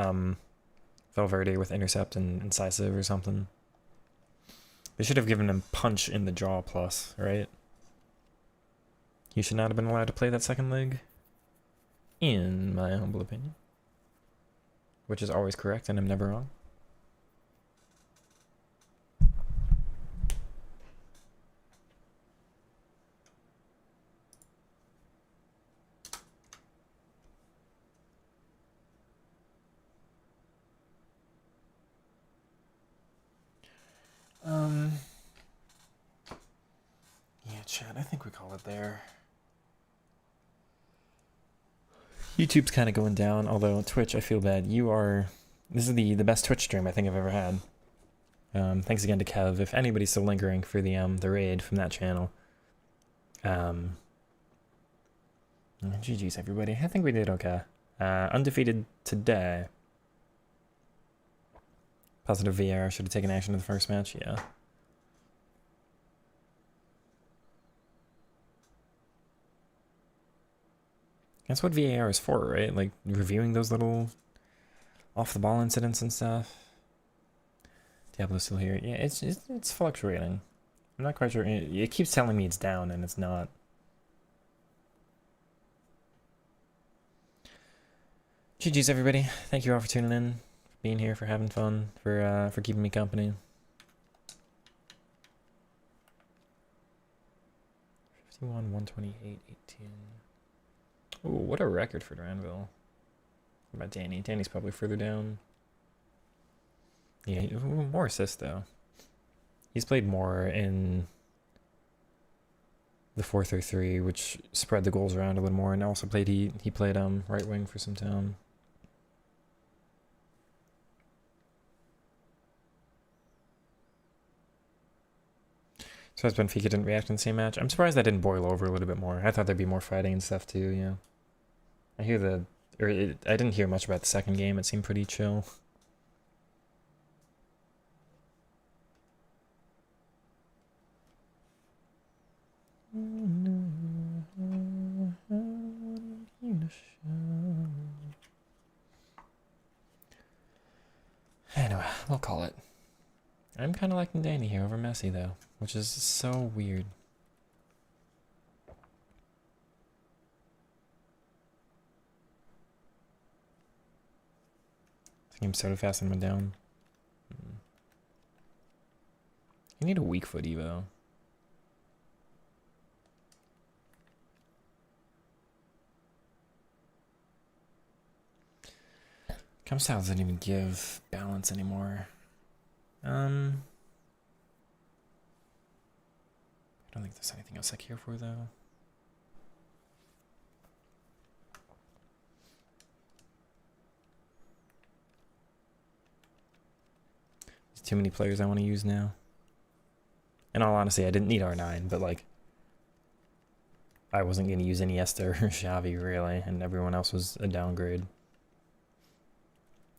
Valverde with intercept and incisive or something. They should have given him punch in the jaw plus, right? He should not have been allowed to play that second leg. In my humble opinion. Which is always correct and I'm never wrong. Yeah, chat, I think we call it there. YouTube's kind of going down, although Twitch, I feel bad. This is the best Twitch stream I think I've ever had. Thanks again to Kev. If anybody's still lingering for the raid from that channel. GG's everybody. I think we did okay. Undefeated today. Positive VAR. Should have taken action in the first match. Yeah. That's what VAR is for, right? Like reviewing those little off the ball incidents and stuff. Diablo's still here. Yeah, it's fluctuating. I'm not quite sure. It keeps telling me it's down, and it's not. GG's everybody. Thank you all for tuning in, for being here, for having fun, for keeping me company. 51, 128, 18. Ooh, what a record for Duranville. What about Danny? Danny's probably further down. Yeah, more assists though. He's played more in the 4-3-3, which spread the goals around a little more, and also played he played right wing for some time. So as Benfica didn't react in the same match. I'm surprised that didn't boil over a little bit more. I thought there'd be more fighting and stuff too, yeah. I didn't hear much about the second game. It seemed pretty chill. Anyway, we'll call it. I'm kind of liking Danny here over Messi, though, which is so weird. This game's so fast and went down. You need a weak foot Evo. Cam styles didn't even give balance anymore. I don't think there's anything else I care for though. There's too many players I want to use now. In all honesty, I didn't need R9, but like I wasn't going to use Iniesta or Xavi really, and everyone else was a downgrade.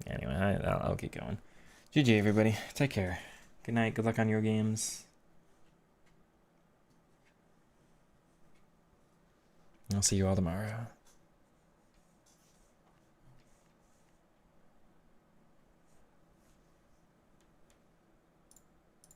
Anyway, I'll keep going. GG everybody, take care. Good night, good luck on your games. I'll see you all tomorrow.